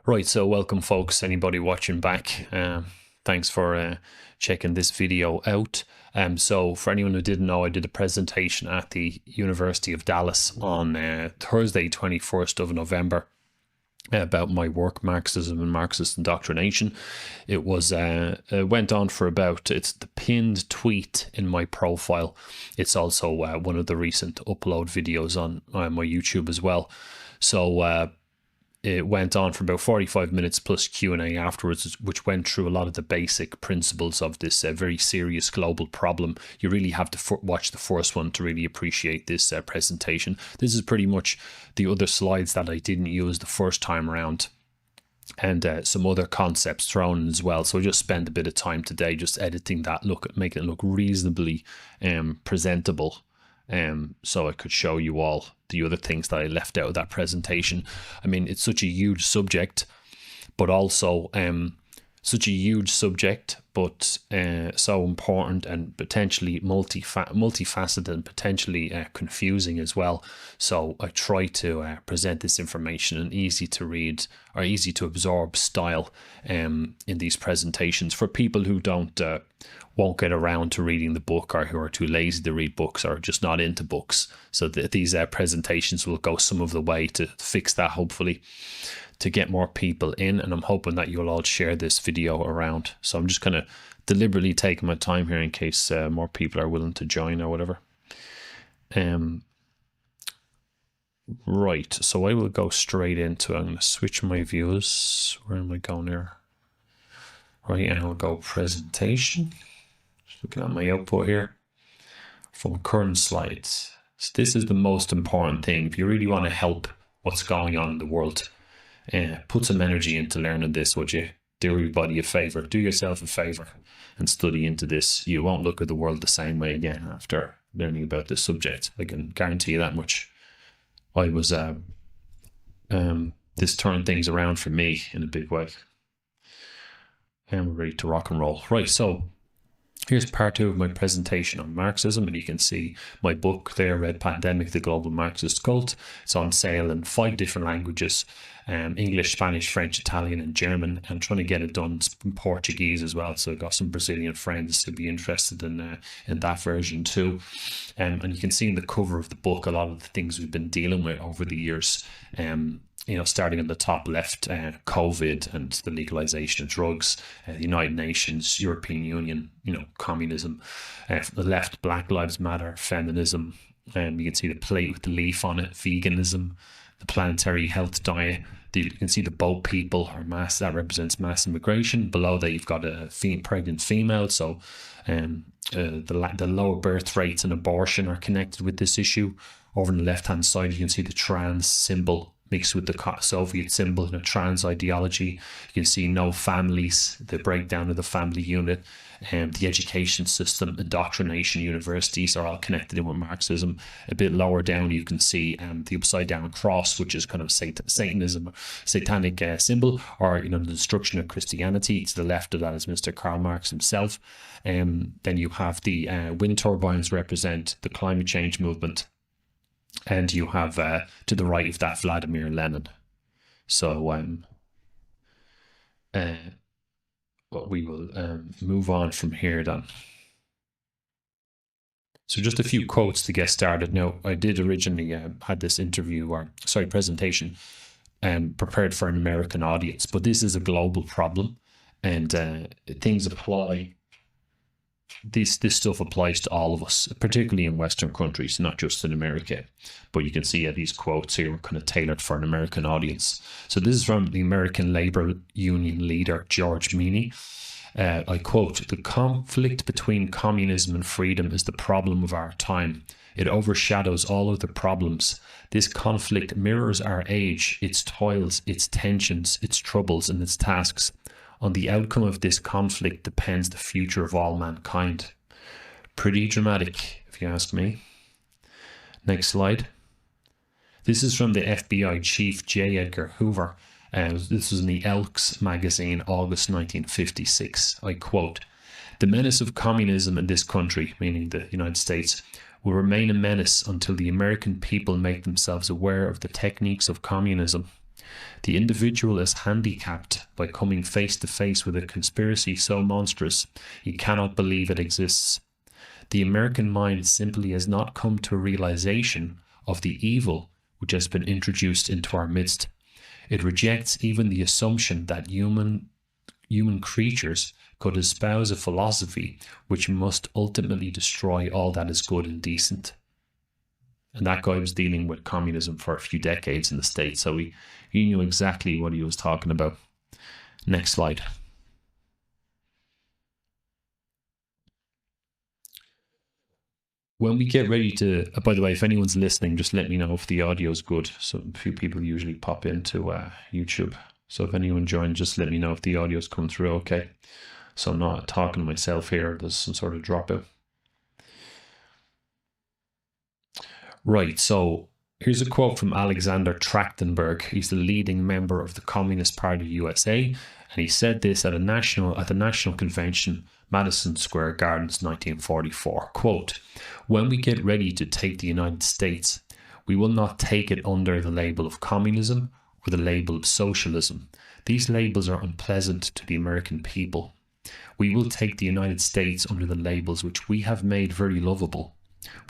Right, so welcome folks, anybody watching back. Thanks for checking this video out. So for anyone who didn't know, I did a presentation at the University of Dallas on Thursday, 21st of November about my work, Marxism and Marxist indoctrination. It was went on for about, it's the pinned tweet in my profile. It's also one of the recent upload videos on my YouTube as well. So it went on for about 45 minutes plus Q&A afterwards, which went through a lot of the basic principles of this very serious global problem. You really have to watch the first one to really appreciate this presentation. This is pretty much the other slides that I didn't use the first time around, and some other concepts thrown in as well. So I just spent a bit of time today just editing that, making it look reasonably presentable. So I could show you all the other things that I left out of that presentation. I mean, it's such a huge subject, but also so important and potentially multifaceted and potentially confusing as well. So I try to present this information in easy to read or easy to absorb style in these presentations for people who won't get around to reading the book, or who are too lazy to read books, or just not into books. So these presentations will go some of the way to fix that, hopefully, to get more people in. And I'm hoping that you'll all share this video around. So I'm just kind of deliberately taking my time here in case more people are willing to join or whatever. Right, so I will go straight into it. I'm going to switch my views. Where am I going here? Right, and I'll go presentation. Just looking at my output here from current slides. So this is the most important thing. If you really want to help what's going on in the world, put some energy into learning this, would you? Do everybody a favor, do yourself a favor and study into this. You won't look at the world the same way again after learning about this subject. I can guarantee you that much. I was, this turned things around for me in a big way. And we're ready to rock and roll. Right, so here's part 2 of my presentation on Marxism, and you can see my book there, Red Pandemic, The Global Marxist Cult. It's on sale in 5 different languages, English, Spanish, French, Italian, and German. I'm trying to get it done in Portuguese as well, so I've got some Brazilian friends who'd be interested in that version too. And you can see in the cover of the book a lot of the things we've been dealing with over the years. You know, starting on the top left, COVID and the legalization of drugs, the United Nations, European Union, you know, communism. The left, Black Lives Matter, feminism. You can see the plate with the leaf on it, veganism, the planetary health diet. You can see the boat people, or mass, that represents mass immigration. Below that, you've got a pregnant female. So the lower birth rates and abortion are connected with this issue. Over on the left-hand side, you can see the trans symbol mixed with the Soviet symbol in a trans ideology. You can see no families, the breakdown of the family unit, the education system, indoctrination, universities are all connected in with Marxism. A bit lower down, you can see the upside down cross, which is kind of Satanism, satanic symbol, or, you know, the destruction of Christianity. To the left of that is Mr. Karl Marx himself. Then you have the wind turbines represent the climate change movement. And you have to the right of that Vladimir Lenin. So we will move on from here then. So just a few quotes to get started. Now, I did originally had this presentation prepared for an American audience, but this is a global problem, and things apply. This stuff applies to all of us, particularly in Western countries, not just in America. But you can see these quotes here are kind of tailored for an American audience. So this is from the American Labor Union leader, George Meany. I quote, "The conflict between communism and freedom is the problem of our time. It overshadows all other problems. This conflict mirrors our age, its toils, its tensions, its troubles, and its tasks. On the outcome of this conflict depends the future of all mankind." Pretty dramatic, if you ask me. Next slide. This is from the FBI chief, J. Edgar Hoover. This was in the Elks magazine, August 1956. I quote, "The menace of communism in this country," meaning the United States, "will remain a menace until the American people make themselves aware of the techniques of communism. The individual is handicapped by coming face to face with a conspiracy so monstrous he cannot believe it exists. The American mind simply has not come to a realization of the evil which has been introduced into our midst. It rejects even the assumption that human creatures could espouse a philosophy which must ultimately destroy all that is good and decent. And that guy was dealing with communism for a few decades in the States, so he knew exactly what he was talking about. Next slide. When we get ready to, by the way, if anyone's listening, just let me know if the audio is good. So a few people usually pop into YouTube. So if anyone joins, just let me know if the audio's coming through okay. So I'm not talking to myself here. There's some sort of dropout. Right, so here's a quote from Alexander Trachtenberg. He's the leading member of the Communist Party USA, and he said this at the National Convention, Madison Square Gardens, 1944. Quote, "When we get ready to take the United States, we will not take it under the label of communism or the label of socialism. These labels are unpleasant to the American people. We will take the United States under the labels which we have made very lovable.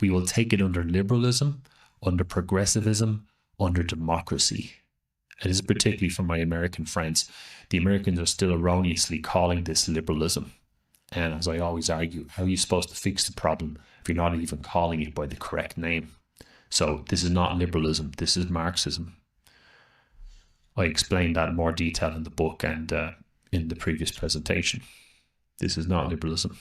We will take it under liberalism, under progressivism, under democracy." And this is particularly for my American friends. The Americans are still erroneously calling this liberalism. And as I always argue, how are you supposed to fix the problem if you're not even calling it by the correct name? So this is not liberalism, this is Marxism. I explained that in more detail in the book and in the previous presentation. This is not liberalism.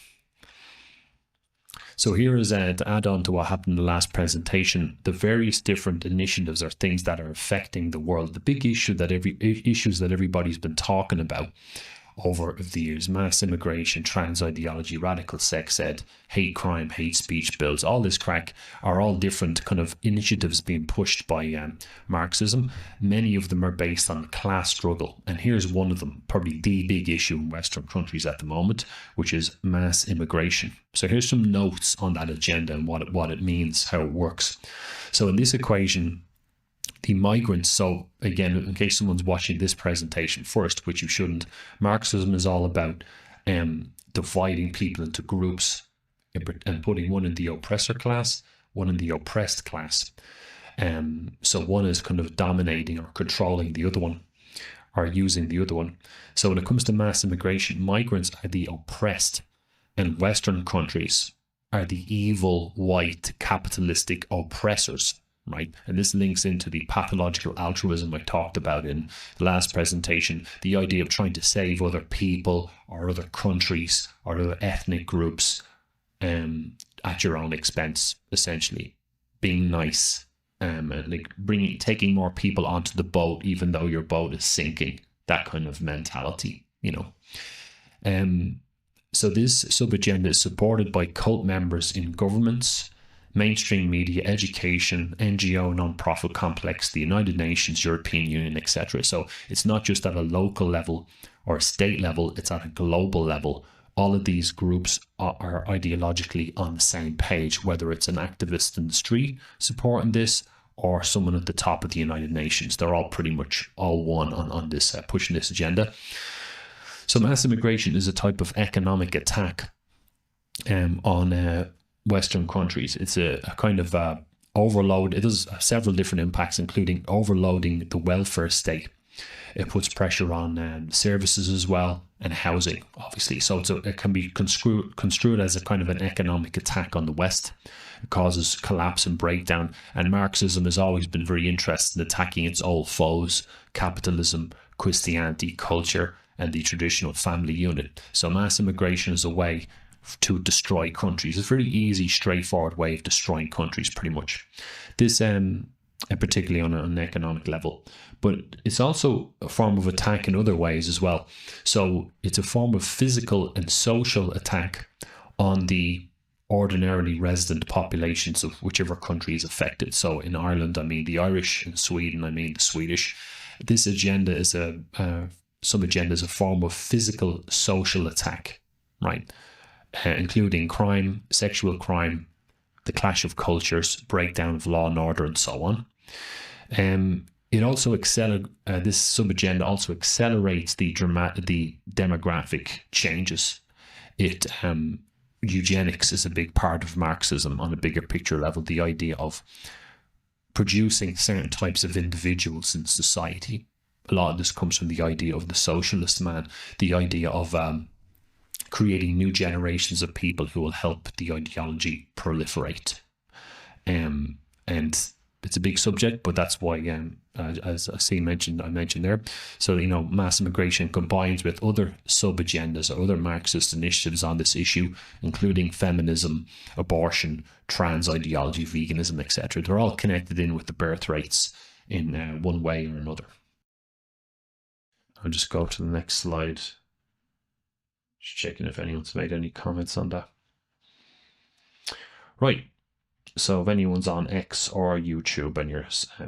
So here is to add on to what happened in the last presentation, the various different initiatives or things that are affecting the world. The big issue that issues that everybody's been talking about over the years: mass immigration, trans ideology, radical sex ed, hate crime, hate speech bills, all this crack are all different kind of initiatives being pushed by Marxism. Many of them are based on class struggle. And here's one of them, probably the big issue in Western countries at the moment, which is mass immigration. So here's some notes on that agenda and what it means, how it works. So in this equation, the migrants, so again, in case someone's watching this presentation first, which you shouldn't, Marxism is all about dividing people into groups and putting one in the oppressor class, one in the oppressed class. So one is kind of dominating or controlling the other one, or using the other one. So when it comes to mass immigration, migrants are the oppressed, and Western countries are the evil, white, capitalistic oppressors. Right, and this links into the pathological altruism I talked about in the last presentation, the idea of trying to save other people or other countries or other ethnic groups at your own expense, essentially. Being nice, and like taking more people onto the boat even though your boat is sinking, that kind of mentality, you know. So this sub-agenda is supported by cult members in governments, mainstream media, education, NGO, non-profit complex, the United Nations, European Union, etc. So it's not just at a local level or a state level, it's at a global level. All of these groups are ideologically on the same page, whether it's an activist in the street supporting this or someone at the top of the United Nations. They're all pretty much all one on this, pushing this agenda. So mass immigration is a type of economic attack on Western countries. It's a kind of overload. It has several different impacts, including overloading the welfare state. It puts pressure on services as well, and housing, obviously. So it can be construed as a kind of an economic attack on the West. It causes collapse and breakdown. And Marxism has always been very interested in attacking its old foes: capitalism, Christianity, culture, and the traditional family unit. So mass immigration is a way to destroy countries. It's a very easy, straightforward way of destroying countries, pretty much. This, particularly on an economic level, but it's also a form of attack in other ways as well. So it's a form of physical and social attack on the ordinarily resident populations of whichever country is affected. So in Ireland, I mean the Irish; in Sweden, I mean the Swedish. This agenda is some agenda is a form of physical, social attack, right? Including crime, sexual crime, the clash of cultures, breakdown of law and order, and so on. It also this sub-agenda also accelerates the demographic changes. It eugenics is a big part of Marxism on a bigger picture level. The idea of producing certain types of individuals in society. A lot of this comes from the idea of the socialist man, the idea of creating new generations of people who will help the ideology proliferate. And it's a big subject, but that's why, as I mentioned there. So, mass immigration combines with other sub-agendas or other Marxist initiatives on this issue, including feminism, abortion, trans ideology, veganism, etc. They're all connected in with the birth rates in one way or another. I'll just go to the next slide. Just checking if anyone's made any comments on that. Right. So if anyone's on X or YouTube and you're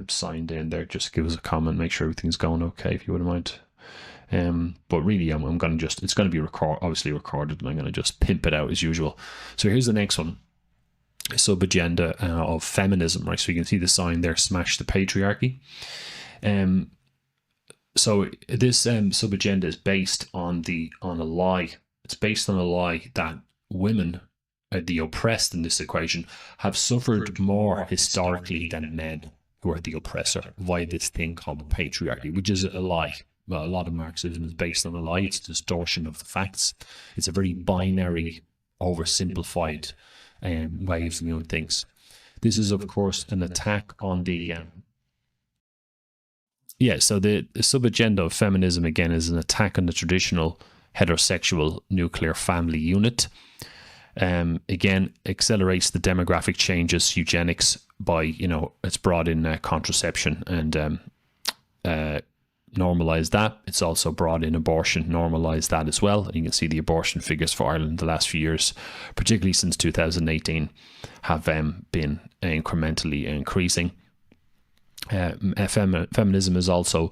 signed in there, just give us a comment, make sure everything's going okay, if you wouldn't mind. But really, I'm going to it's going to be obviously recorded, and I'm going to just pimp it out as usual. So here's the next one. Sub-agenda of feminism, right? So you can see the sign there, smash the patriarchy. So this sub-agenda is based on a lie. It's based on a lie that women, the oppressed in this equation, have suffered more historically than men who are the oppressor via this thing called patriarchy, which is a lie. Well, a lot of Marxism is based on a lie. It's a distortion of the facts. It's a very binary, oversimplified way of viewing things. This is, of course, an attack on the... so the sub-agenda of feminism, again, is an attack on the traditional heterosexual nuclear family unit. Again, accelerates the demographic changes, eugenics, by, it's brought in contraception and normalised that. It's also brought in abortion, normalised that as well. And you can see the abortion figures for Ireland the last few years, particularly since 2018, have been incrementally increasing. Feminism has also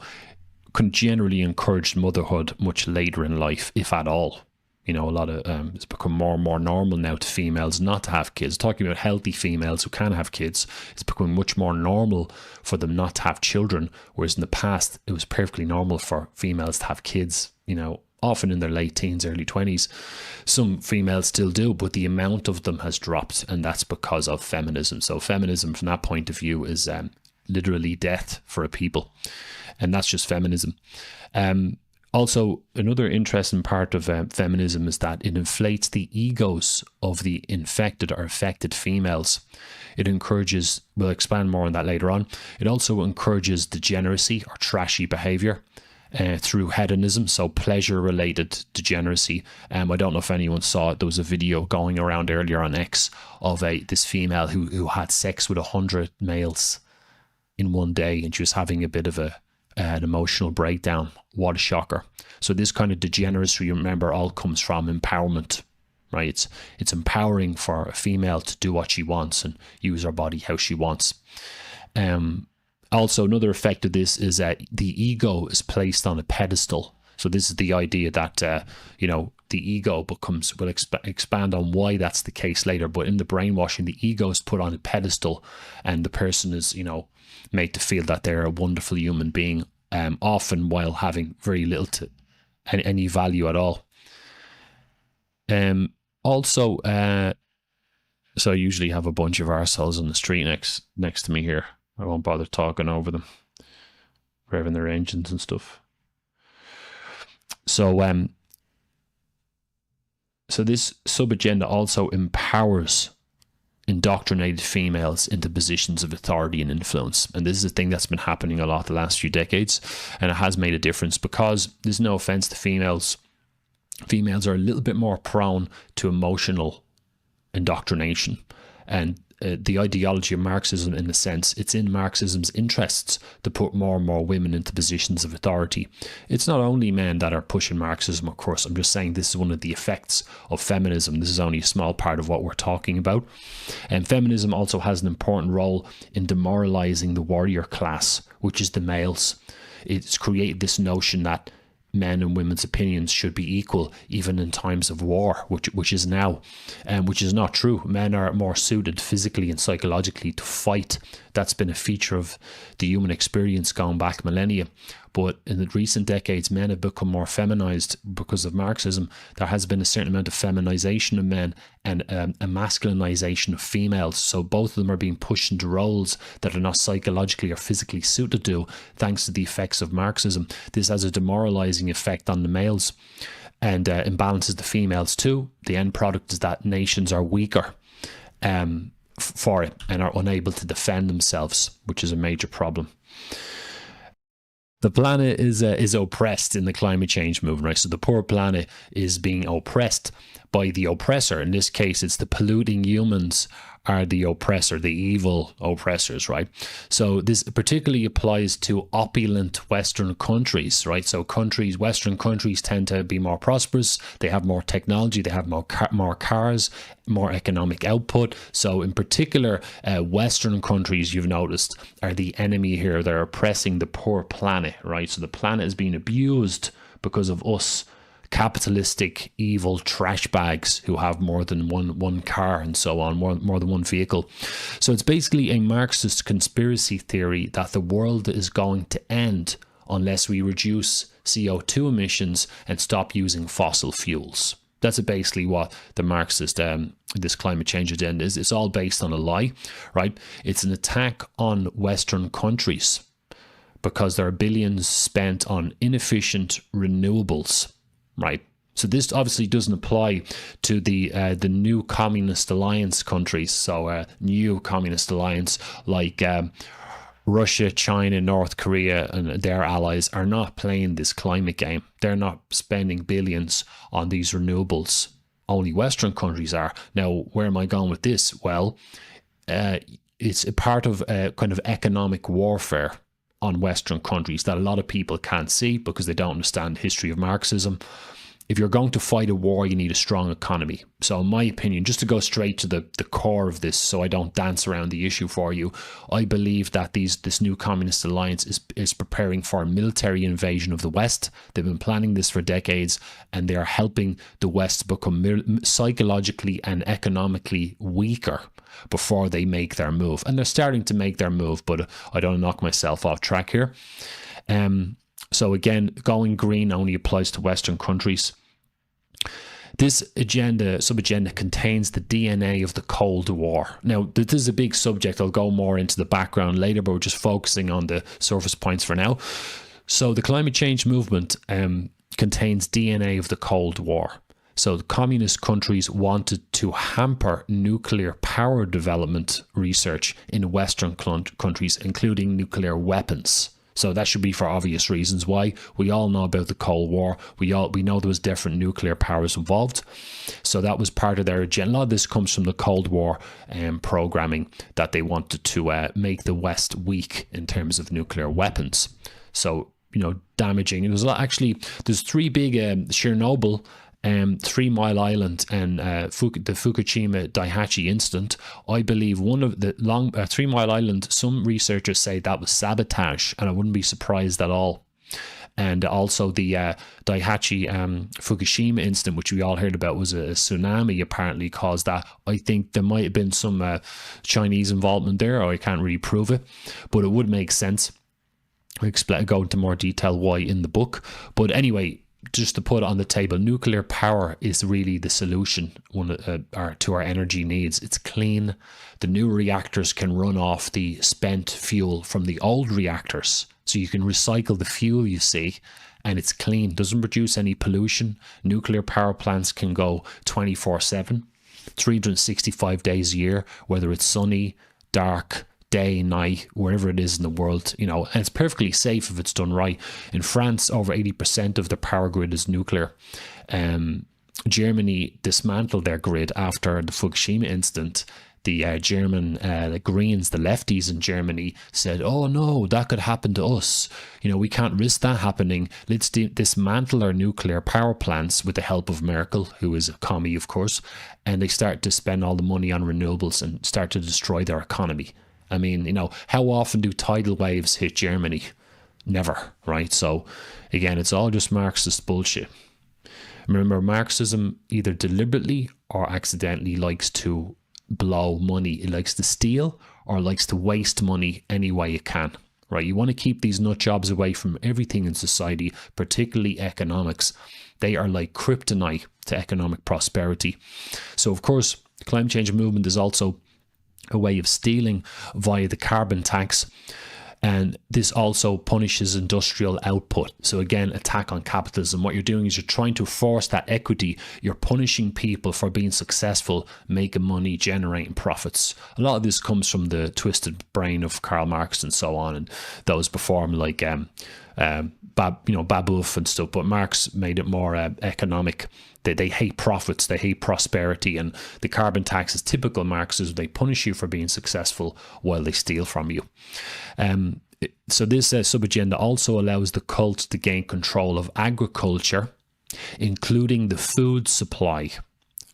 generally encouraged motherhood much later in life, if at all. A lot of it's become more and more normal now to females not to have kids. Talking about healthy females who can have kids, it's becoming much more normal for them not to have children, whereas in the past it was perfectly normal for females to have kids, often in their late teens, early 20s. Some females still do, but the amount of them has dropped, and that's because of feminism. So feminism from that point of view is literally death for a people, and that's just feminism. Also, another interesting part of feminism is that it inflates the egos of the infected or affected females. It encourages, we'll expand more on that later on, it also encourages degeneracy or trashy behaviour through hedonism, so pleasure-related degeneracy. I don't know if anyone saw it. There was a video going around earlier on X of this female who had sex with 100 males in one day, and she was having a bit of an emotional breakdown. What a shocker. So this kind of degeneracy, you remember, all comes from empowerment, right? It's empowering for a female to do what she wants and use her body how she wants. Also, another effect of this is that the ego is placed on a pedestal. So this is the idea that, the ego becomes, we'll expand on why that's the case later, but in the brainwashing, the ego is put on a pedestal and the person is, made to feel that they're a wonderful human being, often while having very little to any value at all. Also, so I usually have a bunch of arseholes on the street next to me here. I won't bother talking over them, revving their engines and stuff. So, so this sub-agenda also empowers indoctrinated females into positions of authority and influence. And this is a thing that's been happening a lot the last few decades, and it has made a difference because there's no offense to females. Females are a little bit more prone to emotional indoctrination, and the ideology of Marxism, in a sense, it's in Marxism's interests to put more and more women into positions of authority. It's not only men that are pushing Marxism, of course. I'm just saying this is one of the effects of feminism. This is only a small part of what we're talking about. And feminism also has an important role in demoralizing the warrior class, which is the males. It's created this notion that men and women's opinions should be equal even in times of war, which is now, which is not true. Men are more suited physically and psychologically to fight That's been a feature of the human experience going back millennia. But in the recent decades, men have become more feminized because of Marxism. There has been a certain amount of feminization of men and a masculinization of females. So both of them are being pushed into roles that are not psychologically or physically suited to, thanks to the effects of Marxism. This has a demoralizing effect on the males and imbalances the females too. The end product is that nations are weaker for it and are unable to defend themselves, which is a major problem. The planet is oppressed in the climate change movement, right? So the poor planet is being oppressed by the oppressor. In this case, it's the polluting humans are the oppressor, the evil oppressors, right? So this particularly applies to opulent Western countries, right? So Western countries tend to be more prosperous. They have more technology. They have more cars, more economic output. So in particular, Western countries, you've noticed, are the enemy here. They're oppressing the poor planet, right? So the planet is being abused because of us capitalistic evil trash bags who have more than one car and so on, more than one vehicle. So it's basically a Marxist conspiracy theory that the world is going to end unless we reduce CO2 emissions and stop using fossil fuels. That's basically what the Marxist this climate change agenda is. It's all based on a lie, right? It's an attack on Western countries because there are billions spent on inefficient renewables, right? So this obviously doesn't apply to the new communist alliance countries. So new communist alliance like Russia, China, North Korea and their allies are not playing this climate game. They're not spending billions on these renewables. Only Western countries are. Now, where am I going with this? Well, it's a part of kind of economic warfare on Western countries that a lot of people can't see because they don't understand the history of Marxism. If you're going to fight a war, you need a strong economy. So in my opinion, just to go straight to the core of this so I don't dance around the issue for you, I believe that this new communist alliance is preparing for a military invasion of the West. They've been planning this for decades and they are helping the West become psychologically and economically weaker before they make their move. And they're starting to make their move, but I don't knock myself off track here. So again, going green only applies to Western countries. This sub-agenda contains the DNA of the Cold War. Now, this is a big subject. I'll go more into the background later, but we're just focusing on the surface points for now. So the climate change movement contains DNA of the Cold War. So the communist countries wanted to hamper nuclear power development research in Western countries, including nuclear weapons. So that should be for obvious reasons why. We all know about the Cold War. We know there was different nuclear powers involved. So that was part of their agenda. A lot of this comes from the Cold War programming that they wanted to make the West weak in terms of nuclear weapons. So, damaging. It was there's three big Chernobyl, 3 Mile Island and the Fukushima Daiichi incident. I believe one of the 3 Mile Island, some researchers say that was sabotage, and I wouldn't be surprised at all. And also the Daiichi Fukushima incident, which we all heard about, was a tsunami apparently caused that. I think there might have been some Chinese involvement there, or I can't really prove it, but it would make sense. I go into more detail why in the book. But anyway, just to put it on the table, nuclear power is really the solution to our energy needs. It's clean. The new reactors can run off the spent fuel from the old reactors. So you can recycle the fuel, you see, and it's clean. Doesn't produce any pollution. Nuclear power plants can go 24/7, 365 days a year, whether it's sunny, dark, day, night, wherever it is in the world, and it's perfectly safe if it's done right. In France, over 80% of the power grid is nuclear. Germany dismantled their grid after the Fukushima incident. The German the Greens, the lefties in Germany said, oh no, that could happen to us. We can't risk that happening. Let's dismantle our nuclear power plants with the help of Merkel, who is a commie, of course. And they start to spend all the money on renewables and start to destroy their economy. I mean, how often do tidal waves hit Germany? Never, right? So, again, it's all just Marxist bullshit. Remember, Marxism either deliberately or accidentally likes to blow money. It likes to steal or likes to waste money any way it can. Right? You want to keep these nut jobs away from everything in society, particularly economics. They are like kryptonite to economic prosperity. So, of course, the climate change movement is also a way of stealing via the carbon tax. And this also punishes industrial output. So again, attack on capitalism. What you're doing is you're trying to force that equity. You're punishing people for being successful, making money, generating profits. A lot of this comes from the twisted brain of Karl Marx and so on, and those before him, like Babeuf and stuff. But Marx made it more economic. They hate profits, they hate prosperity, and the carbon tax is typical Marxism. They punish you for being successful while they steal from you. So this sub-agenda also allows the cult to gain control of agriculture, including the food supply,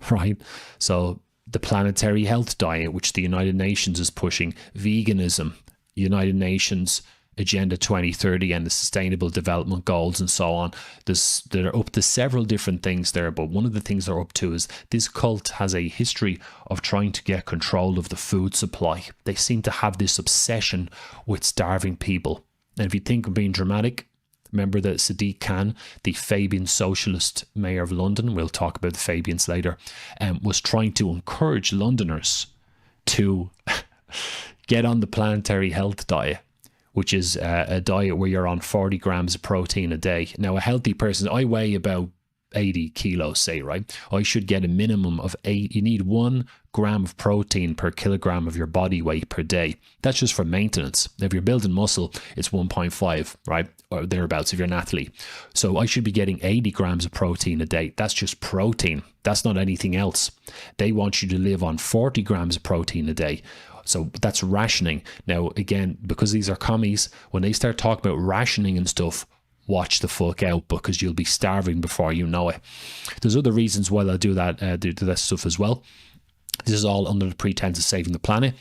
right? So the planetary health diet, which the United Nations is pushing, veganism, United Nations Agenda 2030 and the Sustainable Development Goals and so on. They're up to several different things there, but one of the things they're up to is this cult has a history of trying to get control of the food supply. They seem to have this obsession with starving people. And if you think of being dramatic, remember that Sadiq Khan, the Fabian socialist mayor of London, we'll talk about the Fabians later, was trying to encourage Londoners to get on the planetary health diet, which is a diet where you're on 40 grams of protein a day. Now, a healthy person, I weigh about 80 kilos, say, right? I should get a minimum of 8. You need 1 gram of protein per kilogram of your body weight per day. That's just for maintenance. If you're building muscle, it's 1.5, right? Or thereabouts if you're an athlete. So I should be getting 80 grams of protein a day. That's just protein. That's not anything else. They want you to live on 40 grams of protein a day. So that's rationing. Now, again, because these are commies, when they start talking about rationing and stuff, watch the fuck out, because you'll be starving before you know it. There's other reasons why they'll do that stuff as well. This is all under the pretense of saving the planet.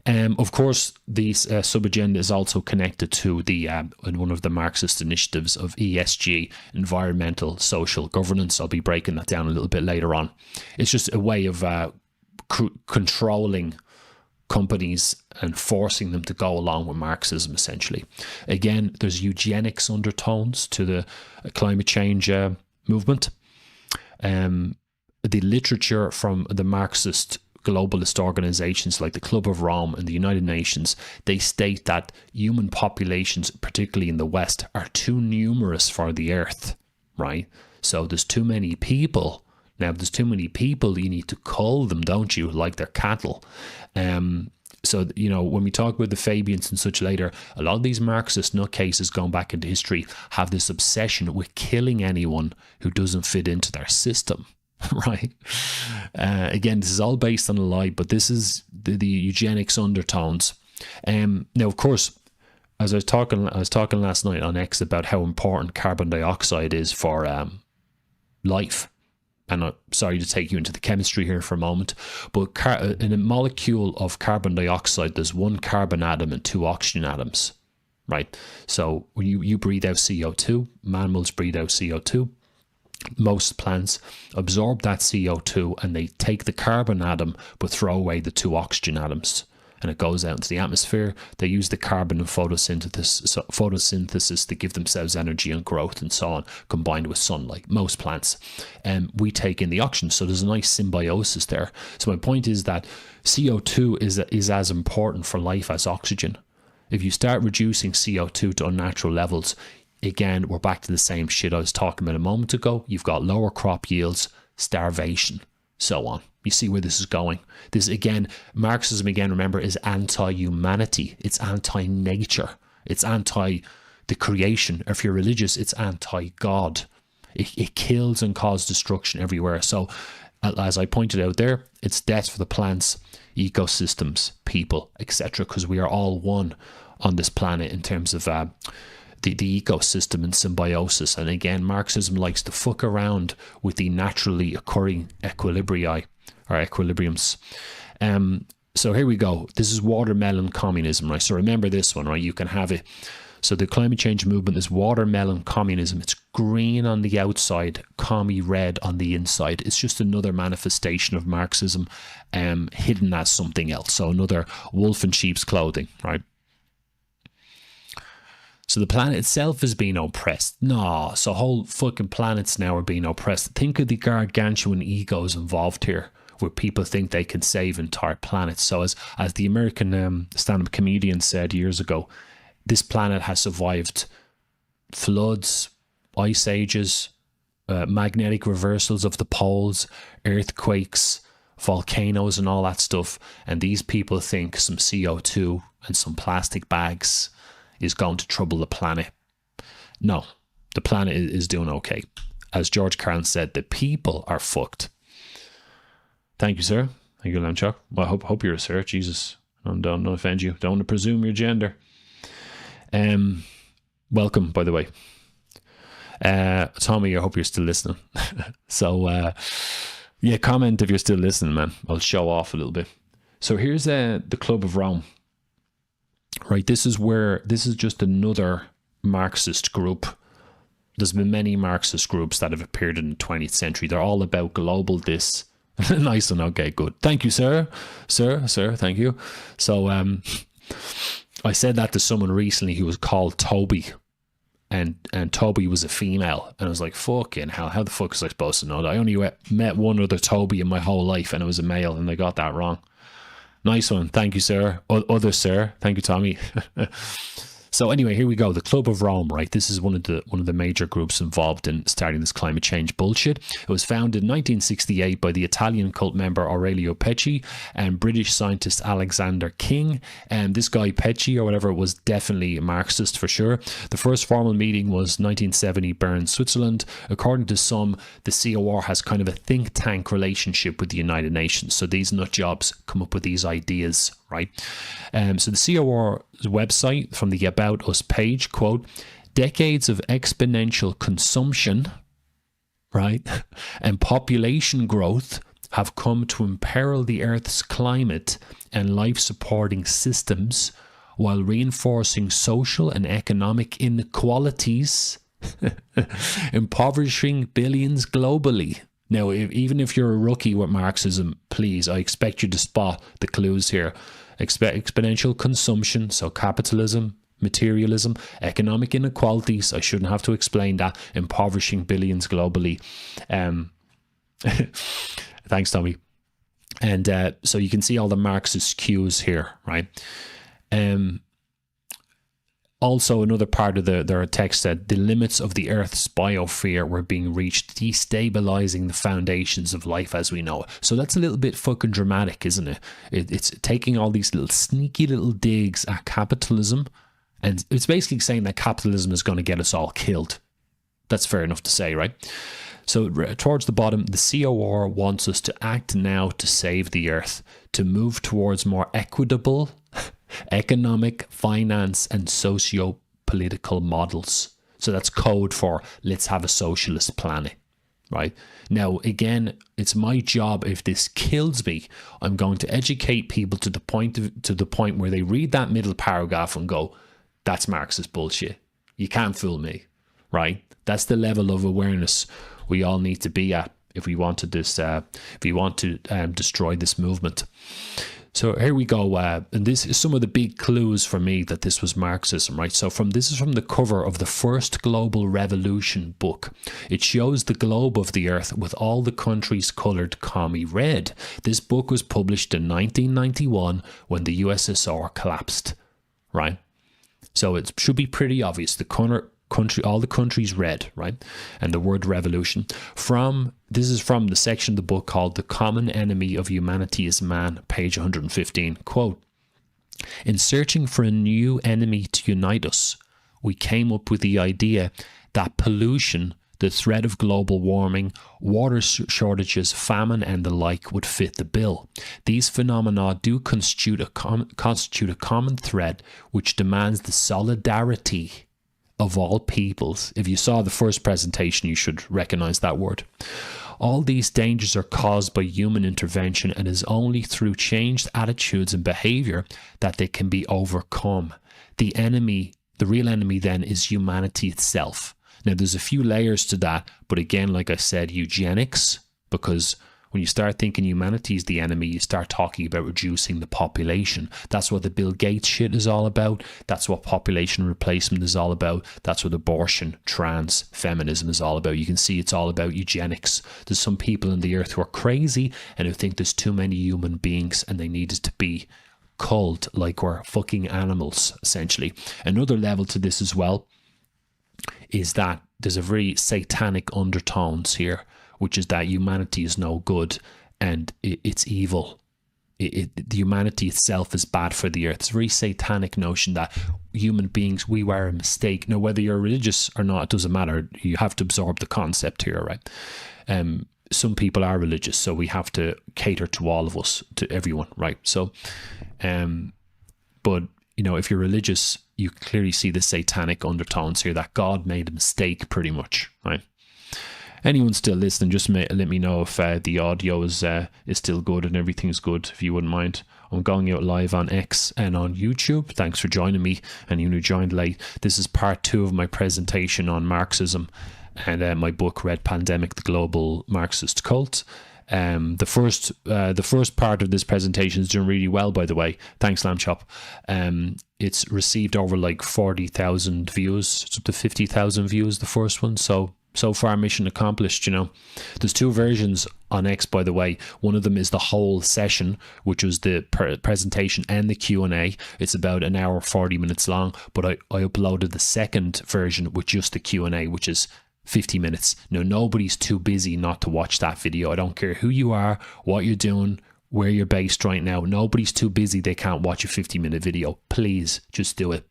Of course, this sub-agenda is also connected to the one of the Marxist initiatives of ESG, environmental social governance. I'll be breaking that down a little bit later on. It's just a way of controlling companies and forcing them to go along with Marxism, essentially. Again, there's eugenics undertones to the climate change movement. The literature from the Marxist globalist organizations like the Club of Rome and the United Nations, they state that human populations, particularly in the West, are too numerous for the Earth, right? So there's too many people. Now, if there's too many people, you need to cull them, don't you, like they're cattle. So, you know, when we talk about the Fabians and such later, a lot of these Marxist nutcases going back into history have this obsession with killing anyone who doesn't fit into their system, right? Again, this is all based on a lie, but this is the eugenics undertones. Now, of course, as I was talking last night on X about how important carbon dioxide is for life. And I'm sorry to take you into the chemistry here for a moment, but in a molecule of carbon dioxide, there's 1 carbon atom and 2 oxygen atoms, right? So when you breathe out CO2, mammals breathe out CO2. Most plants absorb that CO2 and they take the carbon atom but throw away the 2 oxygen atoms. And it goes out into the atmosphere. They use the carbon in photosynthesis to give themselves energy and growth and so on, combined with sunlight. Most plants. We take in the oxygen, so there's a nice symbiosis there. So my point is that CO2 is as important for life as oxygen. If you start reducing CO2 to unnatural levels, again, we're back to the same shit I was talking about a moment ago. You've got lower crop yields, starvation, so on. You see where this is going. This, again, Marxism, again, remember, is anti-humanity. It's anti-nature. It's anti the creation. If you're religious, it's anti-God. It kills and causes destruction everywhere. So, as I pointed out there, it's death for the plants, ecosystems, people, etc., because we are all one on this planet in terms of the ecosystem and symbiosis. And again, Marxism likes to fuck around with the naturally occurring equilibriums. So here we go. This is watermelon communism, right? So remember this one, right? You can have it. So the climate change movement is watermelon communism. It's green on the outside, commie red on the inside. It's just another manifestation of Marxism hidden as something else. So another wolf in sheep's clothing, right? So the planet itself is being oppressed. No, so whole fucking planets now are being oppressed. Think of the gargantuan egos involved here, where people think they can save entire planets. So as the American stand-up comedian said years ago, this planet has survived floods, ice ages, magnetic reversals of the poles, earthquakes, volcanoes and all that stuff. And these people think some CO2 and some plastic bags is going to trouble the planet. No, the planet is doing okay. As George Carlin said, the people are fucked. Thank you, sir. Thank you, Lamchuk. Well, I hope you're a sir. Jesus, don't offend you. Don't want to presume your gender. Welcome, by the way. Tommy, I hope you're still listening. So, yeah, comment if you're still listening, man. I'll show off a little bit. So here's the Club of Rome. Right, this is just another Marxist group. There's been many Marxist groups that have appeared in the 20th century. They're all about global this. Nice one. Okay, good. Thank you, sir. Sir, thank you. So I said that to someone recently who was called Toby. And Toby was a female. And I was like, fucking hell, how the fuck was I supposed to know that? I only met one other Toby in my whole life, and it was a male, and they got that wrong. Nice one. Thank you, sir. Other sir. Thank you, Tommy. So anyway, here we go. The Club of Rome, right? This is one of the major groups involved in starting this climate change bullshit. It was founded in 1968 by the Italian cult member Aurelio Pecci and British scientist Alexander King. And this guy Pecci or whatever was definitely a Marxist for sure. The first formal meeting was 1970, Bern, Switzerland. According to some, the COR has kind of a think tank relationship with the United Nations. So these nut jobs come up with these ideas, right? So the COR's website, from the About Us page, quote, decades of exponential consumption, right, and population growth have come to imperil the Earth's climate and life-supporting systems while reinforcing social and economic inequalities, impoverishing billions globally. Now, even if you're a rookie with Marxism, please, I expect you to spot the clues here. Exponential consumption, so capitalism, materialism, economic inequalities, I shouldn't have to explain that, impoverishing billions globally. Thanks, Tommy. And so you can see all the Marxist cues here, right? Also, another part of their text said the limits of the Earth's biosphere were being reached, destabilizing the foundations of life as we know it. So that's a little bit fucking dramatic, isn't it? It's taking all these little sneaky little digs at capitalism, and it's basically saying that capitalism is going to get us all killed. That's fair enough to say, right? So towards the bottom, the COR wants us to act now to save the Earth, to move towards more equitable economic, finance, and socio-political models. So that's code for let's have a socialist planet, right? Now, again, it's my job. If this kills me, I'm going to educate people to the point where they read that middle paragraph and go, "That's Marxist bullshit. You can't fool me," right? That's the level of awareness we all need to be at if we want to destroy this movement. So here we go, and this is some of the big clues for me that this was Marxism, right? So this is from the cover of the first Global Revolution book. It shows the globe of the Earth with all the countries coloured commie red. This book was published in 1991 when the USSR collapsed, right? So it should be pretty obvious. All the countries red, right? And the word revolution. This is from the section of the book called The Common Enemy of Humanity is Man, page 115. Quote, in searching for a new enemy to unite us, we came up with the idea that pollution, the threat of global warming, water shortages, famine and the like would fit the bill. These phenomena do constitute a common threat which demands the solidarity of all peoples. If you saw the first presentation, you should recognize that word. All these dangers are caused by human intervention, and it is only through changed attitudes and behavior that they can be overcome. The enemy The real enemy then is humanity itself. Now, there's a few layers to that, but again, like I said, eugenics, because when you start thinking humanity is the enemy, you start talking about reducing the population. That's what the Bill Gates shit is all about. That's what population replacement is all about. That's what abortion, trans, feminism is all about. You can see it's all about eugenics. There's some people on the earth who are crazy and who think there's too many human beings and they needed to be culled like we're fucking animals, essentially. Another level to this as well is that there's a very satanic undertones here, which is that humanity is no good and it's evil. The humanity itself is bad for the earth. It's a very satanic notion that human beings, we were a mistake. Now, whether you're religious or not, it doesn't matter. You have to absorb the concept here, right? Some people are religious, so we have to cater to all of us, to everyone, right? So, but, you know, if you're religious, you clearly see the satanic undertones here that God made a mistake, pretty much, right? Anyone still listening, just let me know if the audio is still good and everything's good, if you wouldn't mind. I'm going out live on X and on YouTube. Thanks for joining me, and you who joined late. This is part 2 of my presentation on Marxism and my book, Red Pandemic, The Global Marxist Cult. The first part of this presentation is doing really well, by the way. Thanks, Lamb Chop. It's received over like 40,000 views. It's up to 50,000 views, the first one. So far, mission accomplished, you know. There's 2 versions on X, by the way. One of them is the whole session, which was the presentation and the Q&A. It's about an hour, 40 minutes long. But I uploaded the second version with just the Q&A, which is 50 minutes. Now, nobody's too busy not to watch that video. I don't care who you are, what you're doing, where you're based right now. Nobody's too busy. They can't watch a 50-minute video. Please, just do it.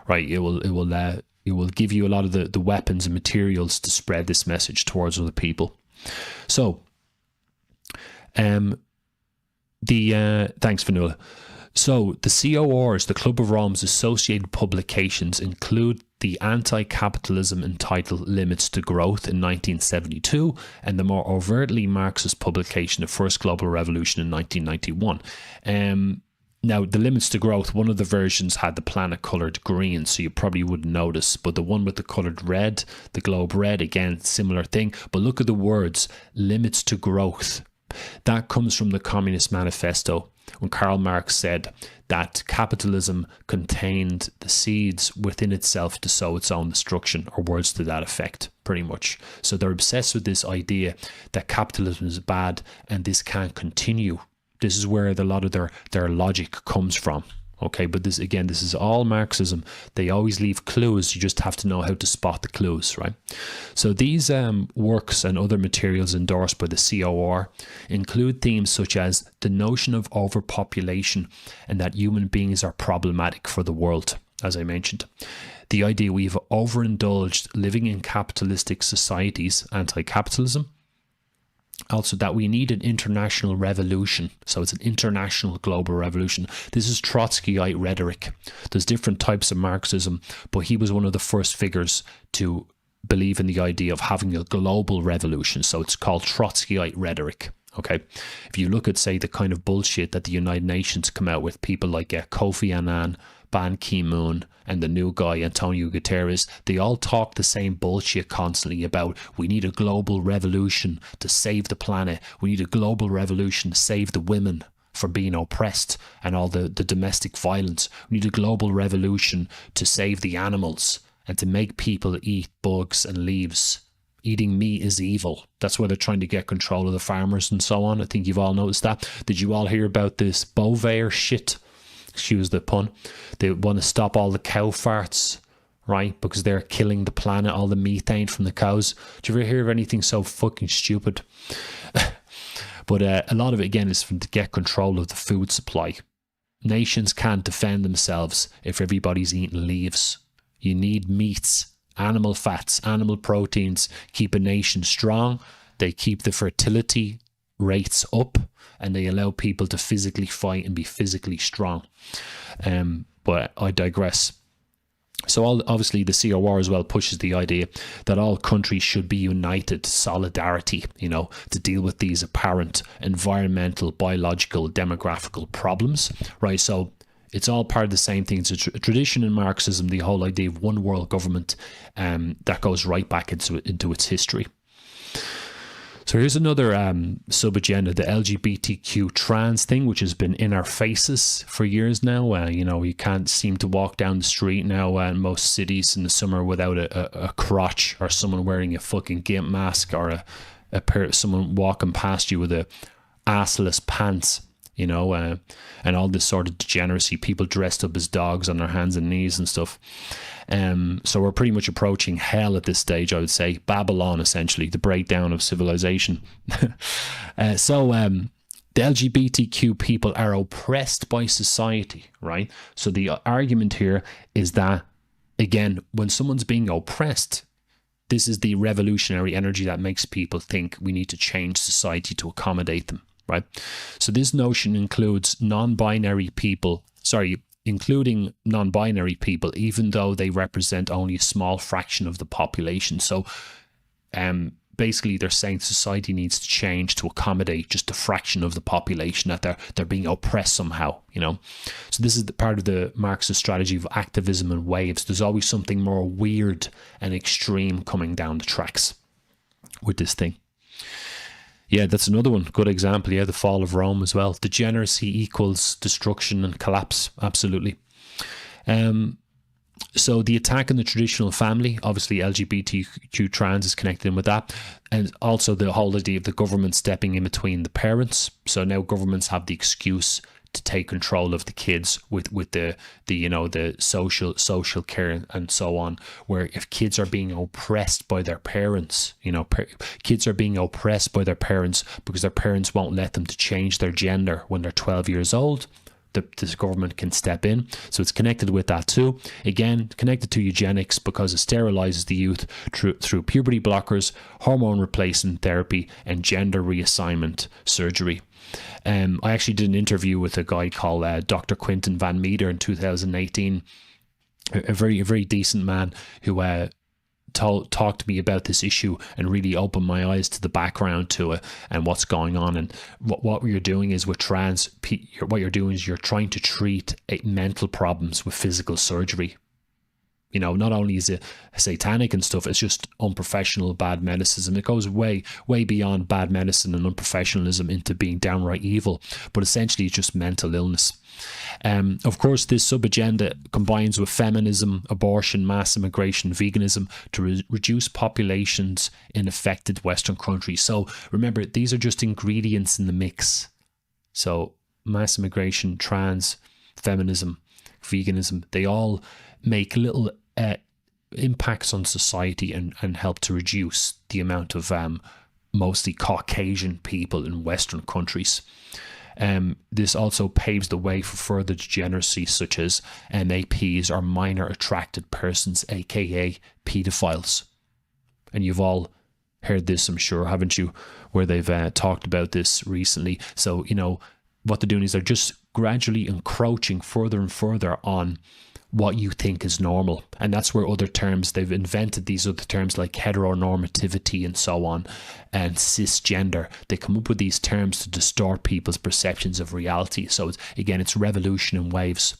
Right, it will give you a lot of the weapons and materials to spread this message towards other people. So, thanks, Vanilla. So, the CORs, the Club of Rome's associated publications, include the anti-capitalism entitled Limits to Growth in 1972 and the more overtly Marxist publication, The First Global Revolution in 1991. Now, the Limits to Growth, one of the versions had the planet coloured green, so you probably wouldn't notice. But the one with the coloured red, the globe red, again, similar thing. But look at the words, Limits to Growth. That comes from the Communist Manifesto, when Karl Marx said that capitalism contained the seeds within itself to sow its own destruction, or words to that effect, pretty much. So they're obsessed with this idea that capitalism is bad and this can't continue. This is where a lot of their logic comes from. Okay, but this is all Marxism. They always leave clues. You just have to know how to spot the clues, right? So these works and other materials endorsed by the COR include themes such as the notion of overpopulation and that human beings are problematic for the world, as I mentioned. The idea we've overindulged living in capitalistic societies, anti-capitalism. Also, that we need an international revolution. So it's an international global revolution. This is Trotskyite rhetoric. There's different types of Marxism, but he was one of the first figures to believe in the idea of having a global revolution. So it's called Trotskyite rhetoric. Okay. If you look at, say, the kind of bullshit that the United Nations come out with, people like Kofi Annan, Ban Ki-moon, and the new guy, Antonio Guterres, they all talk the same bullshit constantly about we need a global revolution to save the planet. We need a global revolution to save the women from being oppressed and all the domestic violence. We need a global revolution to save the animals and to make people eat bugs and leaves. Eating meat is evil. That's why they're trying to get control of the farmers and so on. I think you've all noticed that. Did you all hear about this Beauvais shit? Excuse the pun. They want to stop all the cow farts, right? Because they're killing the planet, all the methane from the cows. Did you ever hear of anything so fucking stupid? But a lot of it, again, is to get control of the food supply. Nations can't defend themselves if everybody's eating leaves. You need meats, animal fats, animal proteins, keep a nation strong. They keep the fertility rates up, and they allow people to physically fight and be physically strong. But I digress. So obviously the COR as well pushes the idea that all countries should be united, solidarity, to deal with these apparent environmental, biological, demographical problems, right? So It's all part of the same thing. It's a tradition in Marxism, the whole idea of one world government, that goes right back into its history. So here's another sub-agenda, the LGBTQ trans thing, which has been in our faces for years now. You can't seem to walk down the street now in most cities in the summer without a crotch, or someone wearing a fucking gimp mask, or someone walking past you with a assless pants, and all this sort of degeneracy, people dressed up as dogs on their hands and knees and stuff. So we're pretty much approaching hell at this stage, I would say. Babylon, essentially, the breakdown of civilization. The LGBTQ people are oppressed by society, right? So the argument here is that, again, when someone's being oppressed, this is the revolutionary energy that makes people think we need to change society to accommodate them, right? So this notion includes including non-binary people, even though they represent only a small fraction of the population. So basically they're saying society needs to change to accommodate just a fraction of the population, that they're being oppressed somehow, So this is the part of the Marxist strategy of activism and waves. There's always something more weird and extreme coming down the tracks with this thing. Yeah, that's another one. Good example. Yeah, the fall of Rome as well. Degeneracy equals destruction and collapse. Absolutely. So the attack on the traditional family, obviously LGBTQ trans is connected in with that. And also the whole idea of the government stepping in between the parents. So now governments have the excuse to take control of the kids with the social care and so on, where if kids are being oppressed by their parents, kids are being oppressed by their parents because their parents won't let them to change their gender when they're 12 years old. This government can step in. So it's connected with that too. Again, connected to eugenics, because it sterilizes the youth through puberty blockers, hormone replacement therapy, and gender reassignment surgery. I actually did an interview with a guy called Dr. Quinton Van Meter in 2018, a very decent man who talked to me about this issue and really opened my eyes to the background to it and what's going on. And what you're doing is with what you're doing is you're trying to treat mental problems with physical surgery. Not only is it satanic and stuff, it's just unprofessional, bad medicine. It goes way beyond bad medicine and unprofessionalism into being downright evil. But essentially, it's just mental illness. Of course, this sub-agenda combines with feminism, abortion, mass immigration, veganism to reduce populations in affected Western countries. So remember, these are just ingredients in the mix. So mass immigration, trans, feminism, veganism, they all make little impacts on society and help to reduce the amount of mostly Caucasian people in Western countries. This also paves the way for further degeneracy, such as MAPs, or minor attracted persons, aka pedophiles. And you've all heard this, I'm sure, haven't you, where they've talked about this recently. So, what they're doing is they're just gradually encroaching further and further on what you think is normal. And that's where they've invented these other terms like heteronormativity and so on, and cisgender. They come up with these terms to distort people's perceptions of reality. So it's revolution in waves.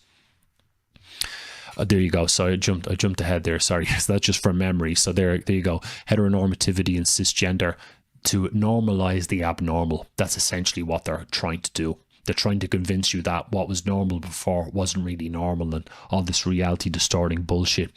There you go. Sorry, I jumped ahead there. Sorry. So that's just from memory. So there you go. Heteronormativity and cisgender to normalize the abnormal. That's essentially what they're trying to do. They're trying to convince you that what was normal before wasn't really normal, and all this reality distorting bullshit.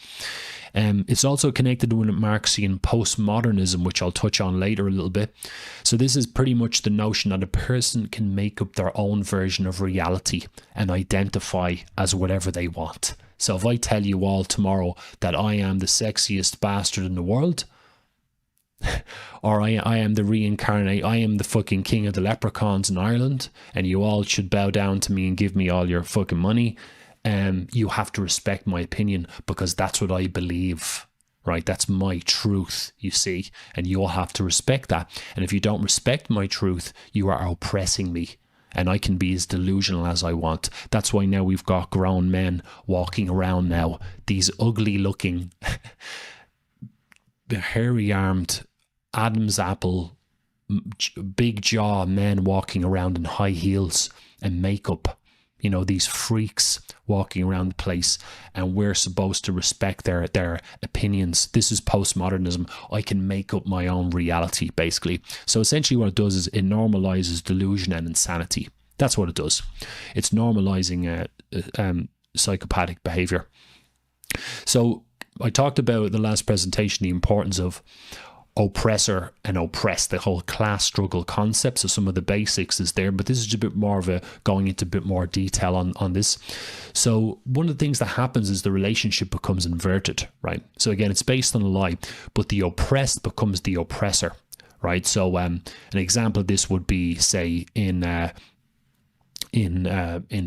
It's also connected with Marxian postmodernism, which I'll touch on later a little bit. So this is pretty much the notion that a person can make up their own version of reality and identify as whatever they want. So if I tell you all tomorrow that I am the sexiest bastard in the world, or I am the reincarnate, I am the fucking king of the leprechauns in Ireland, and you all should bow down to me and give me all your fucking money, you have to respect my opinion, because that's what I believe, right? That's my truth, you see, and you all have to respect that. And if you don't respect my truth, you are oppressing me, and I can be as delusional as I want. That's why now we've got grown men walking around now, these ugly looking hairy armed Adam's apple, big jaw men walking around in high heels and makeup you know, these freaks walking around the place, and we're supposed to respect their opinions. This is postmodernism. I can make up my own reality, basically. So essentially what it does is it normalizes delusion and insanity. That's what it does. It's normalizing psychopathic behavior. So I talked about the last presentation, the importance of oppressor and oppressed, the whole class struggle concept. So some of the basics is there, but this is a bit more of a going into a bit more detail on this. So one of the things that happens is the relationship becomes inverted, right? So again, it's based on a lie, but the oppressed becomes the oppressor, right? So an example of this would be, say, in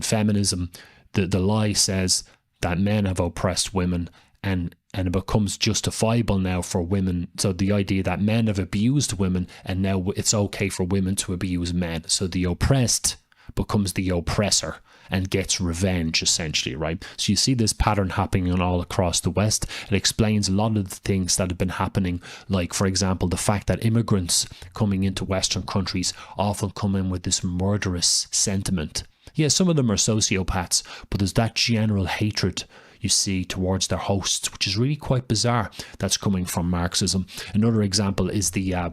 feminism, the lie says that men have oppressed women, and it becomes justifiable now for women. So the idea that men have abused women, and now it's okay for women to abuse men. So the oppressed becomes the oppressor and gets revenge, essentially, right? So you see this pattern happening all across the West. It explains a lot of the things that have been happening, like, for example, the fact that immigrants coming into Western countries often come in with this murderous sentiment. Yeah, some of them are sociopaths, but there's that general hatred you see towards their hosts, which is really quite bizarre. That's coming from Marxism. Another example is the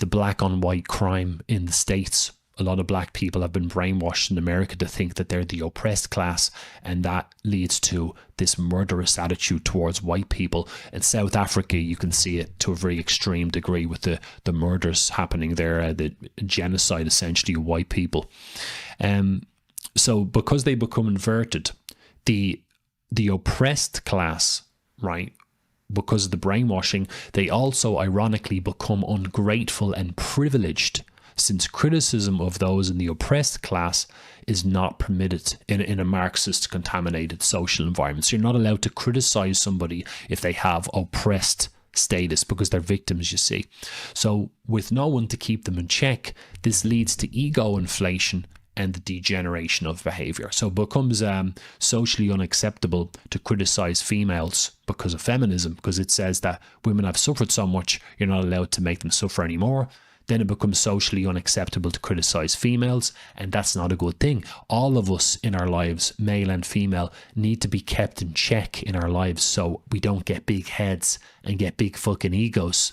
black on white crime in the States. A lot of black people have been brainwashed in America to think that they're the oppressed class, and that leads to this murderous attitude towards white people. In South Africa, you can see it to a very extreme degree with the murders happening there, the genocide essentially of white people. So because they become inverted, the oppressed class, right, because of the brainwashing, they also ironically become ungrateful and privileged, since criticism of those in the oppressed class is not permitted in a Marxist contaminated social environment. So you're not allowed to criticize somebody if they have oppressed status, because they're victims, you see. So with no one to keep them in check, this leads to ego inflation and the degeneration of behaviour. So it becomes socially unacceptable to criticise females because of feminism, because it says that women have suffered so much, you're not allowed to make them suffer anymore. Then it becomes socially unacceptable to criticise females, and that's not a good thing. All of us in our lives, male and female, need to be kept in check in our lives so we don't get big heads and get big fucking egos.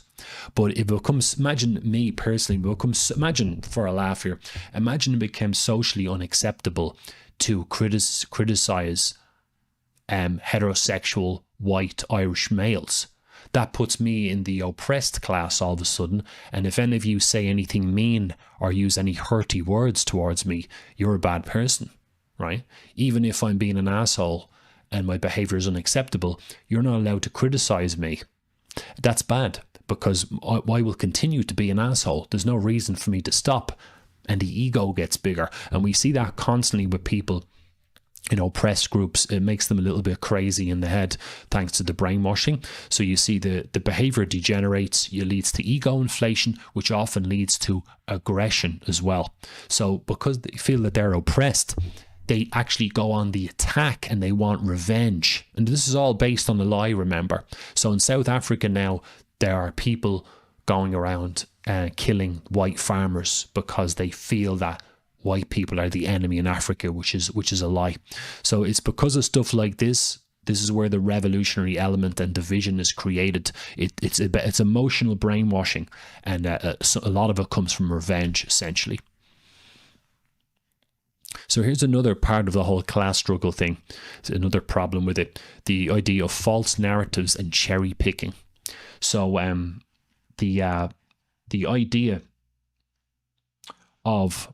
But it becomes, imagine me personally, imagine for a laugh here, imagine it became socially unacceptable to criticise heterosexual white Irish males. That puts me in the oppressed class all of a sudden, and if any of you say anything mean or use any hurty words towards me, you're a bad person, right? Even if I'm being an asshole and my behaviour is unacceptable, you're not allowed to criticise me. That's bad, because I will continue to be an asshole. There's no reason for me to stop, and the ego gets bigger. And we see that constantly with people in oppressed groups. It makes them a little bit crazy in the head thanks to the brainwashing. So you see the behaviour degenerates, it leads to ego inflation, which often leads to aggression as well. So because they feel that they're oppressed, they actually go on the attack and they want revenge. And this is all based on a lie, remember. So in South Africa now, there are people going around killing white farmers because they feel that white people are the enemy in Africa, which is a lie. So it's because of stuff like this. This is where the revolutionary element and division is created. It's emotional brainwashing, and a lot of it comes from revenge, essentially. So here's another part of the whole class struggle thing. It's another problem with it: the idea of false narratives and cherry picking. So the idea of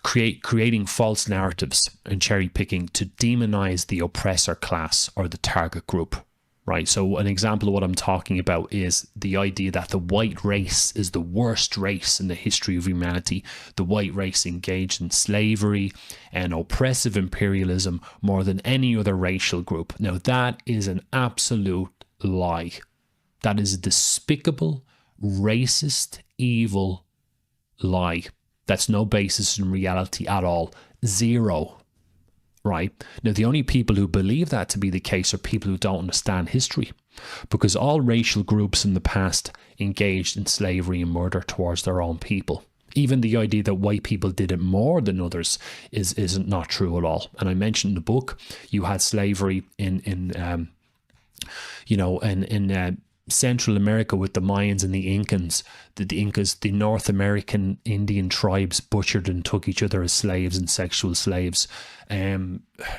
creating false narratives and cherry picking to demonize the oppressor class or the target group, right? So an example of what I'm talking about is the idea that the white race is the worst race in the history of humanity. The white race engaged in slavery and oppressive imperialism more than any other racial group. Now that is an absolute lie. That is a despicable, racist, evil lie. That's no basis in reality at all. Zero. Right? Now, the only people who believe that to be the case are people who don't understand history, because all racial groups in the past engaged in slavery and murder towards their own people. Even the idea that white people did it more than others isn't not true at all. And I mentioned in the book, you had slavery in Central America with the Mayans and the Incans. The Incas, the North American Indian tribes butchered and took each other as slaves and sexual slaves.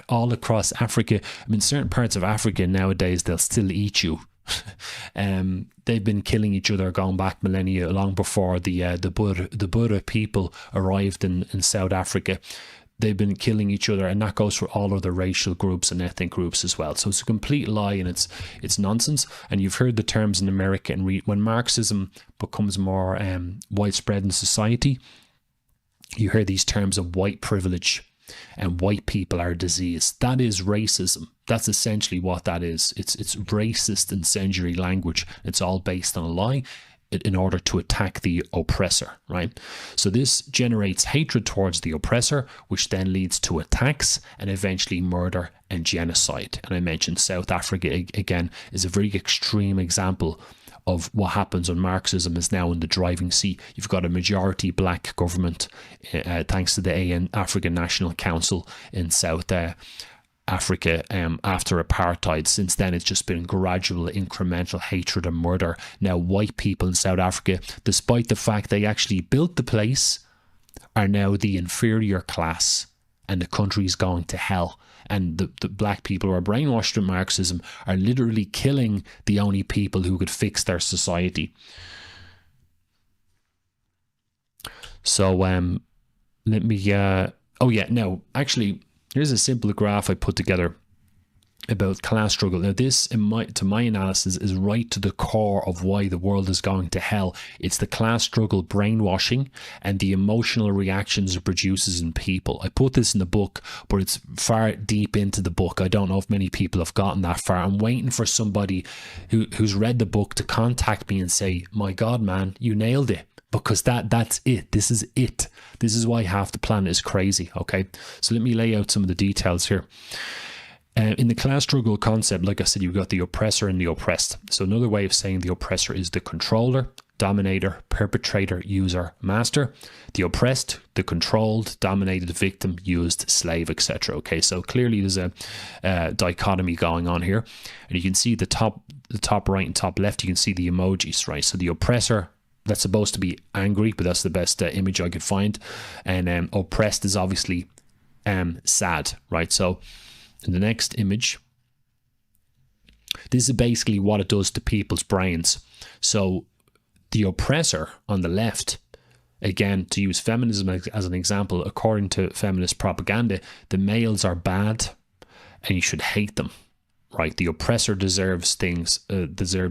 All across Africa, I mean, certain parts of Africa nowadays, they'll still eat you. They've been killing each other going back millennia, long before the Buddha people arrived in South Africa. They've been killing each other, and that goes for all other racial groups and ethnic groups as well. So it's a complete lie, and it's nonsense. And you've heard the terms in America, and when Marxism becomes more widespread in society, you hear these terms of white privilege and white people are disease. That is racism. That's essentially what that is. It's racist incendiary language. It's all based on a lie in order to attack the oppressor, right? So this generates hatred towards the oppressor, which then leads to attacks and eventually murder and genocide. And I mentioned South Africa again is a very extreme example of what happens when Marxism is now in the driving seat. You've got a majority black government, thanks to the African National Council in South Africa after apartheid. Since then, it's just been gradual incremental hatred and murder. Now white people in South Africa, despite the fact they actually built the place, are now the inferior class, and the country's going to hell. And the black people who are brainwashed with Marxism are literally killing the only people who could fix their society. So let me here's a simple graph I put together about class struggle. Now this, to my analysis, is right to the core of why the world is going to hell. It's the class struggle brainwashing and the emotional reactions it produces in people. I put this in the book, but it's far deep into the book. I don't know if many people have gotten that far. I'm waiting for somebody who's read the book to contact me and say, my God, man, you nailed it. Because that's it. This is it. This is why half the planet is crazy, okay? So let me lay out some of the details here. In the class struggle concept, like I said, you've got the oppressor and the oppressed. So another way of saying the oppressor is the controller, dominator, perpetrator, user, master. The oppressed, the controlled, dominated, victim, used, slave, etc. Okay, so clearly there's a dichotomy going on here. And you can see the top right and top left, you can see the emojis, right? So the oppressor, that's supposed to be angry, but that's the best image I could find. And oppressed is obviously sad, right? So in the next image, this is basically what it does to people's brains. So the oppressor on the left, again, to use feminism as an example, according to feminist propaganda, the males are bad and you should hate them, right? The oppressor deserves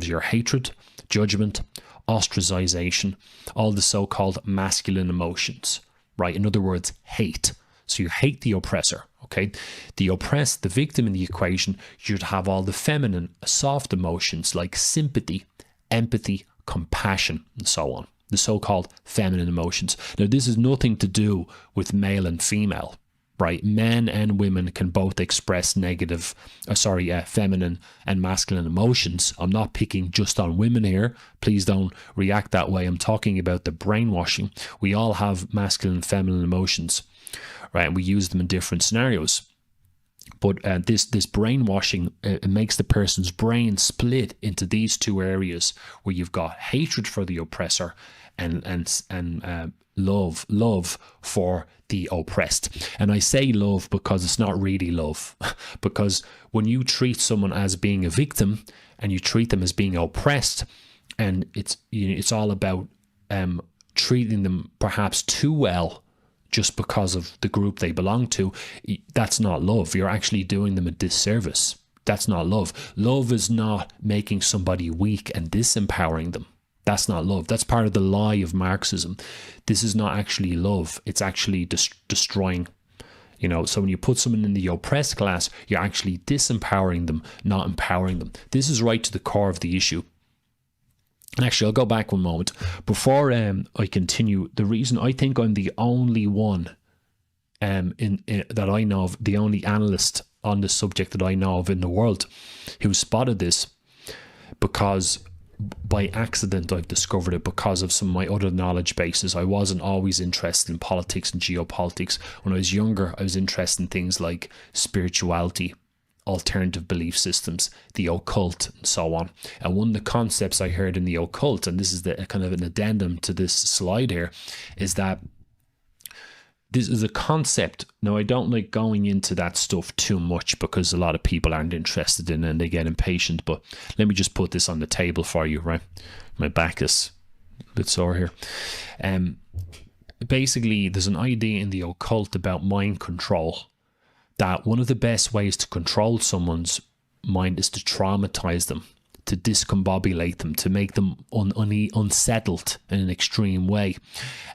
your hatred, judgment, ostracization, all the so-called masculine emotions, right? In other words, hate. So you hate the oppressor, okay? The oppressed, the victim in the equation, you should have all the feminine, soft emotions like sympathy, empathy, compassion, and so on. The so-called feminine emotions. Now, this has nothing to do with male and female, right? Men and women can both express feminine and masculine emotions. I'm not picking just on women here. Please don't react that way. I'm talking about the brainwashing. We all have masculine and feminine emotions, right? And we use them in different scenarios. But this brainwashing, it makes the person's brain split into these two areas where you've got hatred for the oppressor and love for the oppressed. And I say love because it's not really love. Because when you treat someone as being a victim and you treat them as being oppressed, and it's all about treating them perhaps too well just because of the group they belong to, that's not love. You're actually doing them a disservice. That's not love. Love is not making somebody weak and disempowering them. That's not love. That's part of the lie of Marxism. This is not actually love. It's actually destroying. So when you put someone in the oppressed class, you're actually disempowering them, not empowering them. This is right to the core of the issue. And actually, I'll go back one moment. Before I continue, the reason I think I'm the only one that I know of, the only analyst on the subject that I know of in the world who spotted this, because by accident I've discovered it because of some of my other knowledge bases. I wasn't always interested in politics and geopolitics. When I was younger, I was interested in things like spirituality, alternative belief systems, the occult, and so on. And one of the concepts I heard in the occult, and this is the kind of an addendum to this slide here, is that this is a concept. Now, I don't like going into that stuff too much because a lot of people aren't interested in it and they get impatient, but let me just put this on the table for you, right? My back is a bit sore here. Basically, there's an idea in the occult about mind control, that one of the best ways to control someone's mind is to traumatize them, to discombobulate them, to make them unsettled in an extreme way.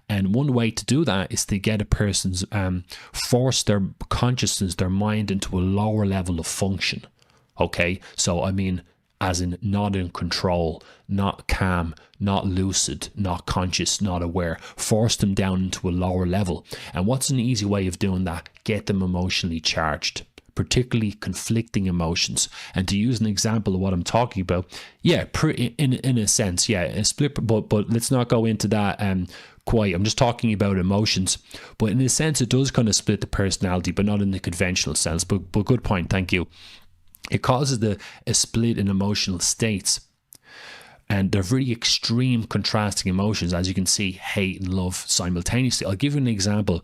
And one way to do that is to get a person's force their consciousness, their mind, into a lower level of function. Okay, so I mean, as in not in control, not calm, not lucid, not conscious, not aware. Force them down into a lower level. And what's an easy way of doing that? Get them emotionally charged, particularly conflicting emotions. And to use an example of what I'm talking about, yeah, in a sense, yeah, a split, but let's not go into that quite. I'm just talking about emotions. But in a sense, it does kind of split the personality, but not in the conventional sense. But good point, thank you. It causes a split in emotional states. And they're very extreme contrasting emotions, as you can see, hate and love simultaneously. I'll give you an example.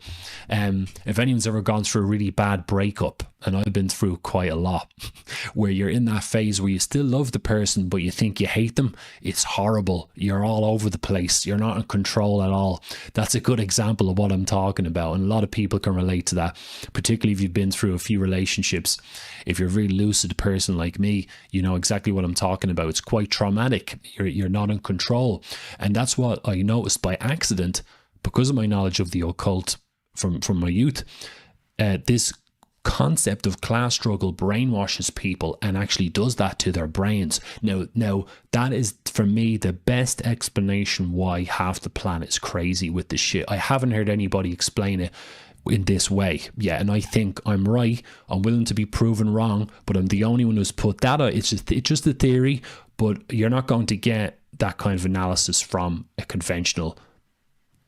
If anyone's ever gone through a really bad breakup, and I've been through quite a lot, where you're in that phase where you still love the person, but you think you hate them, it's horrible. You're all over the place. You're not in control at all. That's a good example of what I'm talking about. And a lot of people can relate to that, particularly if you've been through a few relationships. If you're a very lucid person like me, you know exactly what I'm talking about. It's quite traumatic. You're not in control. And that's what I noticed by accident, because of my knowledge of the occult from my youth. This concept of class struggle brainwashes people and actually does that to their brains. Now that is, for me, the best explanation why half the planet's crazy with this shit. I haven't heard anybody explain it in this way. Yeah, and I think I'm right. I'm willing to be proven wrong, but I'm the only one who's put that out. It's just a theory, but you're not going to get that kind of analysis from a conventional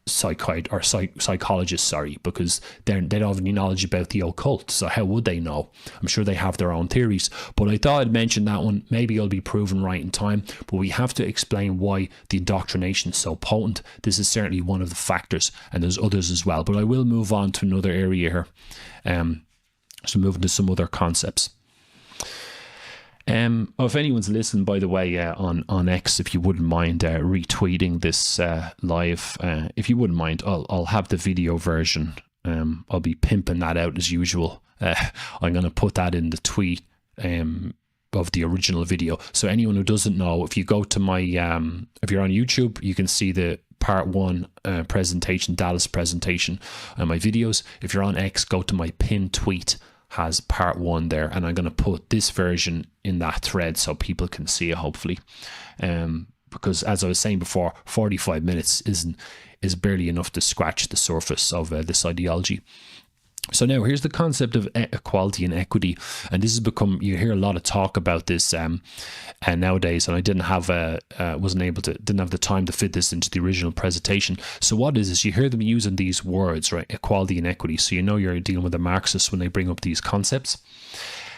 psychologist, because they don't have any knowledge about the occult. So how would they know? I'm sure they have their own theories, but I thought I'd mention that one. Maybe I'll be proven right in time, but we have to explain why the indoctrination is so potent. This is certainly one of the factors, and there's others as well, but I will move on to another area here. So moving to some other concepts. If anyone's listening, by the way, on X, if you wouldn't mind retweeting this live, if you wouldn't mind, I'll have the video version. I'll be pimping that out as usual. I'm going to put that in the tweet of the original video. So anyone who doesn't know, if you go to my, if you're on YouTube, you can see the part 1 presentation, Dallas presentation, and my videos. If you're on X, go to my pinned tweet. Has part 1 there, and I'm going to put this version in that thread so people can see it, hopefully, because as I was saying before, 45 minutes is barely enough to scratch the surface of this ideology. So now here's the concept of equality and equity, and this has become, you hear a lot of talk about this nowadays, and I didn't have the time to fit this into the original presentation. So what is you hear them using these words, right? Equality and equity. So you know you're dealing with the Marxists when they bring up these concepts.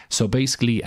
So basically,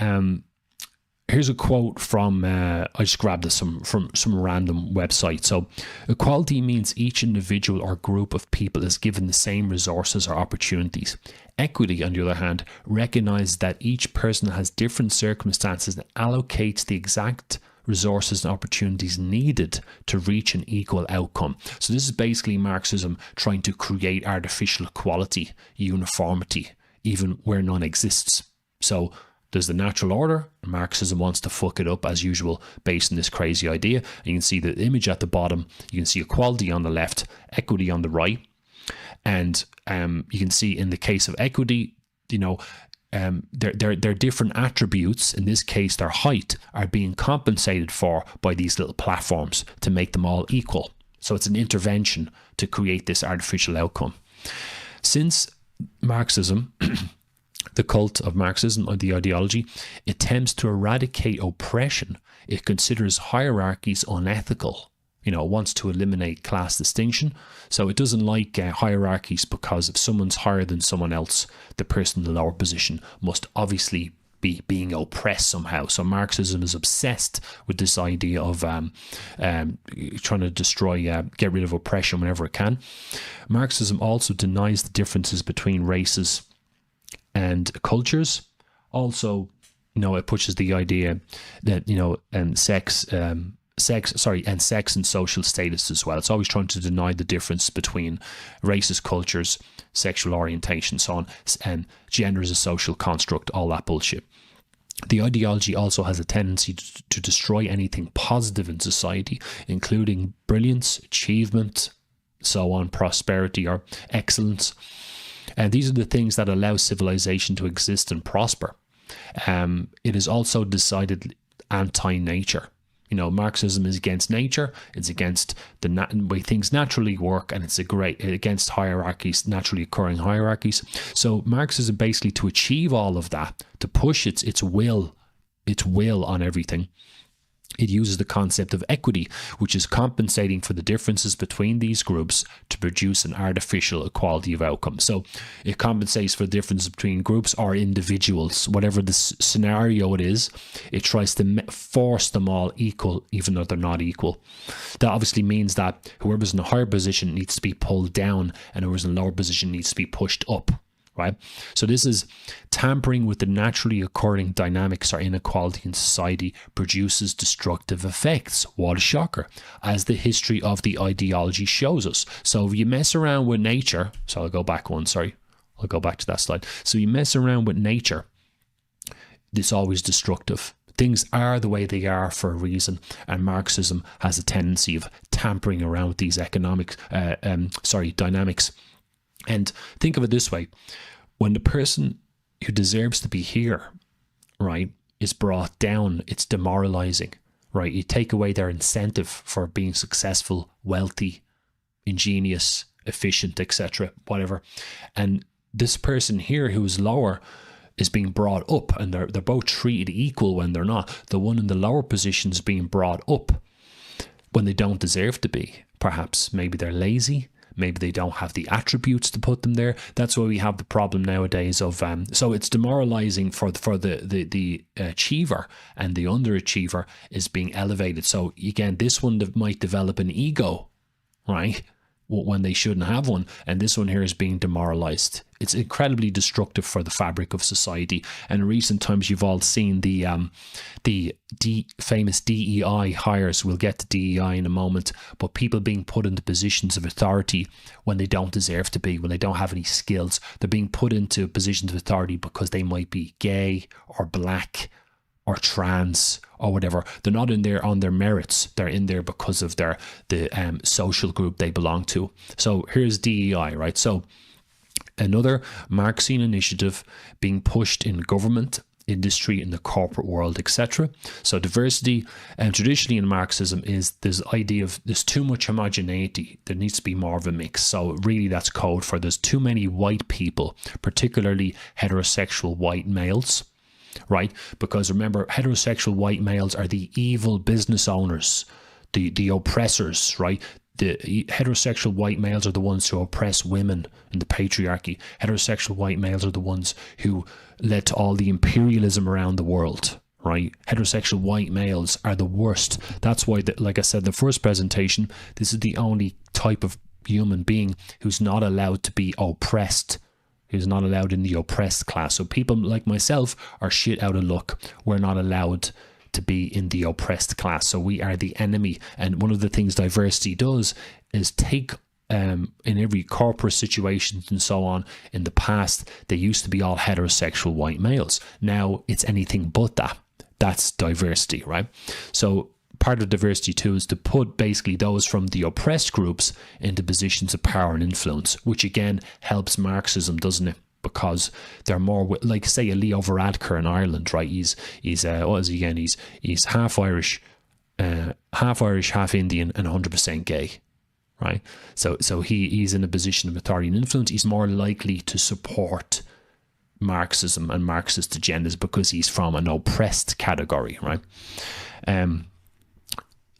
here's a quote from, I just grabbed this from some random website. So, equality means each individual or group of people is given the same resources or opportunities. Equity, on the other hand, recognizes that each person has different circumstances and allocates the exact resources and opportunities needed to reach an equal outcome. So this is basically Marxism trying to create artificial equality, uniformity, even where none exists. So there's the natural order. Marxism wants to fuck it up as usual based on this crazy idea. And you can see the image at the bottom. You can see equality on the left, equity on the right. And you can see in the case of equity, you know, their different attributes, in this case their height, are being compensated for by these little platforms to make them all equal. So it's an intervention to create this artificial outcome. Since Marxism the cult of Marxism, or the ideology, attempts to eradicate oppression. It considers hierarchies unethical. You know, it wants to eliminate class distinction. So it doesn't like hierarchies, because if someone's higher than someone else, the person in the lower position must obviously be being oppressed somehow. So Marxism is obsessed with this idea of trying to destroy, get rid of oppression whenever it can. Marxism also denies the differences between races and cultures. Also, you know, it pushes the idea that, you know, sex and social status as well. It's always trying to deny the difference between races, cultures, sexual orientation, so on, and gender as a social construct, all that bullshit. The ideology also has a tendency to destroy anything positive in society, including brilliance, achievement, so on, prosperity or excellence. And these are the things that allow civilization to exist and prosper. It is also decided anti-nature. You know, Marxism is against nature. It's against the way things naturally work, and it's against hierarchies, naturally occurring hierarchies. So Marxism, basically, to achieve all of that, to push its will on everything, it uses the concept of equity, which is compensating for the differences between these groups to produce an artificial equality of outcome. So it compensates for the differences between groups or individuals, whatever the scenario it is. It tries to force them all equal, even though they're not equal. That obviously means that whoever's in a higher position needs to be pulled down, and whoever's in a lower position needs to be pushed up. Right? So this is tampering with the naturally occurring dynamics or inequality in society produces destructive effects. What a shocker, as the history of the ideology shows us. So if you mess around with nature, so I'll go back to that slide. So you mess around with nature, it's always destructive. Things are the way they are for a reason, and Marxism has a tendency of tampering around with these dynamics. And think of it this way: when the person who deserves to be here, right, is brought down, it's demoralizing, right? You take away their incentive for being successful, wealthy, ingenious, efficient, etc., whatever. And this person here who is lower is being brought up, and they're both treated equal when they're not. The one in the lower position is being brought up when they don't deserve to be. Perhaps maybe they're lazy. Maybe they don't have the attributes to put them there. That's why we have the problem nowadays of so it's demoralizing for the achiever, and the underachiever is being elevated. So again, this one might develop an ego, right, when they shouldn't have one, and this one here is being demoralized. It's incredibly destructive for the fabric of society. And in recent times, you've all seen the famous DEI hires. We'll get to DEI in a moment, but people being put into positions of authority when they don't deserve to be, when they don't have any skills. They're being put into positions of authority because they might be gay or black or trans or whatever. They're not in there on their merits. They're in there because of the social group they belong to. So here's DEI, right? So another Marxian initiative being pushed in government, industry, in the corporate world, etc. So diversity, and traditionally in Marxism, is this idea of there's too much homogeneity. There needs to be more of a mix. So really that's code for there's too many white people, particularly heterosexual white males, right? Because remember, heterosexual white males are the evil business owners, the oppressors, right? The heterosexual white males are the ones who oppress women in the patriarchy. Heterosexual white males are the ones who led to all the imperialism around the world, right? Heterosexual white males are the worst. That's why, like I said, the first presentation, this is the only type of human being who's not allowed to be oppressed, who's not allowed in the oppressed class. So people like myself are shit out of luck. We're not allowed to be in the oppressed class. So we are the enemy. And one of the things diversity does is take in every corporate situation and so on, in the past, they used to be all heterosexual white males. Now it's anything but that. That's diversity, right? So part of diversity too is to put basically those from the oppressed groups into positions of power and influence, which again helps Marxism, doesn't it? Because they're more like, say, a Leo Varadkar in Ireland, right? He's what is he again? He's half Irish, half Indian, and 100% gay, right? So he's in a position of authority and influence. He's more likely to support Marxism and Marxist agendas because he's from an oppressed category, right?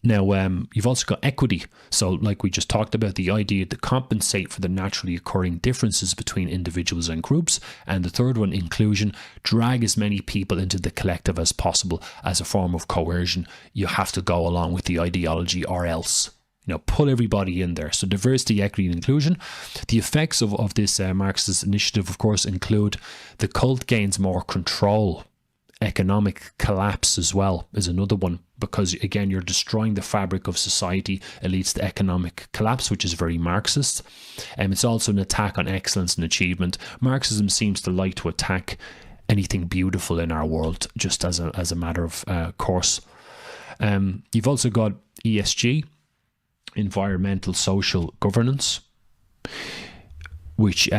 Now, you've also got equity. So like we just talked about, the idea to compensate for the naturally occurring differences between individuals and groups. And the third one, inclusion, drag as many people into the collective as possible as a form of coercion. You have to go along with the ideology or else. Pull everybody in there. So diversity, equity, and inclusion. The effects of this Marxist initiative, of course, include the cult gains more control. Economic collapse as well is another one, because again, you're destroying the fabric of society. It leads to economic collapse, which is very Marxist. And it's also an attack on excellence and achievement. Marxism seems to like to attack anything beautiful in our world, just as a matter of course. You've also got ESG, environmental social governance, which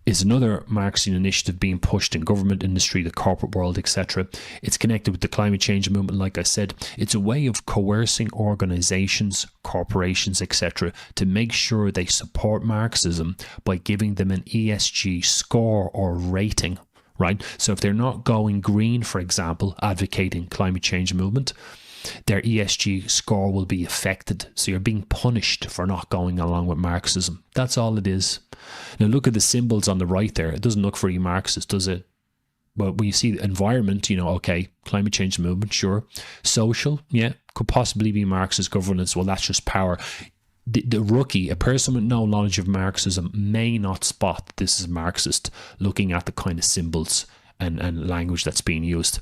is another Marxian initiative being pushed in government, industry, the corporate world, etc. It's connected with the climate change movement, like I said. It's a way of coercing organizations, corporations, etc. to make sure they support Marxism by giving them an ESG score or rating, right? So if they're not going green, for example, advocating climate change movement, their ESG score will be affected. So you're being punished for not going along with Marxism. That's all it is. Now look at the symbols on the right there. It doesn't look very Marxist, does it? But when you see the environment, okay, climate change movement, sure. Social, yeah, could possibly be Marxist governance. Well, that's just power. The rookie, a person with no knowledge of Marxism, may not spot this is Marxist, looking at the kind of symbols and language that's being used.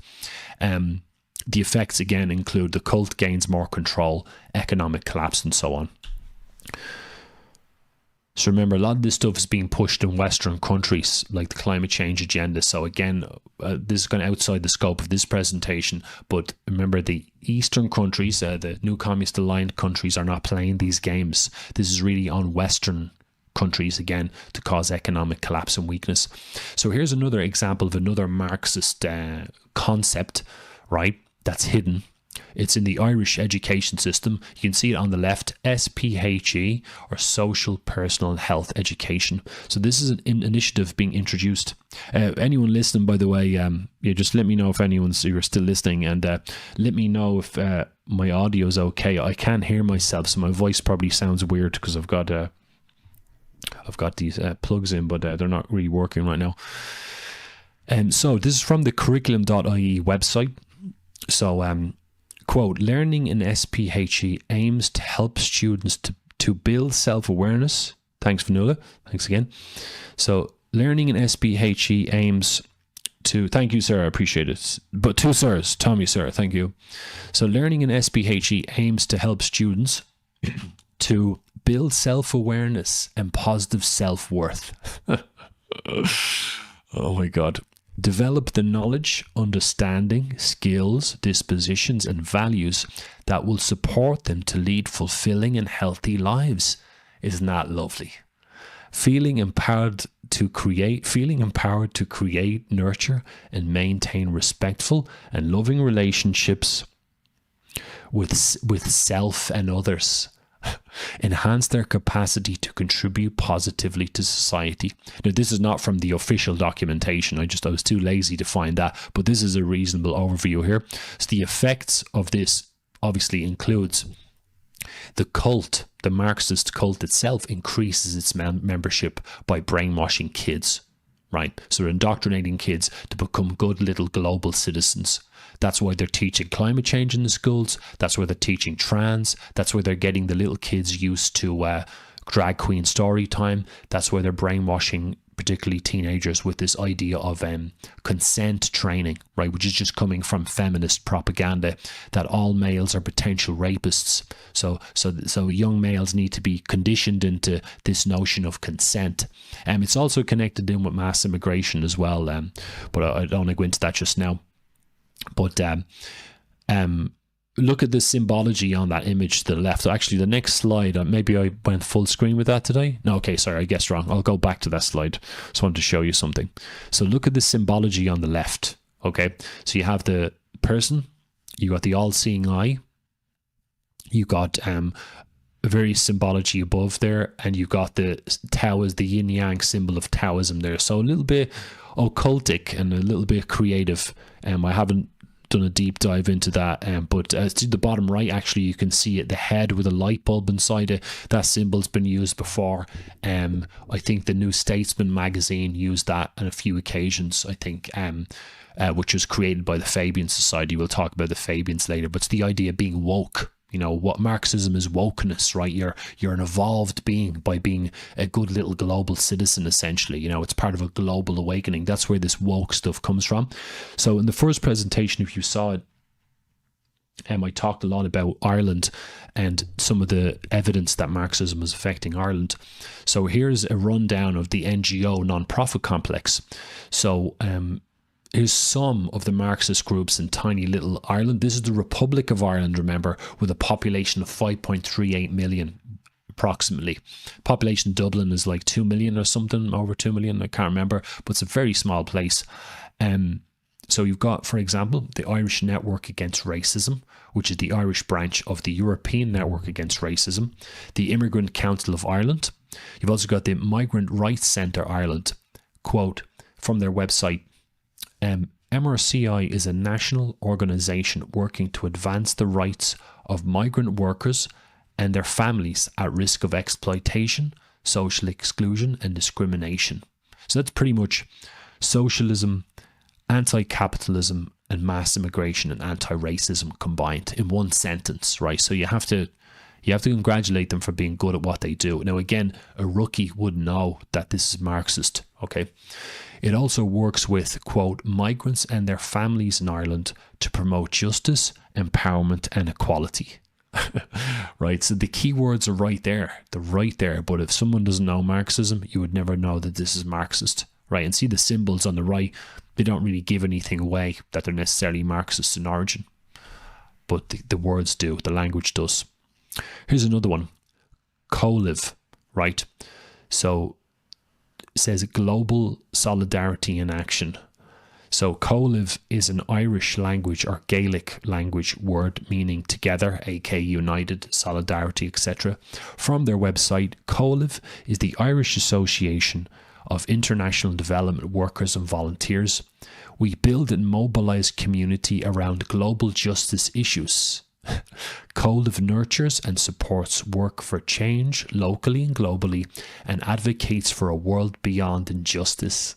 The effects, again, include the cult gains more control, economic collapse, and so on. So remember, a lot of this stuff is being pushed in Western countries, like the climate change agenda. So again, this is going outside the scope of this presentation. But remember, the Eastern countries, the new communist-aligned countries, are not playing these games. This is really on Western countries, again, to cause economic collapse and weakness. So here's another example of another Marxist concept, right, that's hidden. It's in the Irish education system. You can see it on the left, SPHE, or Social Personal Health Education. So this is an initiative being introduced. Anyone listening, by the way, just let me know if you're still listening, and let me know if my audio is okay. I can't hear myself, so my voice probably sounds weird because I've got these plugs in, but they're not really working right now. So this is from the curriculum.ie website. So, quote, learning in SPHE aims to help students to build self-awareness. Thanks, Vanilla. Thanks again. So, learning in SPHE aims to... Thank you, sir. I appreciate it. But two sirs. Tommy, sir. Thank you. So, learning in SPHE aims to help students to build self-awareness and positive self-worth. Oh, my God. Develop the knowledge, understanding, skills, dispositions, and values that will support them to lead fulfilling and healthy lives. Isn't that lovely? Feeling empowered to create, nurture, and maintain respectful and loving relationships with self and others. Enhance their capacity to contribute positively to society. Now, this is not from the official documentation. I was too lazy to find that, but this is a reasonable overview here. So the effects of this obviously includes the cult, the Marxist cult itself increases its membership by brainwashing kids, right? So they're indoctrinating kids to become good little global citizens. That's why they're teaching climate change in the schools. That's why they're teaching trans. That's why they're getting the little kids used to drag queen story time. That's why they're brainwashing particularly teenagers with this idea of consent training, right, which is just coming from feminist propaganda, that all males are potential rapists. So young males need to be conditioned into this notion of consent. It's also connected in with mass immigration as well, but I don't want to go into that just now. But look at the symbology on that image to the left. Actually, the next slide, maybe I went full screen with that today. No, okay, sorry, I guessed wrong. I'll go back to that slide. Just wanted to show you something. So look at the symbology on the left. Okay, so you have the person, you got the all-seeing eye, you got very symbology above there, and you got the Tao as the yin yang symbol of Taoism there. So a little bit occultic and a little bit creative. I haven't done a deep dive into that, but to the bottom right, actually, you can see it, the head with a light bulb inside it. That symbol's been used before. I think the New Statesman magazine used that on a few occasions, I think, which was created by the Fabian Society. We'll talk about the Fabians later, but it's the idea of being woke. You know, what Marxism is wokeness, right? You're an evolved being by being a good little global citizen, essentially. You know, it's part of a global awakening. That's where this woke stuff comes from. So in the first presentation, if you saw it, I talked a lot about Ireland and some of the evidence that Marxism is affecting Ireland. So here's a rundown of the NGO non-profit complex. So here's some of the Marxist groups in tiny little Ireland. This is the Republic of Ireland, remember, with a population of 5.38 million, approximately. Population Dublin is like 2 million or something, over 2 million, I can't remember, but it's a very small place. So you've got, for example, the Irish Network Against Racism, which is the Irish branch of the European Network Against Racism, the Immigrant Council of Ireland. You've also got the Migrant Rights Centre Ireland. Quote from their website, MRCI is a national organisation working to advance the rights of migrant workers and their families at risk of exploitation, social exclusion and discrimination. So that's pretty much socialism, anti-capitalism and mass immigration and anti-racism combined in one sentence, right? So you have to congratulate them for being good at what they do. Now again, a rookie wouldn't know that this is Marxist, okay? It also works with, quote, migrants and their families in Ireland to promote justice, empowerment and equality. Right, so the key words are right there. They're right there. But if someone doesn't know Marxism, you would never know that this is Marxist, right? And see the symbols on the right, they don't really give anything away that they're necessarily Marxist in origin. But the words do, the language does. Here's another one, co-live, right? So it says global solidarity in action. So co-live is an Irish language or Gaelic language word meaning together, aka united, solidarity, etc. From their website, co-live is the Irish Association of International Development Workers and Volunteers. We build and mobilise community around global justice issues. Co-live nurtures and supports work for change locally and globally and advocates for a world beyond injustice.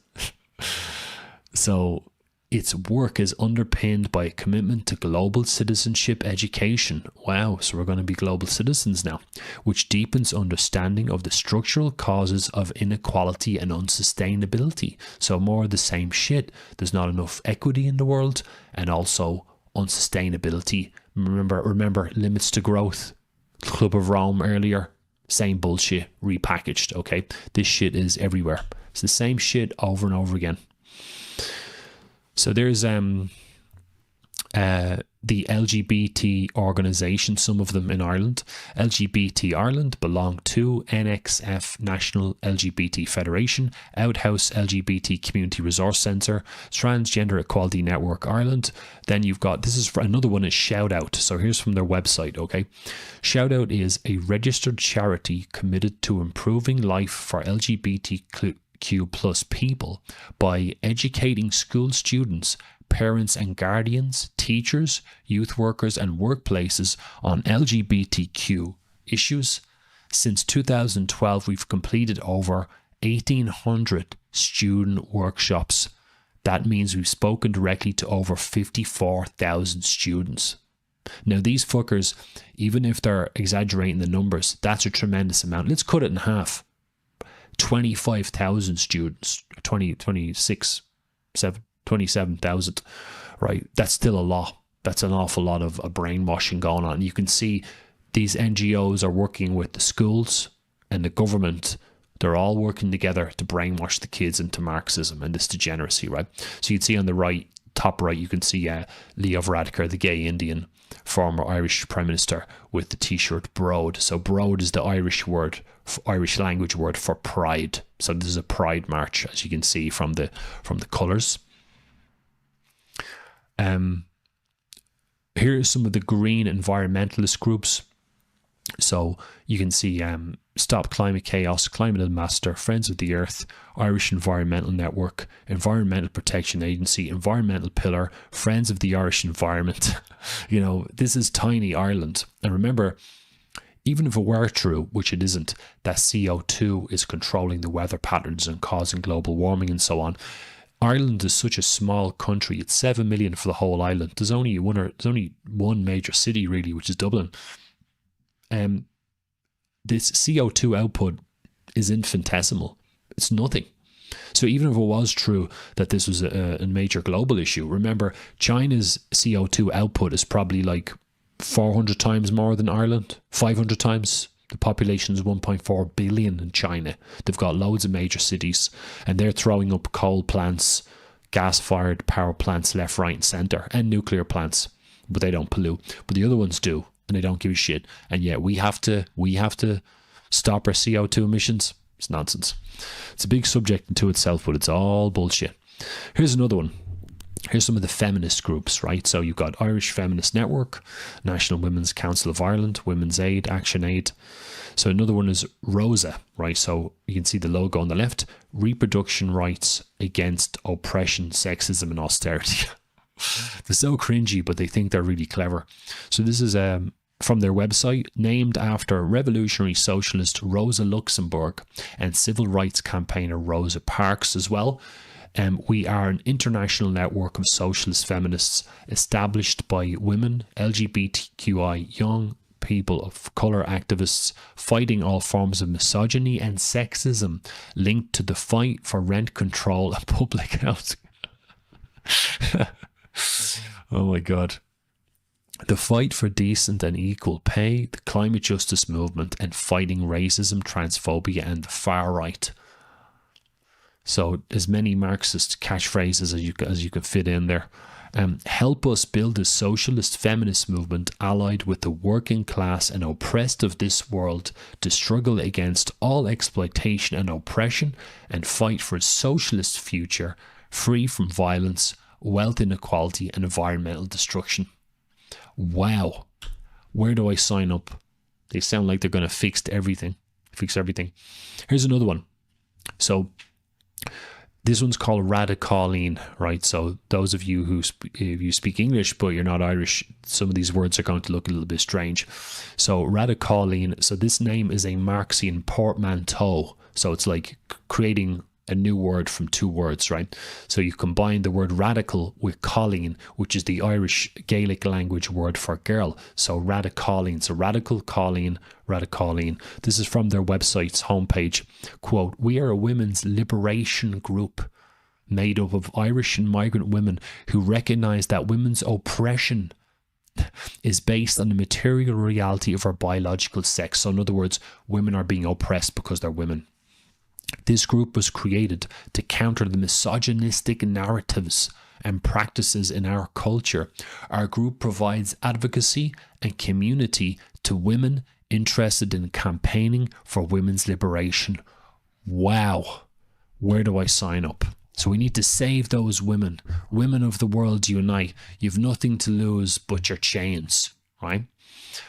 So its work is underpinned by a commitment to global citizenship education. Wow, so we're going to be global citizens now, which deepens understanding of the structural causes of inequality and unsustainability. So more of the same shit. There's not enough equity in the world and also unsustainability. Remember limits to growth. Club of Rome earlier. Same bullshit repackaged, okay? This shit is everywhere. It's the same shit over and over again. So there's the LGBT organisation, some of them in Ireland. LGBT Ireland belong to NXF National LGBT Federation, Outhouse LGBT Community Resource Centre, Transgender Equality Network Ireland. Then you've got, this is for another one, is Shout Out. So here's from their website, okay? Shout Out is a registered charity committed to improving life for LGBTQ plus people by educating school students, parents and guardians, teachers, youth workers and workplaces on LGBTQ issues. Since 2012, we've completed over 1,800 student workshops. That means we've spoken directly to over 54,000 students. Now these fuckers, even if they're exaggerating the numbers, that's a tremendous amount. Let's cut it in half. 25,000 students, 27,000, right? That's still a lot. That's an awful lot of brainwashing going on. You can see these NGOs are working with the schools and the government. They're all working together to brainwash the kids into Marxism and this degeneracy, right? So you'd see on the right, top right, you can see Leo Varadkar, the gay Indian, former Irish Prime Minister, with the t-shirt Broad. So Broad is the Irish word, Irish language word for pride. So this is a pride march, as you can see from the colours. Here are some of the green environmentalist groups. So you can see Stop Climate Chaos, Climate Ambassador, Friends of the Earth, Irish Environmental Network, Environmental Protection Agency, Environmental Pillar, Friends of the Irish Environment. You know, this is tiny Ireland. And remember, even if it were true, which it isn't, that CO2 is controlling the weather patterns and causing global warming and so on, Ireland is such a small country. It's 7 million for the whole island. There's only one major city really, which is Dublin. This CO2 output is infinitesimal. It's nothing. So even if it was true that this was a major global issue, remember China's CO2 output is probably like 400 times more than Ireland, 500 times. The population is 1.4 billion in China. They've got loads of major cities and they're throwing up coal plants, gas-fired power plants left, right and centre, and nuclear plants, but they don't pollute. But the other ones do, and they don't give a shit. And yet we have to stop our CO2 emissions. It's nonsense. It's a big subject into itself, but it's all bullshit. Here's another one. Here's some of the feminist groups, right? So you've got Irish Feminist Network, National Women's Council of Ireland, Women's Aid, Action Aid. So another one is ROSA, right? So you can see the logo on the left, Reproduction Rights Against Oppression, Sexism and Austerity. They're so cringy, but they think they're really clever. So this is from their website, named after revolutionary socialist Rosa Luxemburg and civil rights campaigner Rosa Parks as well. We are an international network of socialist feminists established by women, LGBTQI, young people of colour activists fighting all forms of misogyny and sexism linked to the fight for rent control and public housing. Oh my God. The fight for decent and equal pay, the climate justice movement, and fighting racism, transphobia, and the far right. So as many Marxist catchphrases as you can fit in there. Help us build a socialist feminist movement allied with the working class and oppressed of this world to struggle against all exploitation and oppression and fight for a socialist future free from violence, wealth inequality, and environmental destruction. Wow. Where do I sign up? They sound like they're going to fix everything. Here's another one. So this one's called Radicaline, right? So those of you who speak English but you're not Irish, some of these words are going to look a little bit strange. So Radicaline, so this name is a Marxian portmanteau. So it's like creating a new word from two words, right? So you combine the word radical with Colleen, which is the Irish Gaelic language word for girl. So Radicaline, so radical, Colleen, Radicaline. This is from their website's homepage. Quote, we are a women's liberation group made up of Irish and migrant women who recognise that women's oppression is based on the material reality of our biological sex. So in other words, women are being oppressed because they're women. This group was created to counter the misogynistic narratives and practices in our culture. Our group provides advocacy and community to women interested in campaigning for women's liberation. Wow. Where do I sign up? So we need to save those women. Women of the world unite. You've nothing to lose but your chains, right?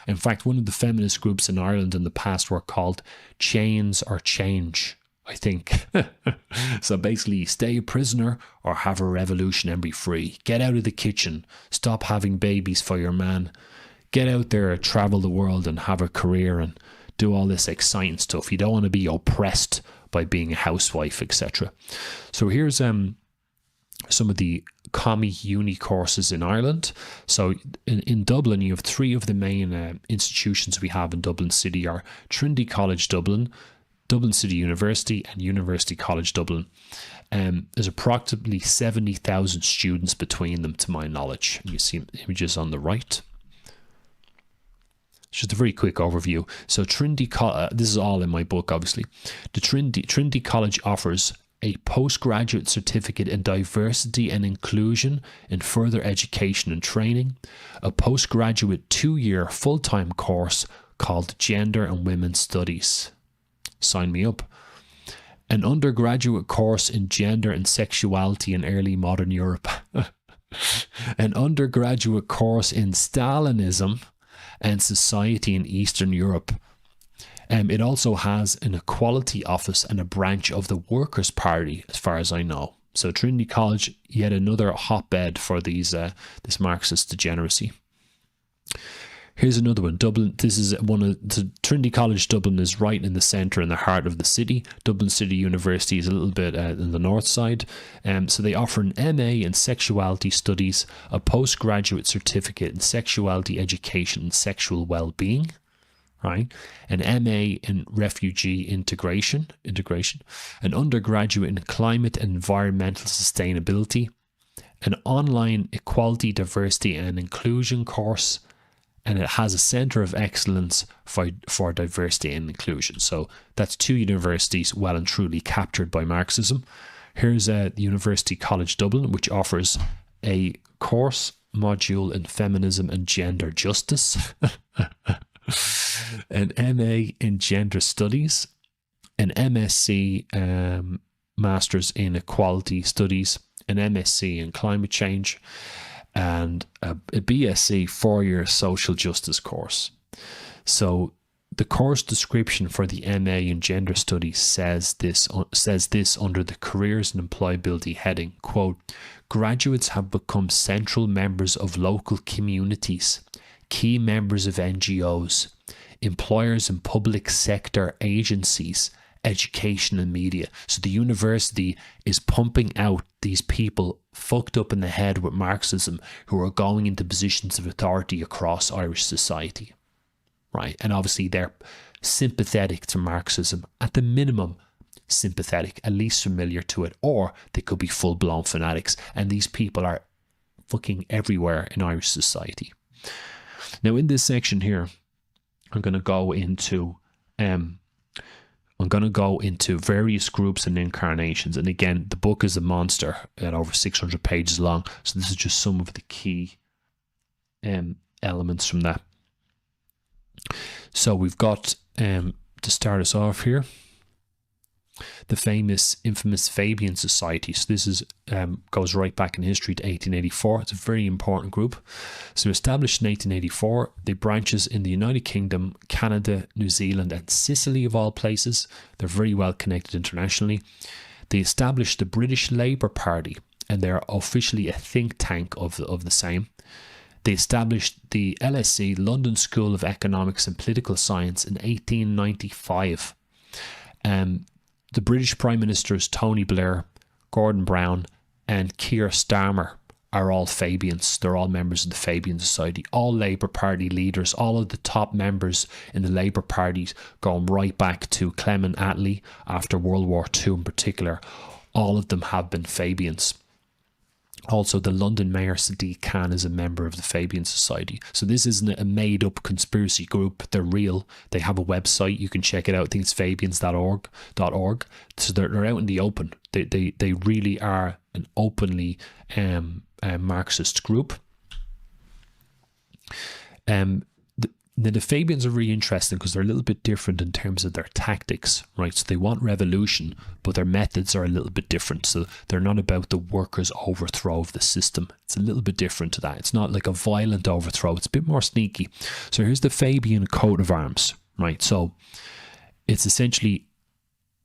In fact, one of the feminist groups in Ireland in the past were called Chains or Change, I think. So basically, stay a prisoner or have a revolution and be free. Get out of the kitchen. Stop having babies for your man. Get out there, travel the world and have a career and do all this exciting stuff. You don't want to be oppressed by being a housewife, etc. So here's some of the commie uni courses in Ireland. So in Dublin, you have three of the main institutions we have in Dublin City are Trinity College Dublin, Dublin City University and University College Dublin. There's approximately 70,000 students between them, to my knowledge. You see images on the right. Just a very quick overview. So Trinity College, this is all in my book, obviously. The Trinity College offers a postgraduate certificate in diversity and inclusion in further education and training, a postgraduate 2-year full-time course called Gender and Women's Studies. Sign me up. An undergraduate course in gender and sexuality in early modern Europe. An undergraduate course in Stalinism and society in Eastern Europe. It also has an equality office and a branch of the Workers' Party, as far as I know. So Trinity College, yet another hotbed for these this Marxist degeneracy. Here's another one. Dublin. This is Trinity College Dublin is right in the centre, in the heart of the city. Dublin City University is a little bit in the north side. So they offer an MA in Sexuality Studies, a postgraduate certificate in Sexuality Education and Sexual Well-being, right? An MA in Refugee Integration, an undergraduate in Climate and Environmental Sustainability, an online Equality, Diversity and Inclusion course, and it has a Centre of Excellence for Diversity and Inclusion. So that's 2 universities well and truly captured by Marxism. Here's the University College Dublin, which offers a course module in Feminism and Gender Justice, an MA in Gender Studies, an MSc Masters in Equality Studies, an MSc in Climate Change, and a BSc 4-year social justice course. So the course description for the MA in Gender Studies says this under the Careers and Employability heading, quote, graduates have become central members of local communities, key members of NGOs, employers and public sector agencies, education and media. So the university is pumping out these people fucked up in the head with Marxism who are going into positions of authority across Irish society, right? And obviously they're sympathetic to Marxism, at the minimum sympathetic, at least familiar to it, or they could be full-blown fanatics, and these people are fucking everywhere in Irish society. Now in this section here, I'm going to go into various groups and incarnations. And again, the book is a monster at over 600 pages long. So this is just some of the key elements from that. So we've got, to start us off here, the infamous Fabian Society. So this is goes right back in history to 1884. It's a very important group. So established in 1884, they branches in the United Kingdom, Canada, New Zealand and Sicily of all places. They're very well connected internationally. They established the British Labour Party, and they're officially a think tank of the same. They established the LSE, London School of Economics and Political Science, in 1895. The British Prime Ministers Tony Blair, Gordon Brown and Keir Starmer are all Fabians. They're all members of the Fabian Society. All Labour Party leaders, all of the top members in the Labour Party, going right back to Clement Attlee after World War II in particular, all of them have been Fabians. Also, the London Mayor Sadiq Khan is a member of the Fabian Society. So this isn't a made-up conspiracy group. They're real. They have a website. You can check it out. I think it's fabians.org. So they're out in the open. They really are an openly Marxist group. The Fabians are really interesting because they're a little bit different in terms of their tactics, right? So they want revolution, but their methods are a little bit different. So they're not about the workers' overthrow of the system. It's a little bit different to that. It's not like a violent overthrow. It's a bit more sneaky. So here's the Fabian coat of arms, right? So it's essentially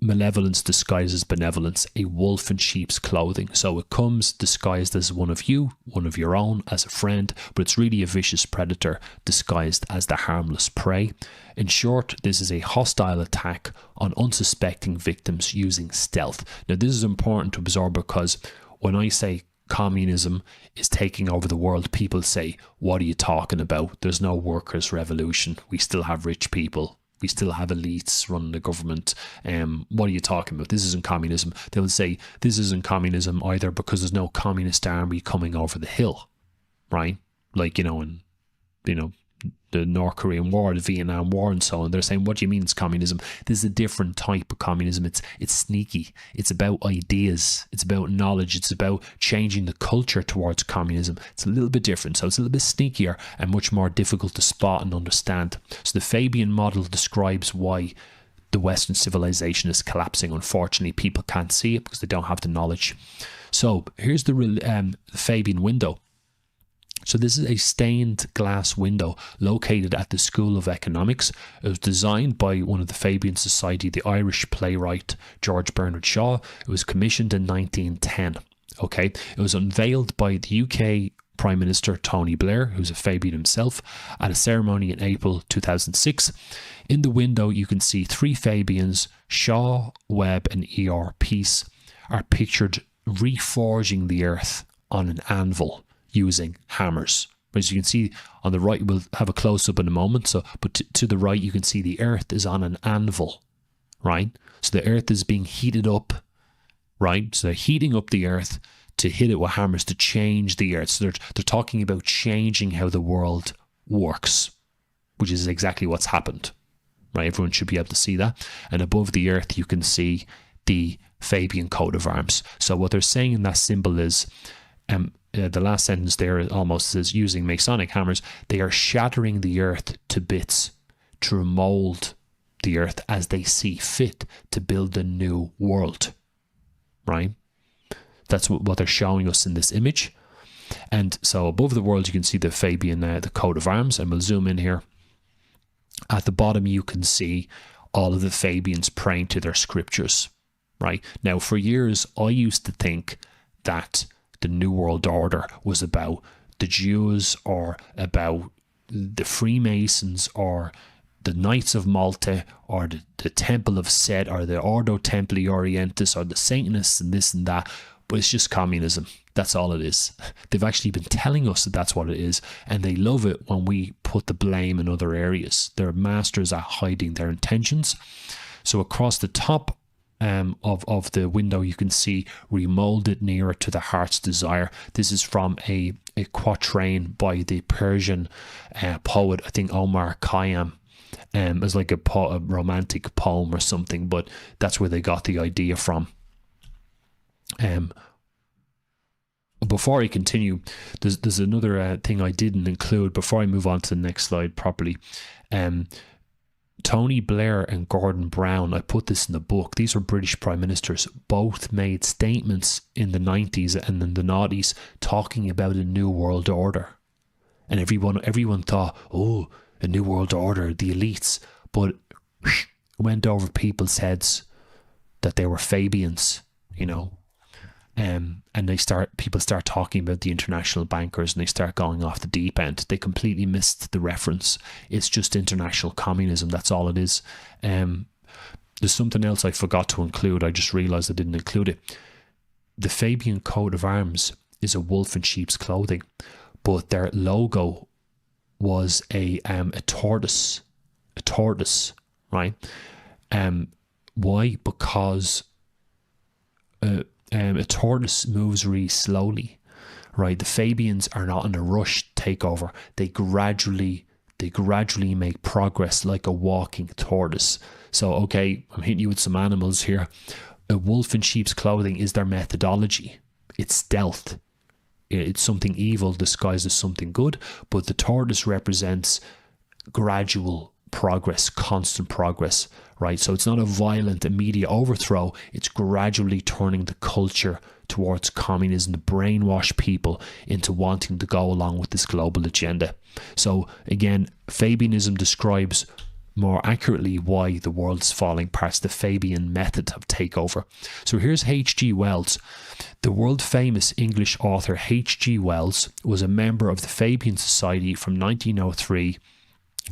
malevolence disguised as benevolence, a wolf in sheep's clothing. So it comes disguised as one of you, one of your own, as a friend, but it's really a vicious predator disguised as the harmless prey. In short, this is a hostile attack on unsuspecting victims using stealth. Now, this is important to absorb because when I say communism is taking over the world, people say, what are you talking about? There's no workers' revolution. We still have rich people. We still have elites running the government. What are you talking about? This isn't communism. They will say this isn't communism either because there's no communist army coming over the hill, right? Like, in the North Korean War, the Vietnam War and so on. They're saying, what do you mean it's communism? This is a different type of communism. It's sneaky. It's about ideas. It's about knowledge. It's about changing the culture towards communism. It's a little bit different. So it's a little bit sneakier and much more difficult to spot and understand. So the Fabian model describes why the Western civilization is collapsing. Unfortunately, people can't see it because they don't have the knowledge. So here's the Fabian window. So this is a stained glass window located at the School of Economics. It was designed by one of the Fabian Society, the Irish playwright George Bernard Shaw. It was commissioned in 1910. Okay, it was unveiled by the UK Prime Minister Tony Blair, who's a Fabian himself, at a ceremony in April 2006. In the window, you can see three Fabians, Shaw, Webb, and E.R. Peace, are pictured reforging the earth on an anvil using hammers. As you can see on the right, we'll have a close-up in a moment. So, but to the right, you can see the earth is on an anvil, right? So the earth is being heated up, right? So they're heating up the earth to hit it with hammers to change the earth. So they're talking about changing how the world works, which is exactly what's happened, right? Everyone should be able to see that. And above the earth, you can see the Fabian coat of arms. So what they're saying in that symbol is, the last sentence there almost says, using Masonic hammers, they are shattering the earth to bits to remold the earth as they see fit to build a new world, right? That's what they're showing us in this image. And so above the world, you can see the Fabian, the coat of arms, and we'll zoom in here. At the bottom, you can see all of the Fabians praying to their scriptures, right? Now, for years, I used to think that the New World Order was about the Jews or about the Freemasons or the Knights of Malta or the Temple of Set or the Ordo Templi Orientis or the Satanists and this and that. But it's just communism. That's all it is. They've actually been telling us that that's what it is, and they love it when we put the blame in other areas. They're masters at hiding their intentions. So across the top of the window, you can see remolded nearer to the heart's desire. This is from a quatrain by the Persian poet, I think Omar Khayyam. It's like a romantic poem or something, but that's where they got the idea from. Before I continue, there's another thing I didn't include before I move on to the next slide properly. Tony Blair and Gordon Brown, I put this in the book, these were British prime ministers, both made statements in the 90s and in the noughties talking about a new world order. And everyone thought, oh, a new world order, the elites. But it went over people's heads that they were Fabians, you know. And people start talking about the international bankers, and they start going off the deep end. They completely missed the reference. It's just international communism. That's all it is. There's something else I forgot to include. I just realized I didn't include it. The Fabian coat of arms is a wolf in sheep's clothing, but their logo was a tortoise. A tortoise, right? Why? Because a tortoise moves really slowly, right? The Fabians are not in a rush to take over. They gradually make progress like a walking tortoise. So, okay, I'm hitting you with some animals here. A wolf in sheep's clothing is their methodology. It's stealth. It's something evil disguised as something good, but the tortoise represents gradual progress, constant progress, right? So it's not a violent, immediate overthrow. It's gradually turning the culture towards communism to brainwash people into wanting to go along with this global agenda. So again, Fabianism describes more accurately why the world's falling apart, the Fabian method of takeover. So here's H.G. Wells. The world famous English author H.G. Wells was a member of the Fabian Society from 1903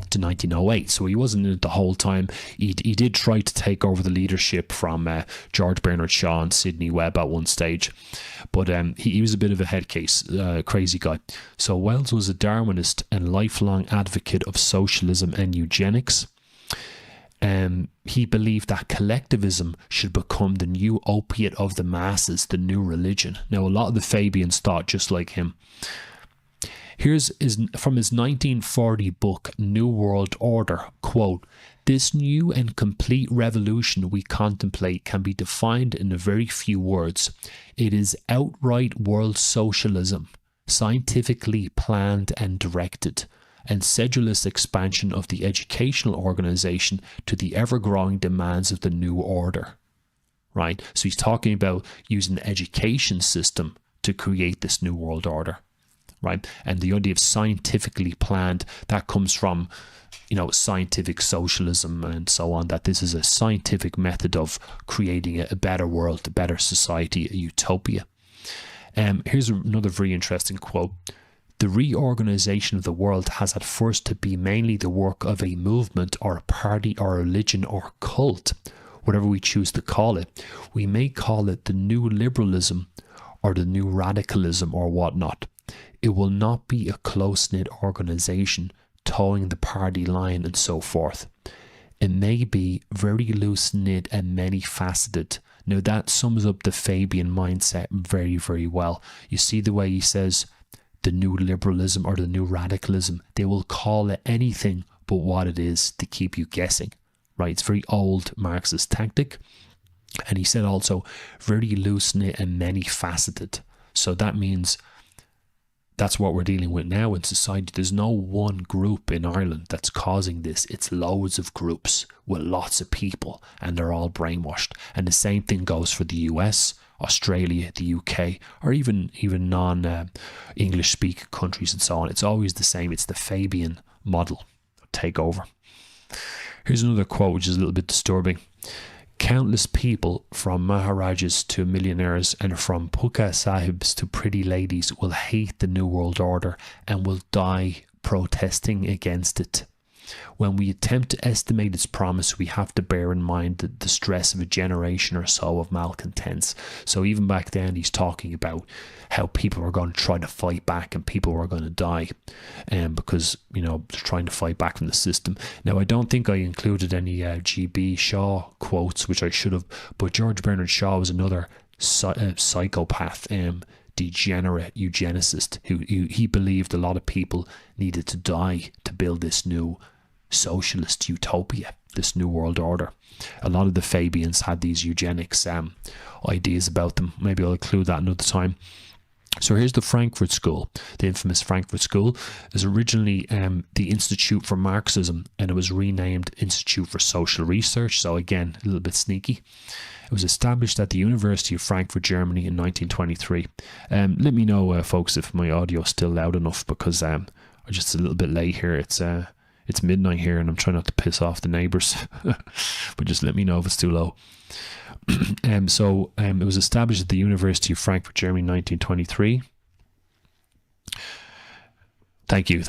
to 1908, so he wasn't in it the whole time. He did try to take over the leadership from George Bernard Shaw and Sidney Webb at one stage, but he was a bit of a head case, crazy guy. So Wells was a Darwinist and lifelong advocate of socialism and eugenics. He believed that collectivism should become the new opiate of the masses, the new religion. Now, a lot of the Fabians thought just like him. Here's from his 1940 book, New World Order, quote, "This new and complete revolution we contemplate can be defined in a very few words. It is outright world socialism, scientifically planned and directed, and sedulous expansion of the educational organization to the ever-growing demands of the new order." Right? So he's talking about using the education system to create this new world order. right? And the idea of scientifically planned, that comes from, you know, scientific socialism and so on, that this is a scientific method of creating a better world, a better society, a utopia. Here's another very interesting quote. The reorganization of the world has at first to be mainly the work of a movement or a party or a religion or cult, whatever we choose to call it. We may call it the new liberalism or the new radicalism or whatnot. It will not be a close-knit organization towing the party line and so forth. It may be very loose-knit and many-faceted. Now that sums up the Fabian mindset very, very well. You see the way he says the new liberalism or the new radicalism, they will call it anything but what it is to keep you guessing, right? It's very old Marxist tactic. And he said also very loose-knit and many-faceted. So that means that's what we're dealing with now in society. There's no one group in Ireland that's causing this. It's loads of groups with lots of people, and they're all brainwashed. And the same thing goes for the US, Australia, the UK, or even non-English speaking countries and so on. It's always the same. It's the Fabian model take over. Here's another quote which is a little bit disturbing. Countless people, from Maharajas to millionaires and from Pukka Sahibs to pretty ladies, will hate the New World Order and will die protesting against it. When we attempt to estimate its promise, we have to bear in mind the distress of a generation or so of malcontents. So even back then, he's talking about how people are going to try to fight back and people are going to die because, you know, they're trying to fight back from the system. Now, I don't think I included any G.B. Shaw quotes, which I should have, but George Bernard Shaw was another psychopath, degenerate eugenicist who he believed a lot of people needed to die to build this new socialist utopia, this new world order. A lot of the Fabians had these eugenics ideas about them. Maybe I'll include that another time. So here's the Frankfurt School. The infamous Frankfurt School is originally the Institute for Marxism, and it was renamed Institute for Social Research. So again, a little bit sneaky. It was established at the University of Frankfurt, Germany in 1923. Let me know, folks, if my audio is still loud enough, because I'm just a little bit late here. It's midnight here and I'm trying not to piss off the neighbours. But just let me know if it's too low. It was established at the University of Frankfurt, Germany in 1923. Thank you.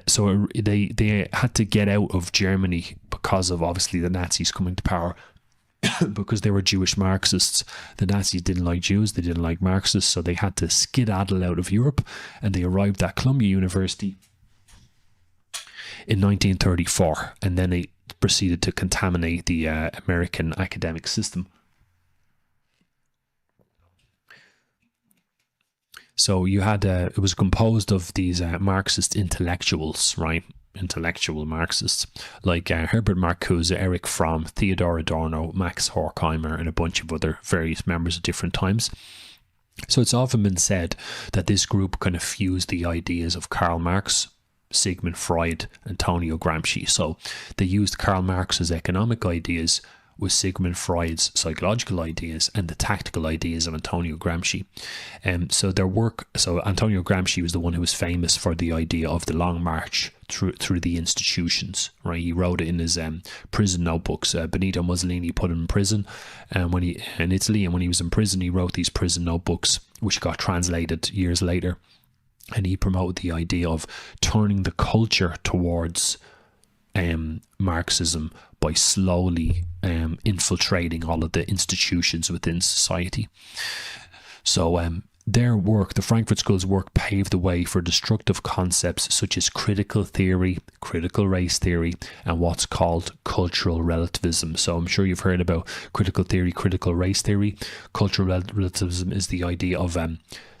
So they had to get out of Germany because of obviously the Nazis coming to power. Because they were Jewish Marxists. The Nazis didn't like Jews, they didn't like Marxists, so they had to skedaddle out of Europe, and they arrived at Columbia University in 1934, and then they proceeded to contaminate the American academic system. So you had, it was composed of these Marxist intellectuals, right? Intellectual Marxists like Herbert Marcuse, Erich Fromm, Theodor Adorno, Max Horkheimer, and a bunch of other various members at different times. So it's often been said that this group kind of fused the ideas of Karl Marx, Sigmund Freud, Antonio Gramsci. So they used Karl Marx's economic ideas with Sigmund Freud's psychological ideas and the tactical ideas of Antonio Gramsci. So their work, so Antonio Gramsci was the one who was famous for the idea of the long march through the institutions, right? He wrote it in his prison notebooks. Benito Mussolini put him in prison in Italy, and when he was in prison, he wrote these prison notebooks, which got translated years later. And he promoted the idea of turning the culture towards Marxism by slowly infiltrating all of the institutions within society. So their work, the Frankfurt School's work, paved the way for destructive concepts such as critical theory, critical race theory, and what's called cultural relativism. So I'm sure you've heard about critical theory, critical race theory. Cultural relativism is the idea of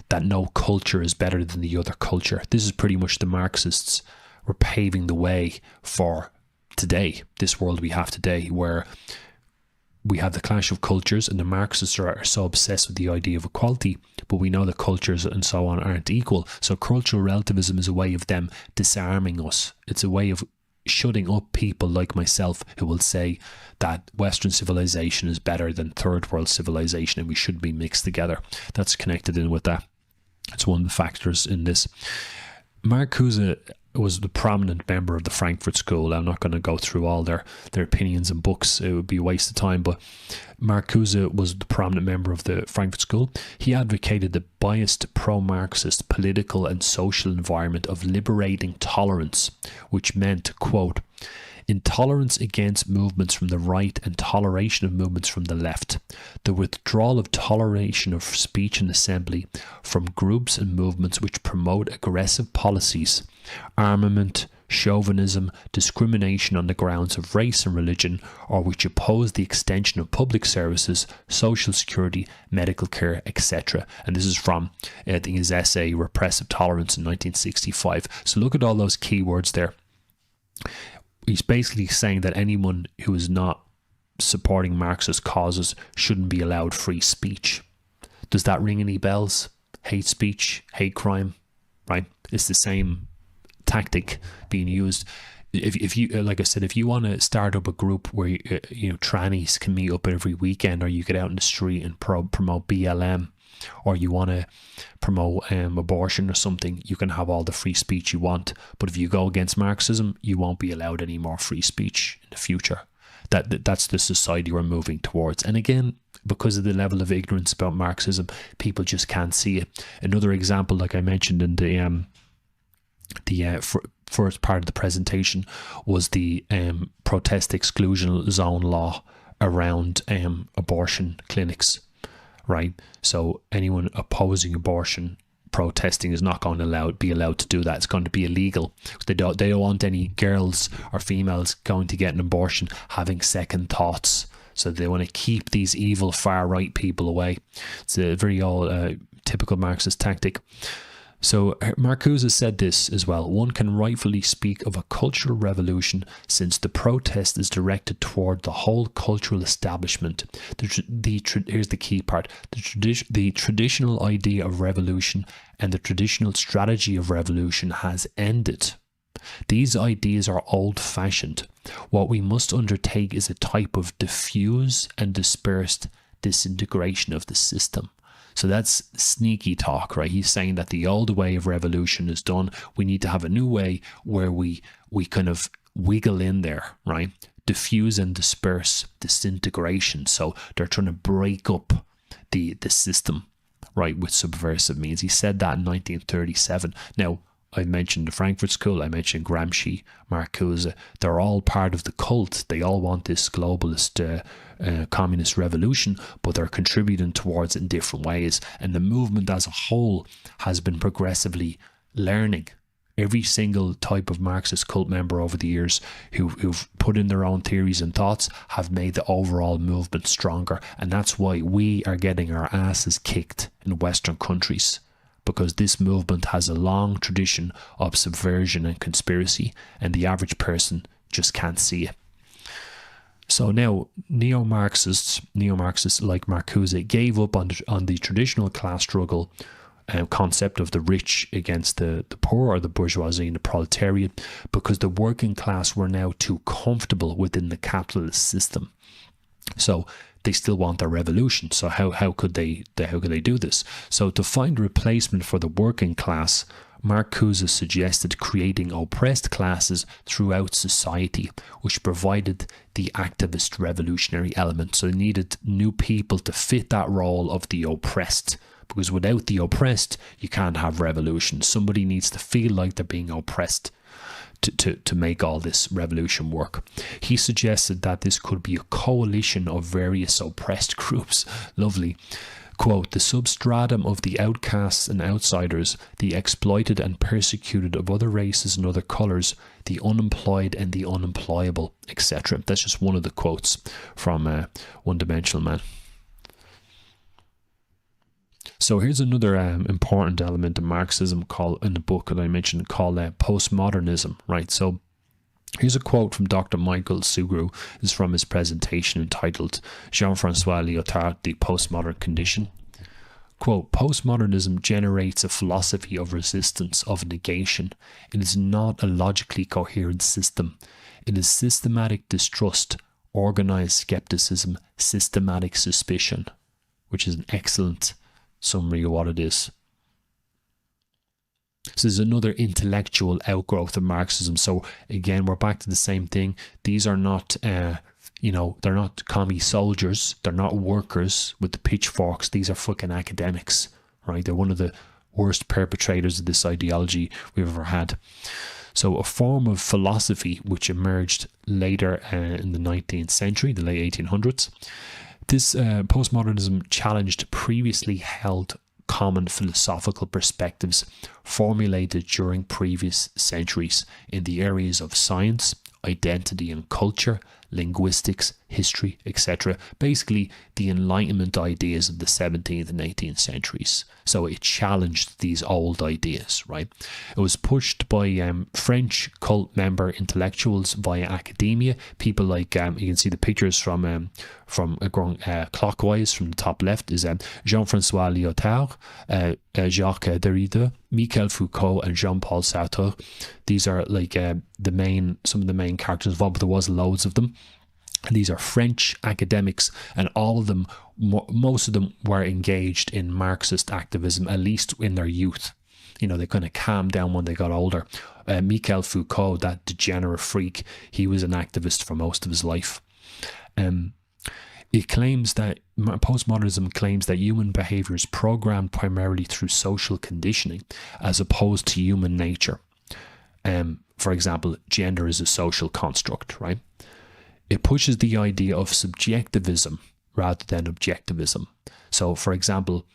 that no culture is better than the other culture. This is pretty much the Marxists were paving the way for today, this world we have today, where we have the clash of cultures, and the Marxists are so obsessed with the idea of equality, but we know that cultures and so on aren't equal. So cultural relativism is a way of them disarming us. It's a way of shutting up people like myself who will say that Western civilization is better than third world civilization and we should be mixed together. That's connected in with that. It's one of the factors in this. Marcuse was the prominent member of the Frankfurt School. I'm not going to go through all their opinions and books. It would be a waste of time. But Marcuse was the prominent member of the Frankfurt School. He advocated the biased pro-Marxist political and social environment of liberating tolerance, which meant, quote, intolerance against movements from the right and toleration of movements from the left, the withdrawal of toleration of speech and assembly from groups and movements which promote aggressive policies, armament, chauvinism, discrimination on the grounds of race and religion, or which oppose the extension of public services, social security, medical care, etc. And this is from, I think, his essay, Repressive Tolerance in 1965. So look at all those keywords there. He's basically saying that anyone who is not supporting Marxist causes shouldn't be allowed free speech. Does that ring any bells? Hate speech, hate crime, right? It's the same tactic being used. If you, like I said, if you want to start up a group where trannies can meet up every weekend, or you get out in the street and promote BLM, or you want to promote abortion or something, you can have all the free speech you want. But if you go against Marxism, you won't be allowed any more free speech in the future. That's the society we're moving towards. And again, because of the level of ignorance about Marxism, people just can't see it. Another example, like I mentioned in the first part of the presentation, was the protest exclusion zone law around abortion clinics. Right, so anyone opposing abortion, protesting, is not going to be allowed to do that. It's going to be illegal. They don't want any girls or females going to get an abortion having second thoughts. So they want to keep these evil far right people away. It's a very typical Marxist tactic. So Marcuse said this as well: one can rightfully speak of a cultural revolution since the protest is directed toward the whole cultural establishment. Here's the key part: the traditional idea of revolution and the traditional strategy of revolution has ended. These ideas are old-fashioned. What we must undertake is a type of diffuse and dispersed disintegration of the system. So that's sneaky talk, right? He's saying that the old way of revolution is done. We need to have a new way where we kind of wiggle in there, right? Diffuse and disperse, disintegration. So they're trying to break up the system, right, with subversive means. He said that in 1937. Now, I mentioned the Frankfurt School, I mentioned Gramsci, Marcuse. They're all part of the cult. They all want this globalist communist revolution, but they're contributing towards it in different ways. And the movement as a whole has been progressively learning. Every single type of Marxist cult member over the years who've put in their own theories and thoughts have made the overall movement stronger. And that's why we are getting our asses kicked in Western countries, because this movement has a long tradition of subversion and conspiracy, and the average person just can't see it. So now, neo-Marxists like Marcuse gave up on the traditional class struggle concept of the rich against the poor, or the bourgeoisie and the proletariat, because the working class were now too comfortable within the capitalist system. So they still want their revolution. So how could they do this? So to find a replacement for the working class, Marcuse suggested creating oppressed classes throughout society, which provided the activist revolutionary element. So they needed new people to fit that role of the oppressed, because without the oppressed, you can't have revolution. Somebody needs to feel like they're being oppressed to make all this revolution work. He suggested that this could be a coalition of various oppressed groups. Lovely. Quote, the substratum of the outcasts and outsiders, the exploited and persecuted of other races and other colours, the unemployed and the unemployable, etc. That's just one of the quotes from One Dimensional Man. So here's another important element of Marxism in the book that I mentioned called postmodernism, right? So here's a quote from Dr. Michael Sugrue. This is from his presentation entitled Jean-François Lyotard, The Postmodern Condition. Quote, postmodernism generates a philosophy of resistance, of negation. It is not a logically coherent system. It is systematic distrust, organized skepticism, systematic suspicion, which is an excellent summary of what it is. So there's another intellectual outgrowth of Marxism. So again, we're back to the same thing. These are not, they're not commie soldiers. They're not workers with the pitchforks. These are fucking academics, right? They're one of the worst perpetrators of this ideology we've ever had. So a form of philosophy which emerged later in the 19th century, the late 1800s. This postmodernism challenged previously held common philosophical perspectives formulated during previous centuries in the areas of science, identity and culture, linguistics, history, etc. Basically, the Enlightenment ideas of the 17th and 18th centuries. So it challenged these old ideas, right? It was pushed by French cult member intellectuals via academia. People like, you can see the pictures from going clockwise from the top left is Jean-François Lyotard, Jacques Derrida, Michel Foucault, and Jean-Paul Sartre. These are like some of the main characters involved, but there was loads of them. And these are French academics, and all of them, most of them were engaged in Marxist activism, at least in their youth. They kind of calmed down when they got older. Michel Foucault, that degenerate freak, he was an activist for most of his life. It claims that postmodernism claims that human behavior is programmed primarily through social conditioning as opposed to human nature. For example, gender is a social construct, right? It pushes the idea of subjectivism rather than objectivism. So, for example,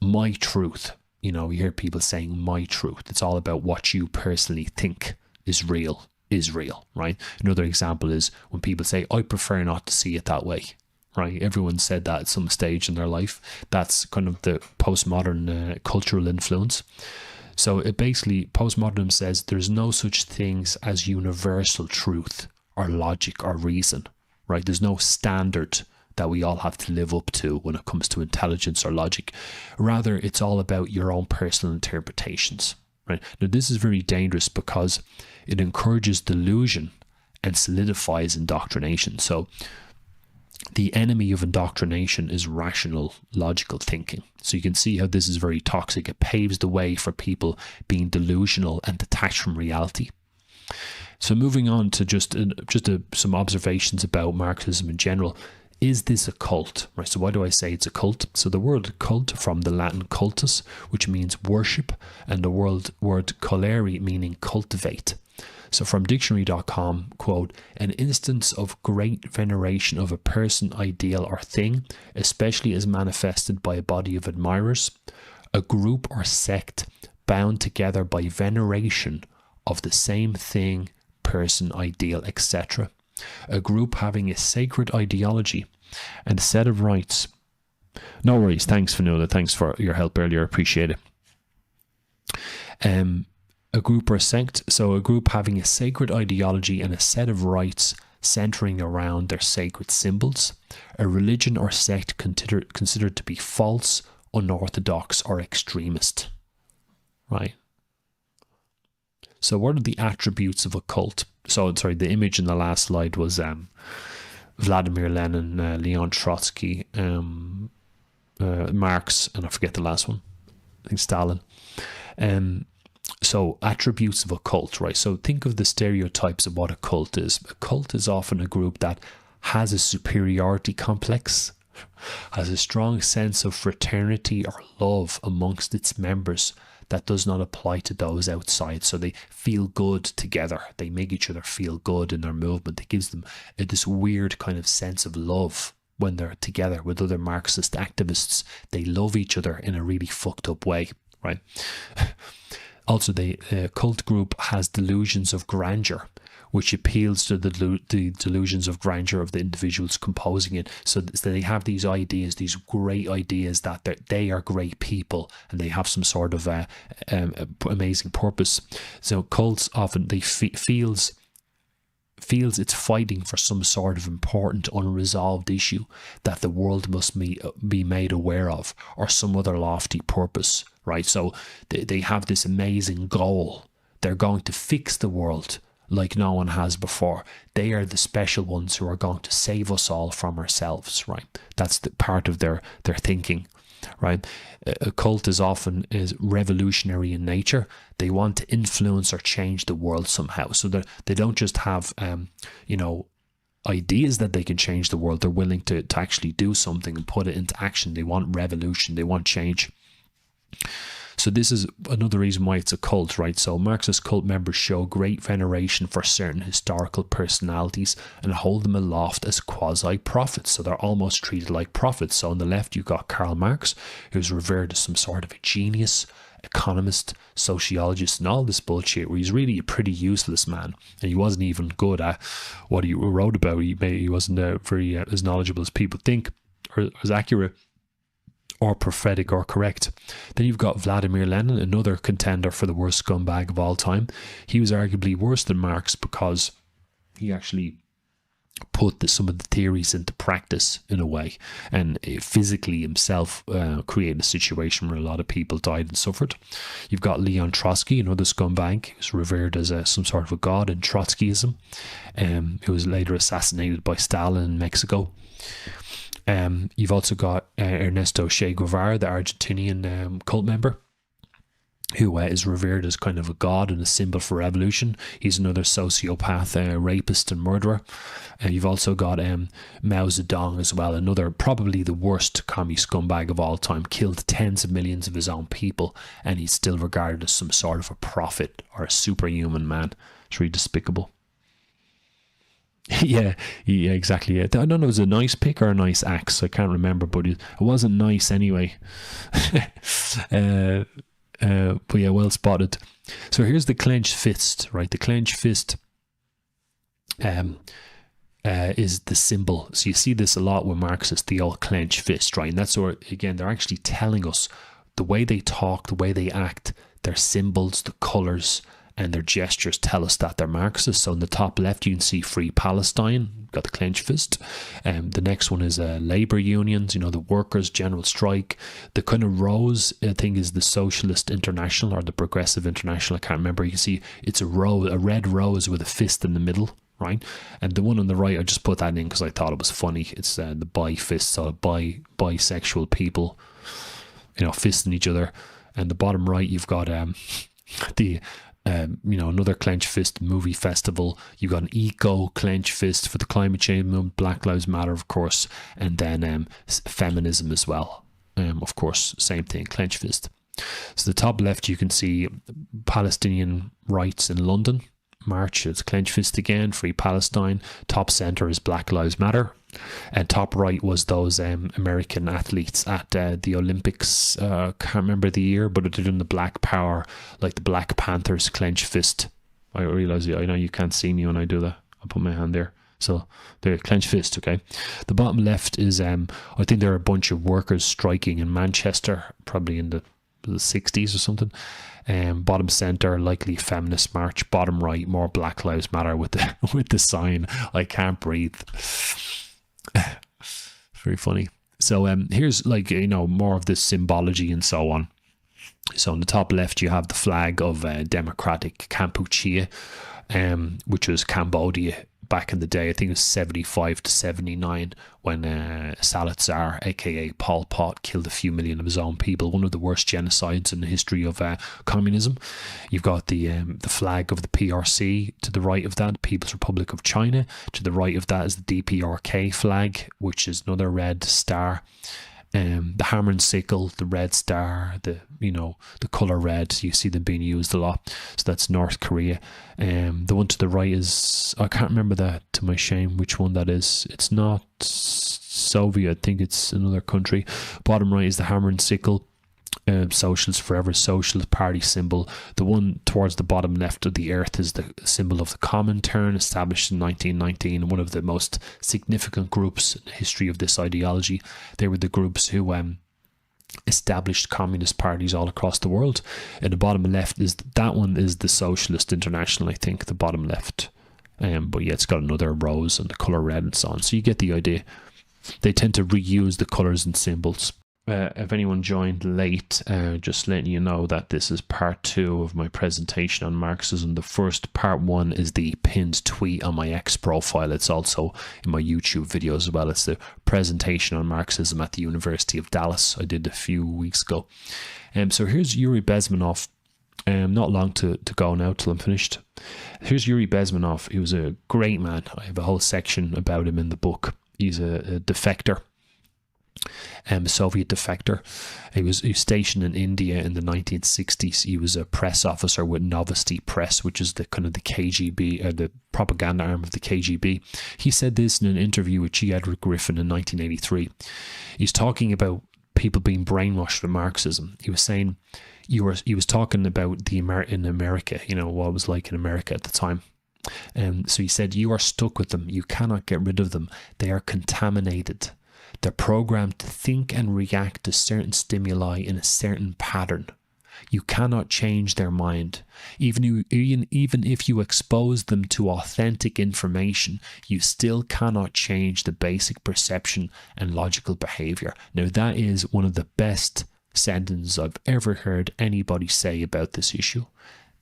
my truth, you hear people saying my truth. It's all about what you personally think is real, right? Another example is when people say, I prefer not to see it that way, right? Everyone said that at some stage in their life. That's kind of the postmodern cultural influence. So it basically, postmodernism says there's no such things as universal truth or logic or reason, right? There's no standard that we all have to live up to when it comes to intelligence or logic. Rather, it's all about your own personal interpretations, right? Now, this is very dangerous because it encourages delusion and solidifies indoctrination. So the enemy of indoctrination is rational, logical thinking. So you can see how this is very toxic. It paves the way for people being delusional and detached from reality. So moving on to some observations about Marxism in general. Is this a cult? Right. So why do I say it's a cult? So the word cult from the Latin cultus, which means worship, and the word colere meaning cultivate. So from dictionary.com, quote, an instance of great veneration of a person, ideal, or thing, especially as manifested by a body of admirers, a group or sect bound together by veneration of the same thing, person, ideal, etc. A group having a sacred ideology and a set of rights. No worries. Thanks, Fanula. Thanks for your help earlier. Appreciate it. A group or sect. So a group having a sacred ideology and a set of rights centering around their sacred symbols. A religion or sect considered to be false, unorthodox, or extremist. Right. So what are the attributes of a cult? So, sorry, the image in the last slide was Vladimir Lenin, Leon Trotsky, Marx, and I forget the last one. I think Stalin. So attributes of a cult, right? So think of the stereotypes of what a cult is. A cult is often a group that has a superiority complex, has a strong sense of fraternity or love amongst its members that does not apply to those outside. So they feel good together. They make each other feel good in their movement. It gives them this weird kind of sense of love when they're together with other Marxist activists. They love each other in a really fucked up way, right? Also, the cult group has delusions of grandeur, which appeals to the delusions of grandeur of the individuals composing it. So they have these ideas, these great ideas that they are great people and they have some sort of amazing purpose. So cults often, they feels it's fighting for some sort of important unresolved issue that the world must be made aware of, or some other lofty purpose, right? So they have this amazing goal. They're going to fix the world like no one has before. They are the special ones who are going to save us all from ourselves, right? That's the part of their thinking. right? A cult is often revolutionary in nature. They want to influence or change the world somehow. So they don't just have, ideas that they can change the world. They're willing to actually do something and put it into action. They want revolution. They want change. So this is another reason why it's a cult, right? So Marxist cult members show great veneration for certain historical personalities and hold them aloft as quasi-prophets. So they're almost treated like prophets. So on the left, you've got Karl Marx, who's revered as some sort of a genius, economist, sociologist, and all this bullshit, where he's really a pretty useless man. And he wasn't even good at what he wrote about. He wasn't very as knowledgeable as people think, or as accurate or prophetic or correct. Then you've got Vladimir Lenin, another contender for the worst scumbag of all time. He was arguably worse than Marx because he actually put some of the theories into practice in a way, and physically himself created a situation where a lot of people died and suffered. You've got Leon Trotsky, another scumbag. He was revered as some sort of a god in Trotskyism. He was later assassinated by Stalin in Mexico. You've also got Ernesto Che Guevara, the Argentinian cult member, who is revered as kind of a god and a symbol for revolution. He's another sociopath, rapist and murderer. You've also got Mao Zedong as well, another probably the worst commie scumbag of all time, killed tens of millions of his own people, and he's still regarded as some sort of a prophet or a superhuman man. It's really despicable. yeah, exactly. I don't know if it was a nice pick or a nice axe. I can't remember, but it wasn't nice anyway. But yeah, well spotted. So here's the clenched fist, right? The clenched fist is the symbol. So you see this a lot with Marxists, the old clenched fist, right? And that's where, again, they're actually telling us the way they talk, the way they act, their symbols, the colours, and their gestures tell us that they're Marxists. So in the top left, you can see Free Palestine, got the clenched fist. The next one is labour unions, the workers' general strike. The kind of rose, I think, is the Socialist International or the Progressive International. I can't remember. You can see it's a red rose with a fist in the middle, right? And the one on the right, I just put that in because I thought it was funny. It's the bi fist, so bisexual people, fisting each other. And the bottom right, you've got the another clenched fist movie festival. You've got an eco clenched fist for the climate change movement, Black Lives Matter, of course, and then feminism as well. Of course, same thing, clenched fist. So the top left, you can see Palestinian rights in London march. It's clenched fist again, Free Palestine. Top center is Black Lives Matter. And top right was those American athletes at the Olympics. Can't remember the year, but they're doing the Black Power, like the Black Panthers clenched fist. I realize, I know you can't see me when I do that. I'll put my hand there. So they're clenched fist, okay? The bottom left is, I think there are a bunch of workers striking in Manchester, probably in the 60s or something. Bottom center, likely feminist march. Bottom right, more Black Lives Matter with the sign, I can't breathe. Very funny. So here's more of the symbology and so on. So on the top left, you have the flag of Democratic Kampuchea, which was Cambodia back in the day. I think it was 75 to 79 when Salazar, aka Pol Pot, killed a few million of his own people. One of the worst genocides in the history of communism. You've got the flag of the PRC to the right of that, People's Republic of China. To the right of that is the DPRK flag, which is another red star. The hammer and sickle, the red star, the colour red, you see them being used a lot. So that's North Korea. The one to the right is, I can't remember that, to my shame, which one that is. It's not Soviet, I think it's another country. Bottom right is the hammer and sickle. Socialist Forever, Socialist Party symbol. The one towards the bottom left of the earth is the symbol of the Comintern, established in 1919, one of the most significant groups in the history of this ideology. They were the groups who established communist parties all across the world. And the bottom left is the Socialist International, I think, the bottom left. But yeah, it's got another rose and the colour red and so on. So you get the idea. They tend to reuse the colours and symbols. if anyone joined late, just letting you know that this is part 2 of my presentation on Marxism. The first part 1 is the pinned tweet on my X profile. It's also in my YouTube video as well. It's the presentation on Marxism at the University of Dallas I did a few weeks ago. So here's Yuri Bezmenov. Not long to go now till I'm finished. Here's Yuri Bezmenov. He was a great man. I have a whole section about him in the book. He's a defector. A Soviet defector. He was stationed in India in the 1960s. He was a press officer with Novosti Press, which is the kind of the KGB, the propaganda arm of the KGB. He said this in an interview with G. Edward Griffin in 1983. He's talking about people being brainwashed with Marxism. He was saying, he was talking about in America, what it was like in America at the time. So he said, you are stuck with them. You cannot get rid of them. They are contaminated. They're programmed to think and react to certain stimuli in a certain pattern. You cannot change their mind. Even if you expose them to authentic information, you still cannot change the basic perception and logical behaviour. Now, that is one of the best sentences I've ever heard anybody say about this issue.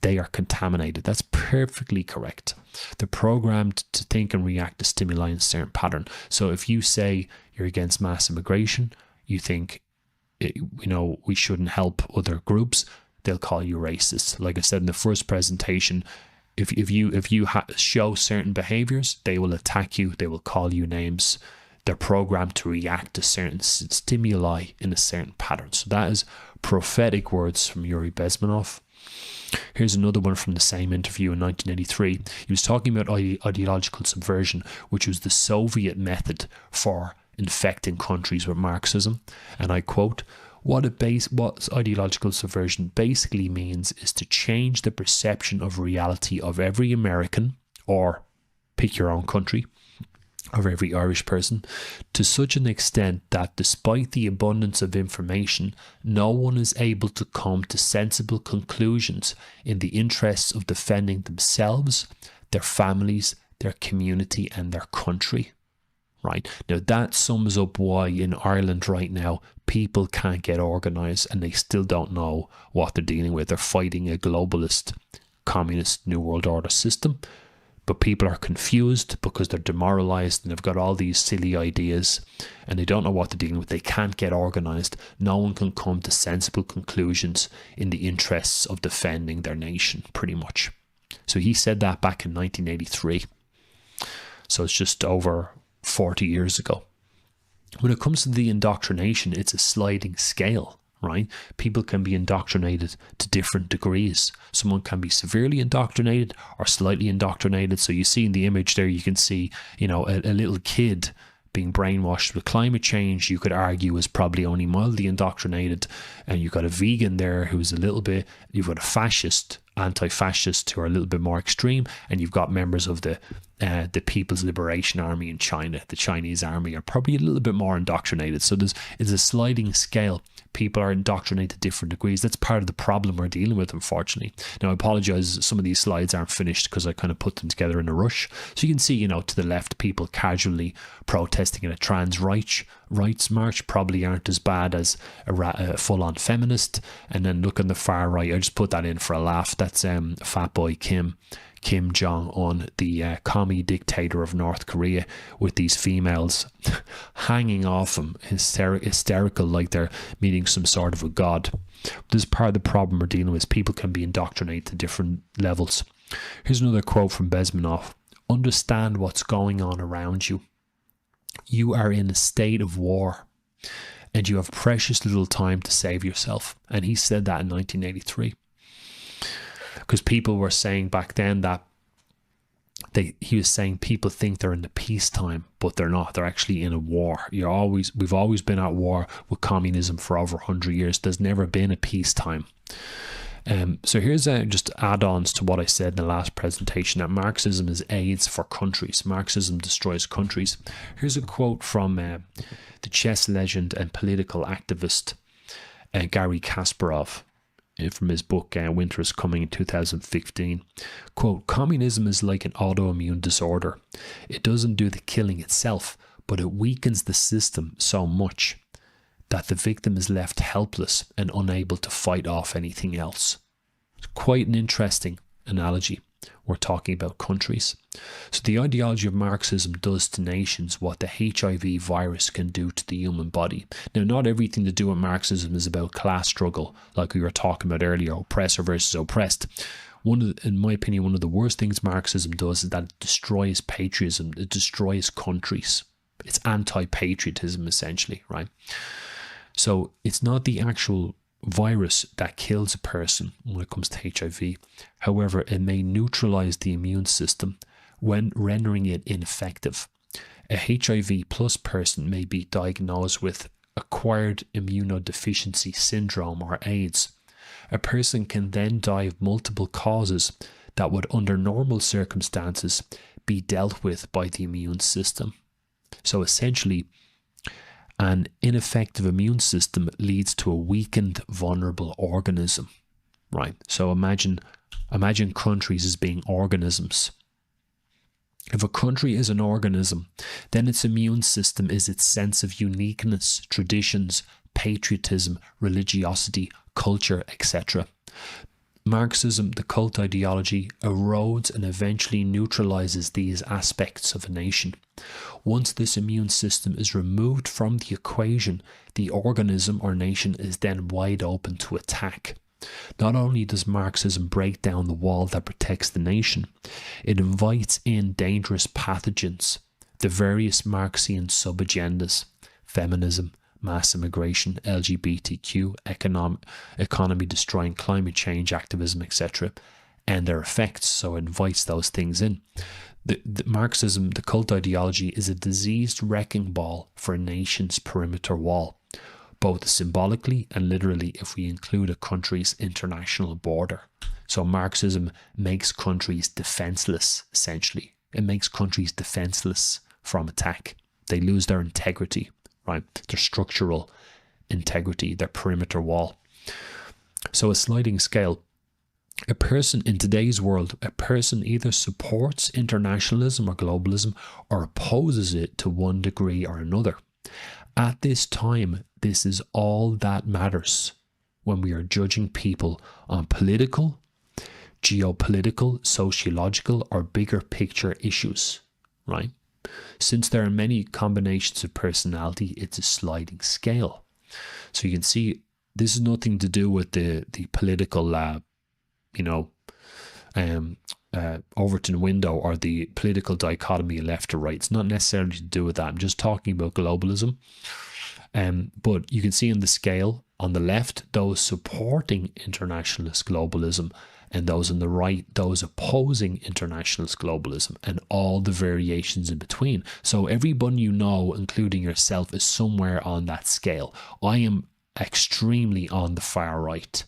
They are contaminated. That's perfectly correct. They're programmed to think and react to stimuli in a certain pattern. So if you say you're against mass immigration, you think, we shouldn't help other groups, they'll call you racist. Like I said in the first presentation, if you show certain behaviors, they will attack you. They will call you names. They're programmed to react to certain stimuli in a certain pattern. So that is prophetic words from Yuri Bezmenov. Here's another one from the same interview in 1983. He was talking about ideological subversion, which was the Soviet method for infecting countries with Marxism. And I quote, what ideological subversion basically means is to change the perception of reality of every American, or pick your own country, of every Irish person, to such an extent that despite the abundance of information, no one is able to come to sensible conclusions in the interests of defending themselves, their families, their community, and their country. Right? Now that sums up why in Ireland right now people can't get organised and they still don't know what they're dealing with. They're fighting a globalist, communist, New World Order system. But people are confused because they're demoralised and they've got all these silly ideas and they don't know what they're dealing with. They can't get organised. No one can come to sensible conclusions in the interests of defending their nation, pretty much. So he said that back in 1983. So it's just over 40 years ago. When it comes to the indoctrination, it's a sliding scale. Right? People can be indoctrinated to different degrees. Someone can be severely indoctrinated or slightly indoctrinated. So you see in the image there, you can see, a little kid being brainwashed with climate change. You could argue is probably only mildly indoctrinated. And you've got a vegan there who's a little bit, you've got a fascist, anti-fascist who are a little bit more extreme. And you've got members of the People's Liberation Army in China, the Chinese army, are probably a little bit more indoctrinated. So it's a sliding scale. People are indoctrinated to different degrees. That's part of the problem we're dealing with, unfortunately. Now, I apologise, some of these slides aren't finished because I kind of put them together in a rush. So you can see, to the left, people casually protesting in a trans rights march probably aren't as bad as a full-on feminist. And then look on the far right, I just put that in for a laugh. That's Fat Boy Kim Jong-un, the commie dictator of North Korea, with these females hanging off him, hysterical, like they're meeting some sort of a god. This is part of the problem we're dealing with. People can be indoctrinated to different levels. Here's another quote from Bezmenov. Understand what's going on around you. You are in a state of war and you have precious little time to save yourself. And he said that in 1983. Because people were saying back then that he was saying people think they're in the peacetime, but they're not. They're actually in a war. We've always been at war with communism for over 100 years. There's never been a peacetime. So here's just add-ons to what I said in the last presentation, that Marxism is AIDS for countries. Marxism destroys countries. Here's a quote from the chess legend and political activist Garry Kasparov, from his book Winter is Coming in 2015. Quote, communism is like an autoimmune disorder. It doesn't do the killing itself, but it weakens the system so much that the victim is left helpless and unable to fight off anything else. It's quite an interesting analogy. We're talking about countries. So the ideology of Marxism does to nations what the HIV virus can do to the human body. Now, not everything to do with Marxism is about class struggle, like we were talking about earlier, oppressor versus oppressed. In my opinion, one of the worst things Marxism does is that it destroys patriotism, it destroys countries. It's anti-patriotism, essentially, right? So it's not the actual virus that kills a person when it comes to HIV. However, it may neutralize the immune system when rendering it ineffective. A HIV plus person may be diagnosed with acquired immunodeficiency syndrome or AIDS. A person can then die of multiple causes that would, under normal circumstances, be dealt with by the immune system. So essentially, an ineffective immune system leads to a weakened, vulnerable organism, right? So imagine countries as being organisms. If a country is an organism, then its immune system is its sense of uniqueness, traditions, patriotism, religiosity, culture, etc. Marxism, the cult ideology, erodes and eventually neutralizes these aspects of a nation. Once this immune system is removed from the equation, the organism or nation is then wide open to attack. Not only does Marxism break down the wall that protects the nation, it invites in dangerous pathogens, the various Marxian sub-agendas, feminism, mass immigration, LGBTQ, economy destroying, climate change, activism, etc., and their effects. So it invites those things in. The Marxism, the cult ideology, is a diseased wrecking ball for a nation's perimeter wall, both symbolically and literally if we include a country's international border. So Marxism makes countries defenseless, essentially. It makes countries defenseless from attack. They lose their integrity, right? Their structural integrity, their perimeter wall. So a sliding scale. A person in today's world, a person either supports internationalism or globalism or opposes it to one degree or another. At this time, this is all that matters when we are judging people on political, geopolitical, sociological, or bigger picture issues, right? Since there are many combinations of personality, it's a sliding scale. So you can see this is nothing to do with the political, Overton window or the political dichotomy of left to right. It's not necessarily to do with that. I'm just talking about globalism. But you can see in the scale on the left, those supporting internationalist globalism, and those on the right, those opposing internationalist globalism, and all the variations in between. So everyone you know, including yourself, is somewhere on that scale. I am extremely on the far right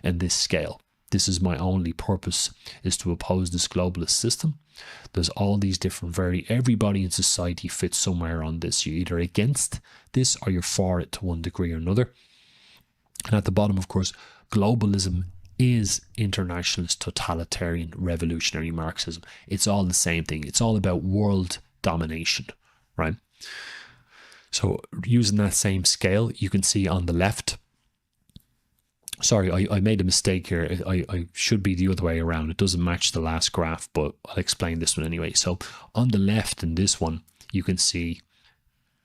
in this scale. This is my only purpose, is to oppose this globalist system. There's all these different everybody in society fits somewhere on this. You're either against this or you're for it to one degree or another. And at the bottom, of course, globalism is internationalist, totalitarian, revolutionary Marxism. It's all the same thing. It's all about world domination, right? So using that same scale, you can see on the left, sorry, I made a mistake here. I should be the other way around. It doesn't match the last graph, but I'll explain this one anyway. So on the left in this one, you can see,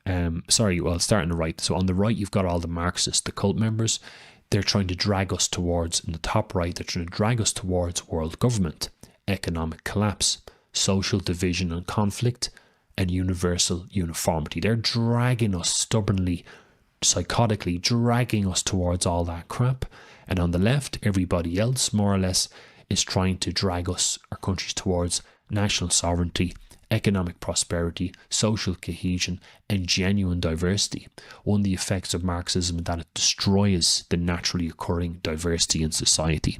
start on the right. So on the right, you've got all the Marxists, the cult members. They're trying to drag us towards, in the top right, they're trying to drag us towards world government, economic collapse, social division and conflict, and universal uniformity. They're dragging us stubbornly, psychotically, dragging us towards all that crap. And on the left, everybody else, more or less, is trying to drag us, our countries, towards national sovereignty, economic prosperity, social cohesion, and genuine diversity. One of the effects of Marxism is that it destroys the naturally occurring diversity in society.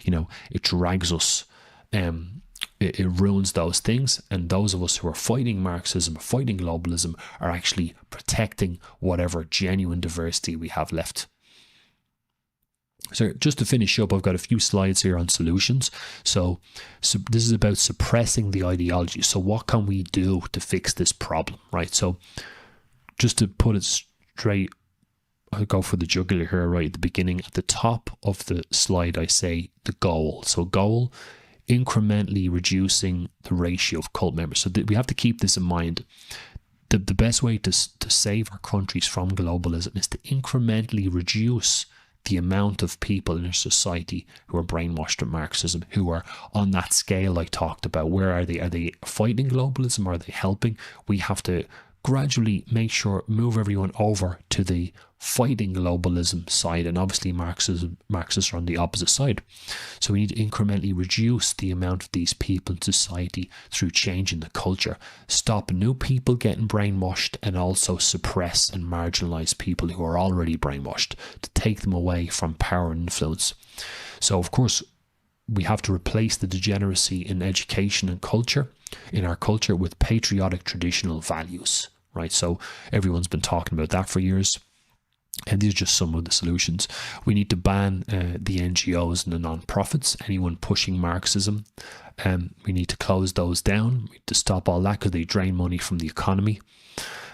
It drags us, it ruins those things, and those of us who are fighting Marxism, fighting globalism, are actually protecting whatever genuine diversity we have left. So just to finish up, I've got a few slides here on solutions. So this is about suppressing the ideology. So what can we do to fix this problem, right? So just to put it straight I'll go for the jugular here right at the beginning. At the top of the slide, I say the goal. So goal, incrementally reducing the ratio of cult members. So we have to keep this in mind. The best way to save our countries from globalism is to incrementally reduce the amount of people in our society who are brainwashed with Marxism, who are on that scale I talked about. Where are they? Are they fighting globalism? Are they helping? We have to gradually move everyone over to the fighting globalism side, and obviously Marxists are on the opposite side. So we need to incrementally reduce the amount of these people in society through changing the culture, stop new people getting brainwashed, and also suppress and marginalize people who are already brainwashed, to take them away from power and influence. So of course we have to replace the degeneracy in education and culture, in our culture, with patriotic traditional values, right? So everyone's been talking about that for years. And these are just some of the solutions. We need to ban the NGOs and the non-profits, anyone pushing Marxism. We need to close those down. We need to stop all that because they drain money from the economy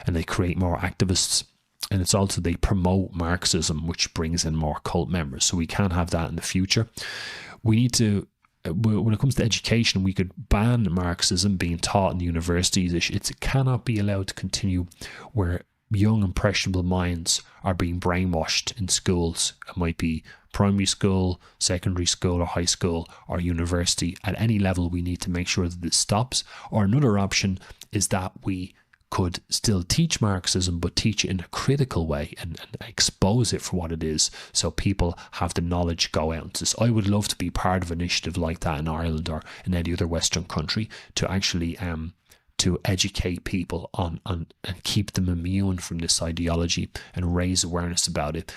and they create more activists. And it's also they promote Marxism, which brings in more cult members. So we can't have that in the future. We need to, when it comes to education, we could ban Marxism being taught in universities. It cannot be allowed to continue where young impressionable minds are being brainwashed in schools. It might be primary school, secondary school, or high school, or university. At any level, we need to make sure that this stops. Or another option is that we could still teach Marxism, but teach it in a critical way and expose it for what it is, so people have the knowledge go out. So I would love to be part of an initiative like that in Ireland or in any other Western country, to actually to educate people on and keep them immune from this ideology and raise awareness about it,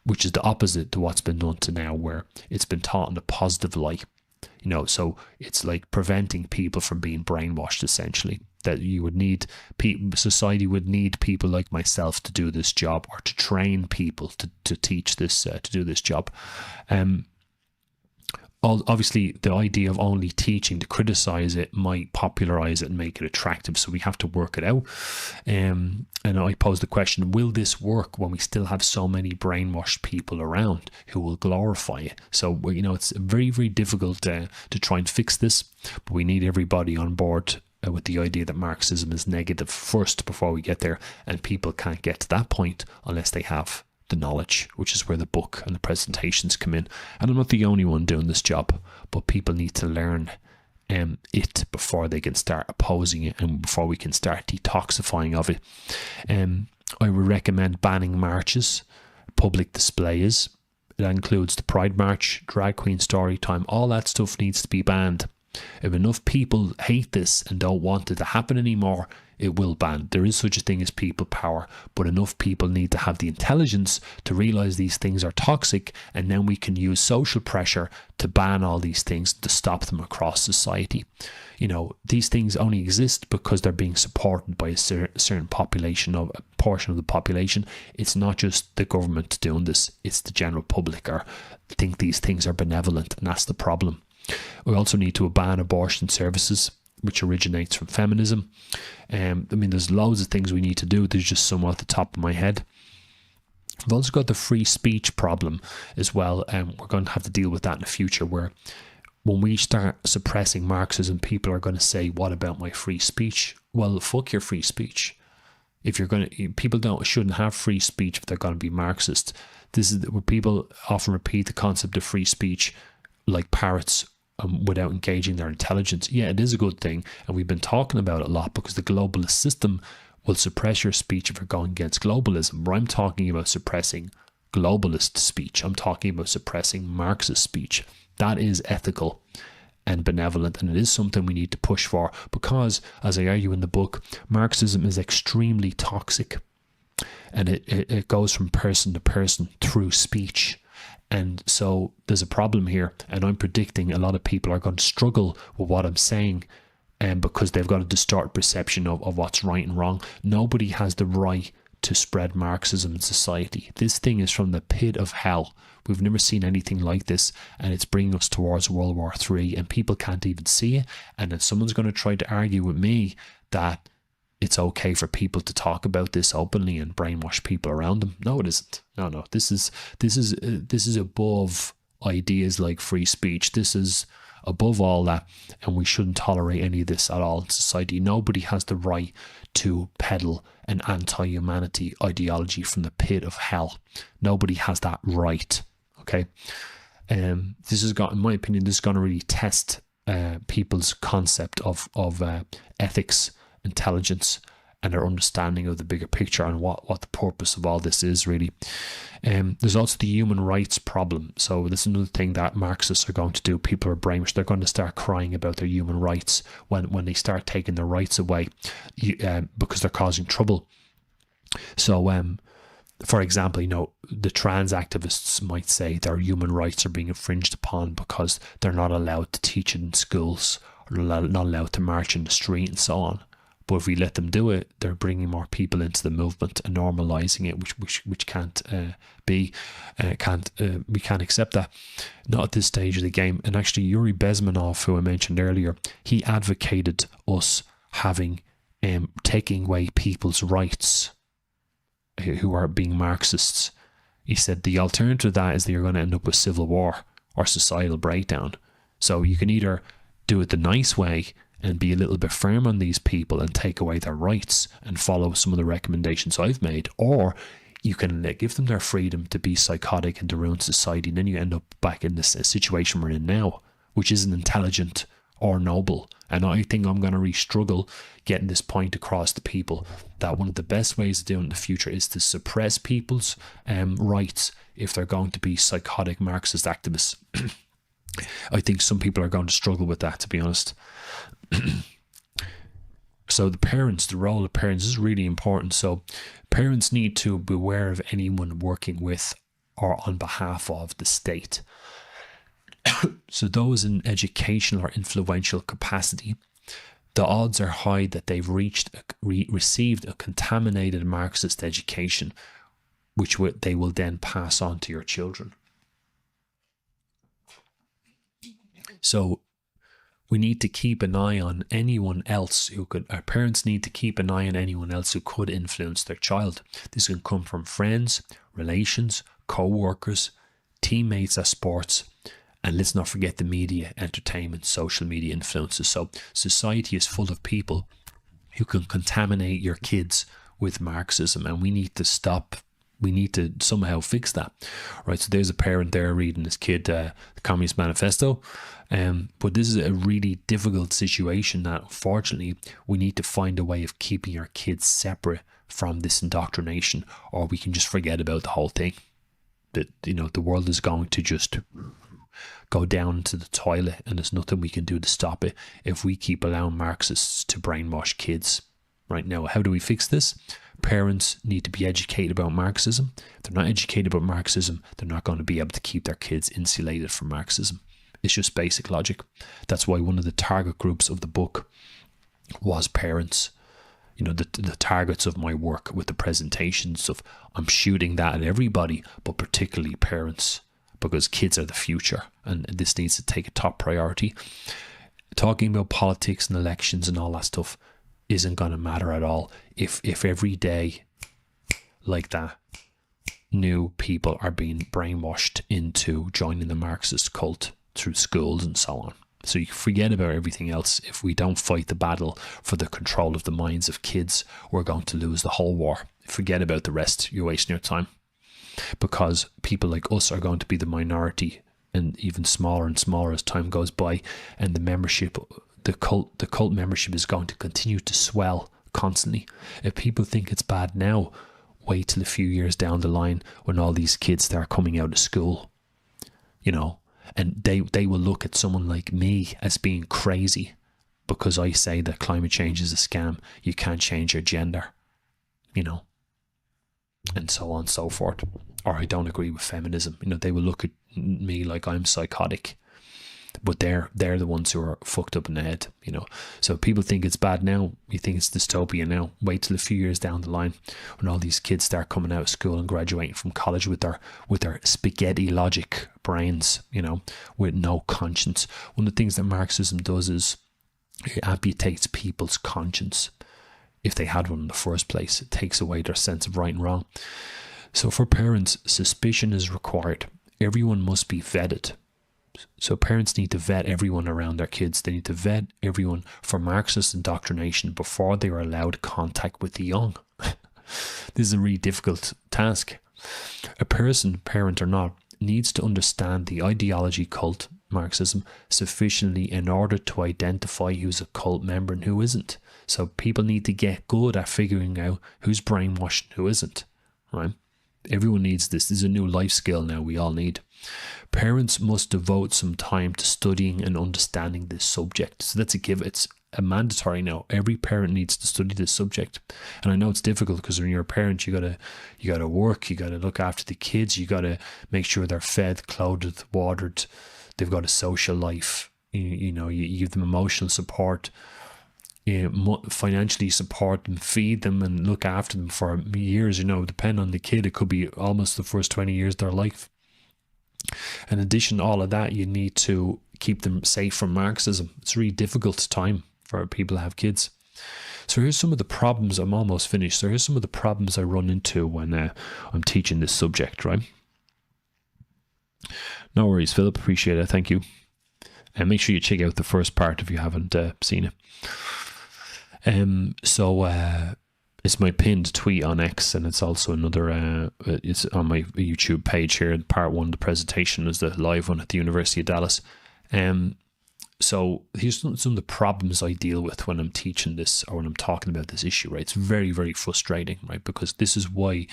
which is the opposite to what's been done to now, where it's been taught in a positive light. So it's like preventing people from being brainwashed, essentially. That you would need society would need people like myself to do this job, or to train people to teach this, to do this job. Obviously, the idea of only teaching to criticize it might popularize it and make it attractive. So we have to work it out. And I pose the question, will this work when we still have so many brainwashed people around who will glorify it? So, it's very, very difficult to try and fix this, but we need everybody on board with the idea that Marxism is negative first before we get there. And people can't get to that point unless they have the knowledge, which is where the book and the presentations come in. And I'm not the only one doing this job, but people need to learn it before they can start opposing it, and before we can start detoxifying of it. I would recommend banning marches, public displays. That includes the Pride March, drag queen story time. All that stuff needs to be banned. If enough people hate this and don't want it to happen anymore, it will ban. There is such a thing as people power, but enough people need to have the intelligence to realize these things are toxic, and then we can use social pressure to ban all these things, to stop them across society. These things only exist because they're being supported by a certain population, of a portion of the population. It's not just the government doing this, it's the general public or think these things are benevolent, and that's the problem. We also need to ban abortion services, which originates from feminism. There's loads of things we need to do. There's just some off the top of my head. We've also got the free speech problem as well, and we're going to have to deal with that in the future, where when we start suppressing Marxism, people are going to say, what about my free speech? Well, fuck your free speech. People shouldn't have free speech if they're going to be Marxist. This is where people often repeat the concept of free speech like parrots, without engaging their intelligence. Yeah, it is a good thing, and we've been talking about it a lot, because the globalist system will suppress your speech if you're going against globalism. Where I'm talking about suppressing globalist speech, I'm talking about suppressing Marxist speech. That is ethical and benevolent, and it is something we need to push for, because, as I argue in the book, Marxism is extremely toxic, and it goes from person to person through speech. And so there's a problem here, and I'm predicting a lot of people are going to struggle with what I'm saying, because they've got a distorted perception of what's right and wrong. Nobody has the right to spread Marxism in society. This thing is from the pit of hell. We've never seen anything like this, and it's bringing us towards World War III, and people can't even see it. And then someone's going to try to argue with me that it's okay for people to talk about this openly and brainwash people around them. No, it isn't. No. This is above ideas like free speech. This is above all that, and we shouldn't tolerate any of this at all in society. Nobody has the right to peddle an anti-humanity ideology from the pit of hell. Nobody has that right. Okay. This has got, in my opinion, this is going to really test people's concept of ethics, intelligence, and their understanding of the bigger picture and what the purpose of all this is, really. There's also the human rights problem. So this is another thing that Marxists are going to do. People are brainwashed. They're going to start crying about their human rights when they start taking their rights away because they're causing trouble. So, for example, the trans activists might say their human rights are being infringed upon because they're not allowed to teach in schools, or not allowed to march in the street and so on. But if we let them do it, they're bringing more people into the movement and normalizing it, which can't be. We can't accept that. Not at this stage of the game. And actually, Yuri Bezmenov, who I mentioned earlier, he advocated us taking away people's rights who are being Marxists. He said the alternative to that is that you're going to end up with civil war or societal breakdown. So you can either do it the nice way and be a little bit firm on these people and take away their rights and follow some of the recommendations I've made, or you can give them their freedom to be psychotic and to ruin society, and then you end up back in this situation we're in now, which isn't intelligent or noble. And I think I'm going to really struggle getting this point across to people that one of the best ways to do it in the future is to suppress people's rights if they're going to be psychotic Marxist activists. I think some people are going to struggle with that, to be honest. So the role of parents is really important. So parents need to beware of anyone working with or on behalf of the state. So those in educational or influential capacity, the odds are high that they've received a contaminated Marxist education, which they will then pass on to your children. So we need to keep an eye on anyone else our parents need to keep an eye on anyone else who could influence their child. This can come from friends, relations, co-workers, teammates at sports, and let's not forget the media, entertainment, social media influences. So society is full of people who can contaminate your kids with Marxism, and we need to stop. We need to somehow fix that, right? So there's a parent there reading his kid the Communist Manifesto, but this is a really difficult situation that, unfortunately, we need to find a way of keeping our kids separate from this indoctrination, or we can just forget about the whole thing. That the world is going to just go down to the toilet, and there's nothing we can do to stop it if we keep allowing Marxists to brainwash kids. Right now, how do we fix this? Parents need to be educated about Marxism. If they're not educated about Marxism, they're not going to be able to keep their kids insulated from Marxism. It's just basic logic. That's why one of the target groups of the book was parents. The targets of my work with the presentations of, I'm shooting that at everybody, but particularly parents, because kids are the future, and this needs to take a top priority. Talking about politics and elections and all that stuff isn't going to matter at all if every day like that new people are being brainwashed into joining the Marxist cult through schools and so on. So you forget about everything else. If we don't fight the battle for the control of the minds of kids, we're going to lose the whole war. Forget about the rest. You're wasting your time, because people like us are going to be the minority, and even smaller and smaller as time goes by, and the membership, the cult membership is going to continue to swell constantly. If people think it's bad now, wait till a few years down the line when all these kids start coming out of school, and they will look at someone like me as being crazy because I say that climate change is a scam. You can't change your gender, and so on and so forth. Or I don't agree with feminism. They will look at me like I'm psychotic. But they're the ones who are fucked up in the head, So people think it's bad now. You think it's dystopia now. Wait till a few years down the line when all these kids start coming out of school and graduating from college with their spaghetti logic brains, with no conscience. One of the things that Marxism does is it amputates people's conscience. if they had one in the first place. It takes away their sense of right and wrong. So for parents, suspicion is required. Everyone must be vetted. So parents need to vet everyone around their kids. They need to vet everyone for Marxist indoctrination before they are allowed contact with the young. This is a really difficult task. A person, parent or not, needs to understand the ideology cult, Marxism, sufficiently in order to identify who's a cult member and who isn't. So people need to get good at figuring out who's brainwashed and who isn't, right? Everyone needs this. This is a new life skill now we all need. Parents must devote some time to studying and understanding this subject. So that's a give. It's a mandatory now. Every parent needs to study this subject. And I know it's difficult because when you're a parent, you gotta work, you gotta look after the kids, you gotta make sure they're fed, clothed, watered, they've got a social life. You give them emotional support, financially support them, feed them and look after them for years. Depending on the kid, it could be almost the first 20 years of their life. In addition to all of that, you need to keep them safe from Marxism. It's a really difficult time for people to have kids. So here's some of the problems. I'm almost finished. So here's some of the problems I run into when I'm teaching this subject, right? No worries, Philip. Appreciate it. Thank you. And make sure you check out the first part if you haven't seen it. It's my pinned tweet on X, and it's also another, it's on my YouTube page here. Part 1 of the presentation is the live one at the University of Dallas. So here's some of the problems I deal with when I'm teaching this or when I'm talking about this issue, right? It's very, very frustrating, right? Because this is why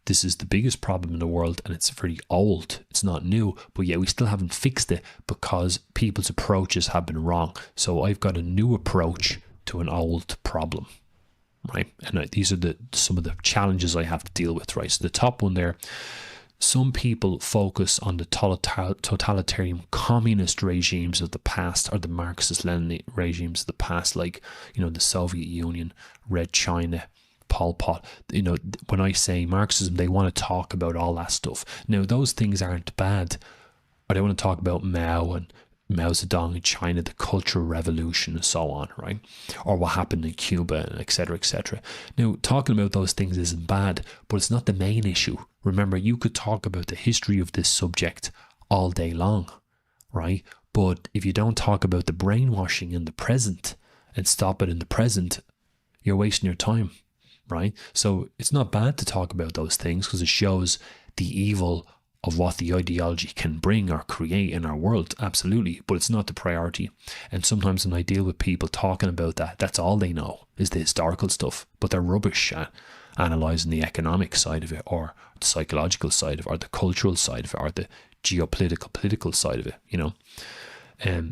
this is the biggest problem in the world, and it's very old. It's not new, but yet we still haven't fixed it because people's approaches have been wrong. So I've got a new approach to an old problem, right? And these are some of the challenges I have to deal with, right? So the top one there, some people focus on the totalitarian communist regimes of the past, or the Marxist-Lenin regimes of the past, like, the Soviet Union, Red China, Pol Pot. When I say Marxism, they want to talk about all that stuff. Now, those things aren't bad. But I want to talk about Mao and Mao Zedong in China, the Cultural Revolution and so on, right? Or what happened in Cuba, et cetera, et cetera. Now, talking about those things isn't bad, but it's not the main issue. Remember, you could talk about the history of this subject all day long, right? But if you don't talk about the brainwashing in the present and stop it in the present, you're wasting your time, right? So it's not bad to talk about those things because it shows the evil of what the ideology can bring or create in our world, absolutely, but it's not the priority. And sometimes when I deal with people talking about that, that's all they know is the historical stuff, but they're rubbish at analysing the economic side of it, or the psychological side of it, or the cultural side of it, or the geopolitical, political side of it,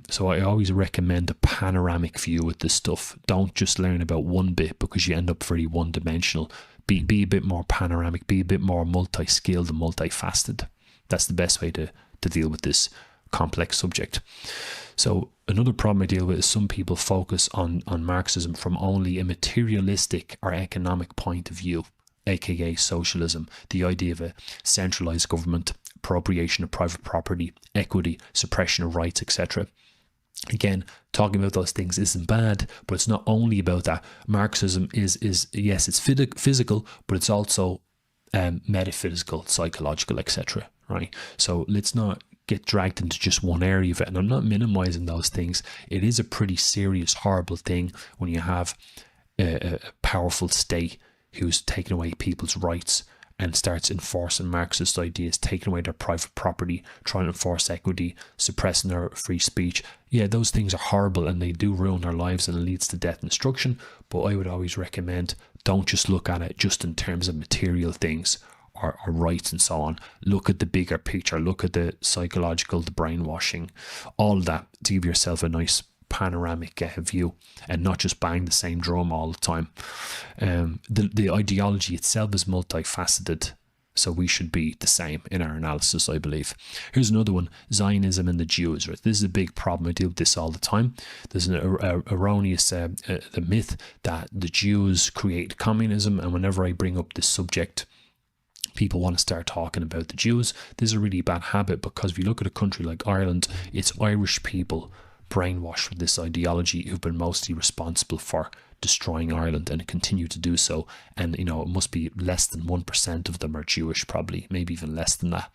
so I always recommend a panoramic view with this stuff. Don't just learn about one bit because you end up very one-dimensional. Be a bit more panoramic, be a bit more multi-skilled and multifaceted. That's the best way to deal with this complex subject. So another problem I deal with is some people focus on Marxism from only a materialistic or economic point of view, aka socialism, the idea of a centralized government, appropriation of private property, equity, suppression of rights, etc. Again, talking about those things isn't bad, but it's not only about that. Marxism is yes, it's physical, but it's also metaphysical, psychological, etc. Right? So let's not get dragged into just one area of it. And I'm not minimizing those things. It is a pretty serious, horrible thing when you have a powerful state who's taking away people's rights and starts enforcing Marxist ideas, taking away their private property, trying to enforce equity, suppressing their free speech. Yeah, those things are horrible and they do ruin our lives and it leads to death and destruction. But I would always recommend, don't just look at it just in terms of material things or rights and so on. Look at the bigger picture, look at the psychological, the brainwashing, all that, to give yourself a nice panoramic view and not just bang the same drum all the time. The ideology itself is multifaceted, so we should be the same in our analysis, I believe. Here's another one, Zionism and the Jews. Right? This is a big problem. I deal with this all the time. There's an erroneous the myth that the Jews create communism, and whenever I bring up this subject, people want to start talking about the Jews. This is a really bad habit, because if you look at a country like Ireland, it's Irish people brainwashed with this ideology who've been mostly responsible for destroying Ireland, and continue to do so. And it must be less than 1% of them are Jewish, probably, maybe even less than that.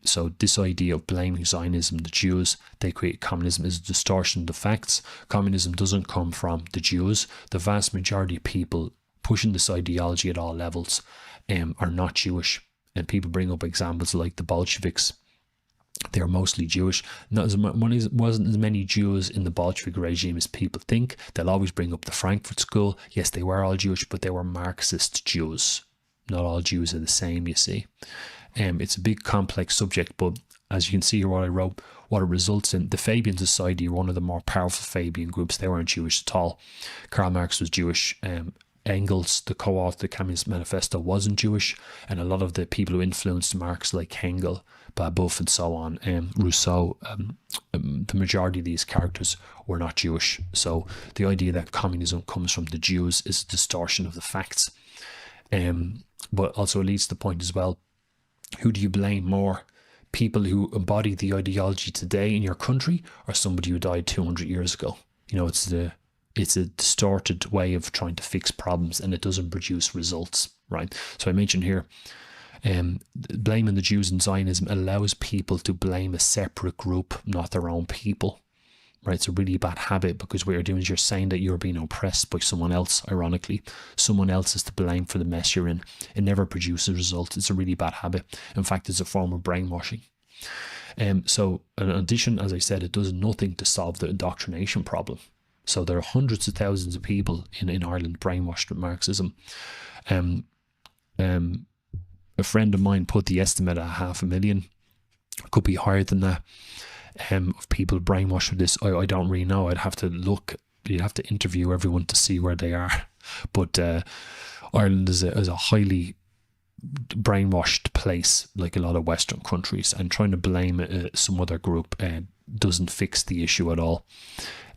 So this idea of blaming Zionism, the Jews, they create communism, is a distortion of the facts. Communism doesn't come from the Jews. The vast majority of people pushing this ideology at all levels are not Jewish. And people bring up examples like the Bolsheviks. They're mostly Jewish. Wasn't as many Jews in the Bolshevik regime as people think. They'll always bring up the Frankfurt School. Yes, they were all Jewish, but they were Marxist Jews. Not all Jews are the same, you see. It's a big complex subject, but as you can see here what I wrote, what it results in, the Fabian Society are one of the more powerful Fabian groups. They weren't Jewish at all. Karl Marx was Jewish. Engels, the co-author of the Communist Manifesto, wasn't Jewish, and a lot of the people who influenced Marx, like Hegel, Babeuf, and so on, Rousseau, the majority of these characters were not Jewish. So the idea that communism comes from the Jews is a distortion of the facts. But also it leads to the point as well, who do you blame more? People who embody the ideology today in your country, or somebody who died 200 years ago? It's a distorted way of trying to fix problems, and it doesn't produce results, right? So I mentioned here, blaming the Jews and Zionism allows people to blame a separate group, not their own people, right? It's a really bad habit, because what you're doing is you're saying that you're being oppressed by someone else. Ironically, someone else is to blame for the mess you're in. It never produces results. It's a really bad habit. In fact, it's a form of brainwashing. So in addition, as I said, it does nothing to solve the indoctrination problem. So there are hundreds of thousands of people in Ireland brainwashed with Marxism. A friend of mine put the estimate at 500,000. It could be higher than that, of people brainwashed with this. I don't really know. I'd have to look. You'd have to interview everyone to see where they are. But Ireland is a highly brainwashed place, like a lot of Western countries, and trying to blame some other group doesn't fix the issue at all.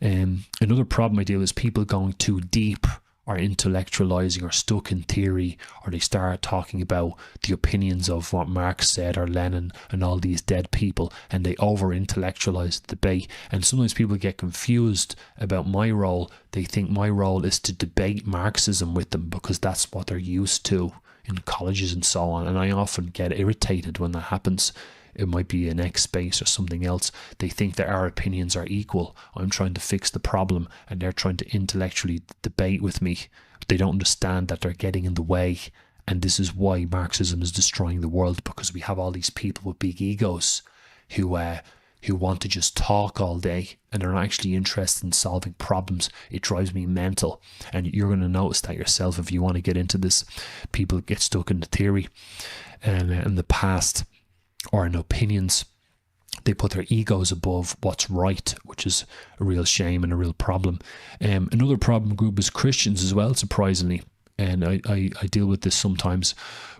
Another problem I deal with is people going too deep, or intellectualizing, or stuck in theory, or they start talking about the opinions of what Marx said, or Lenin, and all these dead people, and they over intellectualize the debate. And sometimes people get confused about my role. They think my role is to debate Marxism with them, because that's what they're used to in colleges and so on. And I often get irritated when that happens. It might be an X space or something else. They think that our opinions are equal. I'm trying to fix the problem, and they're trying to intellectually debate with me. They don't understand that they're getting in the way. And this is why Marxism is destroying the world, because we have all these people with big egos who want to just talk all day, and they're not actually interested in solving problems. It drives me mental. And you're going to notice that yourself if you want to get into this. People get stuck in the theory and in the past, or in opinions. They put their egos above what's right, which is a real shame and a real problem. Another problem group is Christians as well, surprisingly. And I deal with this sometimes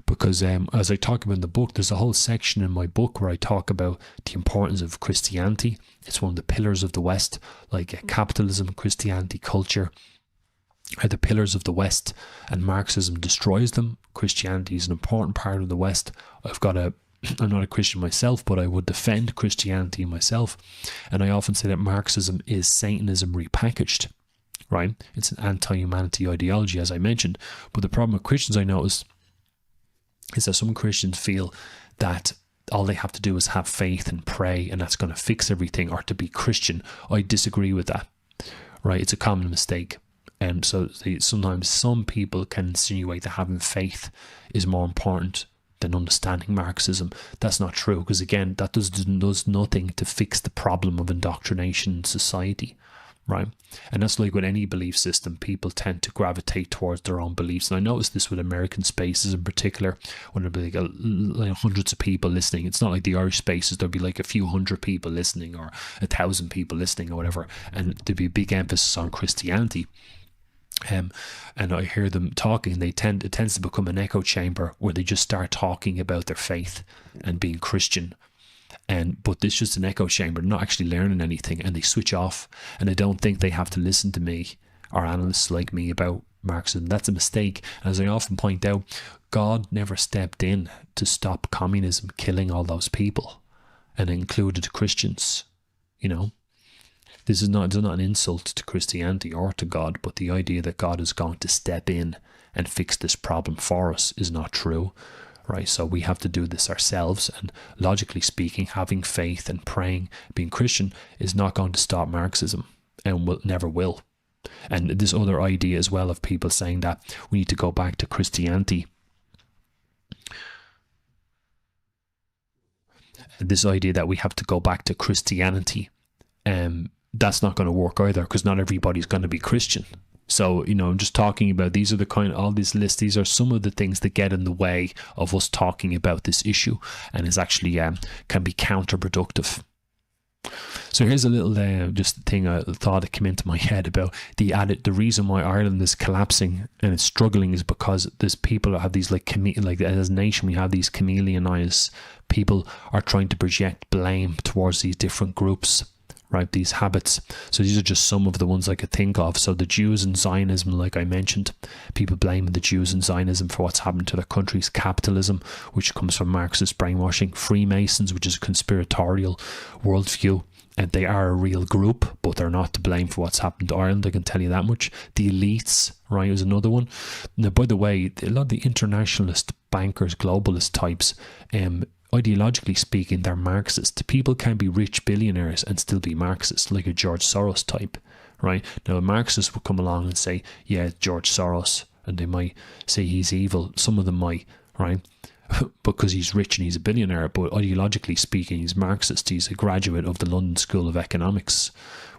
because as I talk about in the book, there's a whole section in my book where I talk about the importance of Christianity. It's one of the pillars of the West, like capitalism, Christianity, culture are the pillars of the West, and Marxism destroys them. Christianity is an important part of the West. I'm not a Christian myself, but I would defend Christianity myself. And I often say that Marxism is Satanism repackaged, right? It's an anti-humanity ideology, as I mentioned. But the problem with Christians, I notice, is that some Christians feel that all they have to do is have faith and pray, and that's going to fix everything, or to be Christian. I disagree with that, right? It's a common mistake. So sometimes some people can insinuate that having faith is more important than understanding Marxism. That's not true, because again, that does nothing to fix the problem of indoctrination in society, right? And that's like with any belief system. People tend to gravitate towards their own beliefs, and I noticed this with American spaces in particular, when there'll be like hundreds of people listening. It's not like the Irish spaces, there'll be like a few hundred people listening, or 1,000 people listening, or whatever, and there'll be a big emphasis on Christianity. And I hear them talking, it tends to become an echo chamber where they just start talking about their faith and being Christian. But it's just an echo chamber, not actually learning anything, and they switch off, and I don't think they have to listen to me or analysts like me about Marxism. That's a mistake. As I often point out, God never stepped in to stop communism killing all those people, and included Christians, This is not an insult to Christianity or to God, but the idea that God is going to step in and fix this problem for us is not true, right? So we have to do this ourselves, and logically speaking, having faith and praying, being Christian, is not going to stop Marxism, and never will. And this other idea as well of people saying that we need to go back to Christianity, this idea that we have to go back to Christianity, that's not going to work either, because not everybody's going to be Christian. So, I'm just talking about, these are the all these lists, these are some of the things that get in the way of us talking about this issue, and is actually can be counterproductive. So here's a little just thing, a thought that came into my head about the reason why Ireland is collapsing and it's struggling is because there's people that have these like as a nation we have these chameleonized people are trying to project blame towards these different groups, right? These habits. So these are just some of the ones I could think of. So the Jews and Zionism, like I mentioned, people blaming the Jews and Zionism for what's happened to their countries. Capitalism, which comes from Marxist brainwashing. Freemasons, which is a conspiratorial worldview. And they are a real group, but they're not to blame for what's happened to Ireland, I can tell you that much. The elites, right, is another one. Now, by the way, a lot of the internationalist bankers, globalist types, ideologically speaking, they're Marxist. People can be rich billionaires and still be Marxist, like a George Soros type, right? Now, a Marxist will come along and say, yeah, George Soros, and they might say he's evil. Some of them might, right? Because he's rich and he's a billionaire, but ideologically speaking, he's Marxist. He's a graduate of the London School of Economics,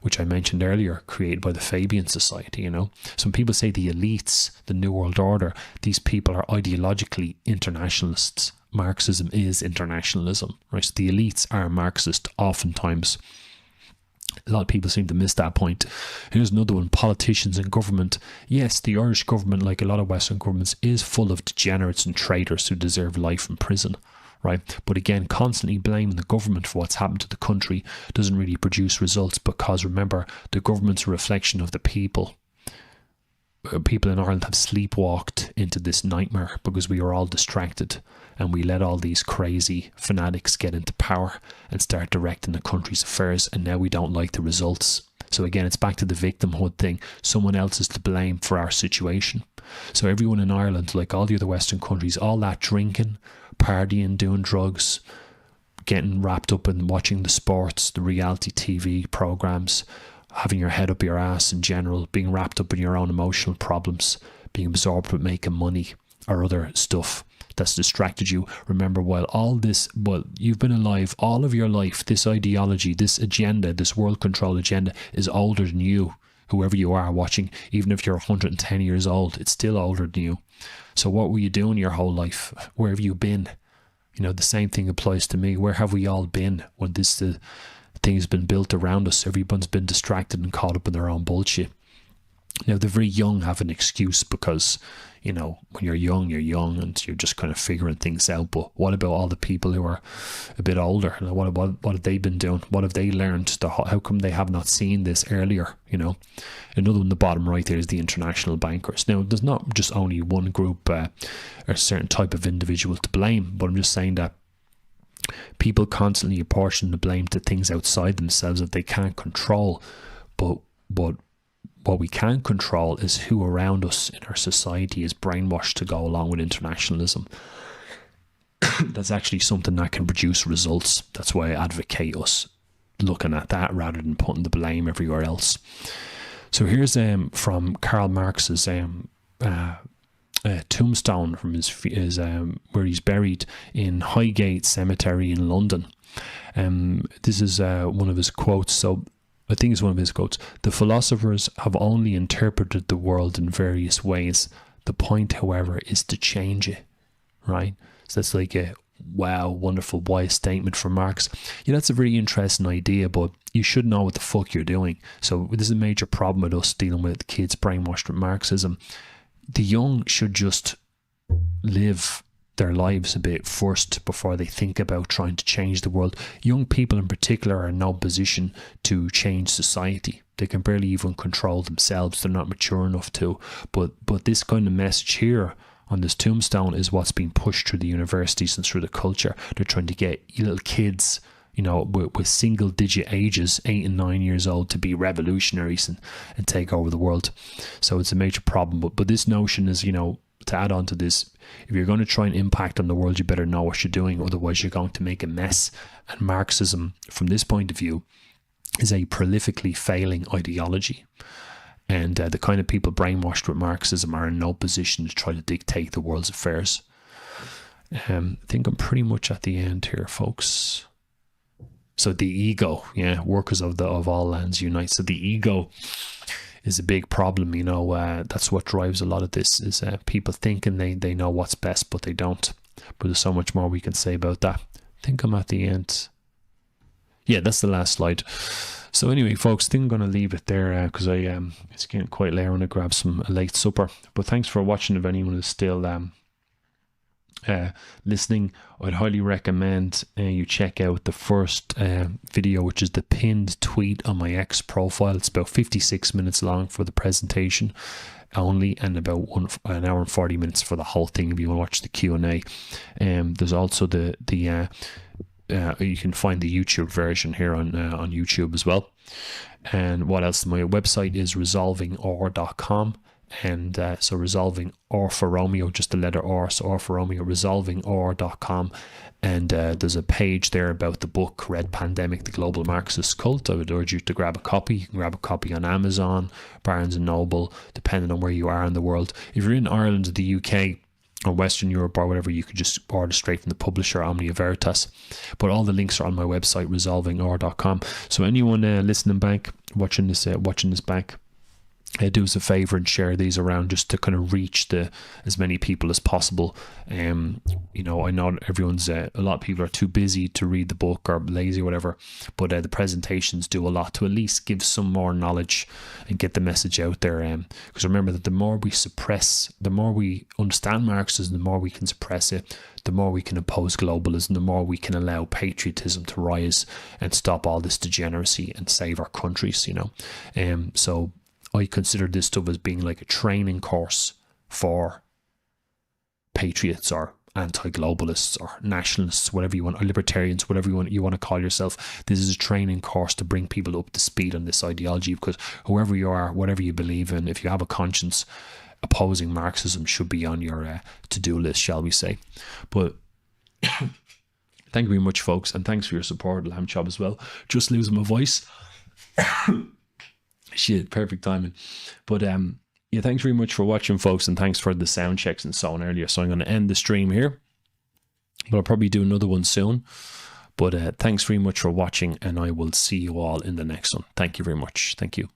which I mentioned earlier, created by the Fabian Society, Some people say the elites, the New World Order, these people are ideologically internationalists. Marxism is internationalism, right? So the elites are Marxist oftentimes. A lot of people seem to miss that point. Here's another one, politicians and government. Yes, the Irish government, like a lot of Western governments, is full of degenerates and traitors who deserve life in prison, right? But again, constantly blaming the government for what's happened to the country doesn't really produce results, because remember, the government's a reflection of the people. People in Ireland have sleepwalked into this nightmare because we are all distracted and we let all these crazy fanatics get into power and start directing the country's affairs, and now we don't like the results. So again, it's back to the victimhood thing. Someone else is to blame for our situation. So everyone in Ireland, like all the other Western countries, all that drinking, partying, doing drugs, getting wrapped up in watching the sports, the reality TV programs, having your head up your ass in general, being wrapped up in your own emotional problems, being absorbed with making money or other stuff that's distracted you. Remember, while you've been alive all of your life, this ideology, this agenda, this world control agenda is older than you, whoever you are watching. Even if you're 110 years old, it's still older than you. So what were you doing your whole life? Where have you been? The same thing applies to me. Where have we all been when this thing has been built around us? Everyone's been distracted and caught up in their own bullshit. Now, the very young have an excuse because, when you're young and you're just kind of figuring things out. But what about all the people who are a bit older? What have they been doing? What have they learned? How come they have not seen this earlier? Another one, the bottom right there, is the international bankers. Now, there's not just only one group or a certain type of individual to blame, but I'm just saying that people constantly apportion the blame to things outside themselves that they can't control. But what we can control is who around us in our society is brainwashed to go along with internationalism. That's actually something that can produce results. That's why I advocate us looking at that rather than putting the blame everywhere else. So here's from Karl Marx's tombstone from his where he's buried in Highgate Cemetery in London. This is one of his quotes. So I think it's one of his quotes. The philosophers have only interpreted the world in various ways. The point, however, is to change it, right? So that's like a wow, wonderful, wise statement from Marx. Yeah, that's a very interesting idea, but you should know what the fuck you're doing. So this is a major problem with us dealing with kids brainwashed with Marxism. The young should just live their lives a bit first before they think about trying to change the world. Young people in particular are in no position to change society. They can barely even control themselves. They're not mature enough to. But this kind of message here on this tombstone is what's being pushed through the universities and through the culture. They're trying to get little kids you know, with single digit ages, 8 and 9 years old, to be revolutionaries and take over the world. So it's a major problem. But this notion is, you know, to add on to this, if you're going to try and impact on the world, you better know what you're doing, otherwise you're going to make a mess. And Marxism, from this point of view, is a prolifically failing ideology. And the kind of people brainwashed with Marxism are in no position to try to dictate the world's affairs. I think I'm pretty much at the end here, folks. So the ego, yeah, workers of all lands unite. So the ego is a big problem, you know. That's what drives a lot of this, is people thinking they know what's best, but they don't. But there's so much more we can say about that. I think I'm at the end. Yeah, that's the last slide. So anyway, folks, I think I'm going to leave it there because it's getting quite late. I want to grab a late supper. But thanks for watching. If anyone is still listening, I'd highly recommend you check out the first video, which is the pinned tweet on my X profile. It's about 56 minutes long for the presentation only, and about 1 hour and 40 minutes for the whole thing if you want to watch the Q&A. There's also you can find the YouTube version here on YouTube as well. And what else? My website is resolvingor.com. And so resolving R for Romeo, just the letter R, so R for Romeo, resolvingor.com. And there's a page there about the book Red Pandemic, The Global Marxist Cult. I would urge you to grab a copy. You can grab a copy on Amazon, Barnes & Noble, depending on where you are in the world. If you're in Ireland, the UK, or Western Europe or whatever, you could just order straight from the publisher, Omnia Veritas. But all the links are on my website, resolvingor.com. So anyone listening back, watching this back, do us a favor and share these around, just to kind of reach as many people as possible. You know, I know everyone's a lot of people are too busy to read the book or lazy or whatever, but the presentations do a lot to at least give some more knowledge and get the message out there. Because remember that the more we understand Marxism, the more we can suppress it, the more we can oppose globalism, the more we can allow patriotism to rise and stop all this degeneracy and save our countries, you know. So I consider this stuff as being like a training course for patriots or anti-globalists or nationalists, whatever you want, or libertarians, whatever you want to call yourself. This is a training course to bring people up to speed on this ideology, because whoever you are, whatever you believe in, if you have a conscience, opposing Marxism should be on your to-do list, shall we say. But thank you very much, folks, and thanks for your support, Lamb Chop, as well. Just losing my voice. Shit, perfect timing. But yeah, thanks very much for watching, folks, and thanks for the sound checks and so on earlier. So I'm going to end the stream here, but I'll probably do another one soon. But thanks very much for watching, and I will see you all in the next one. Thank you very much. Thank you.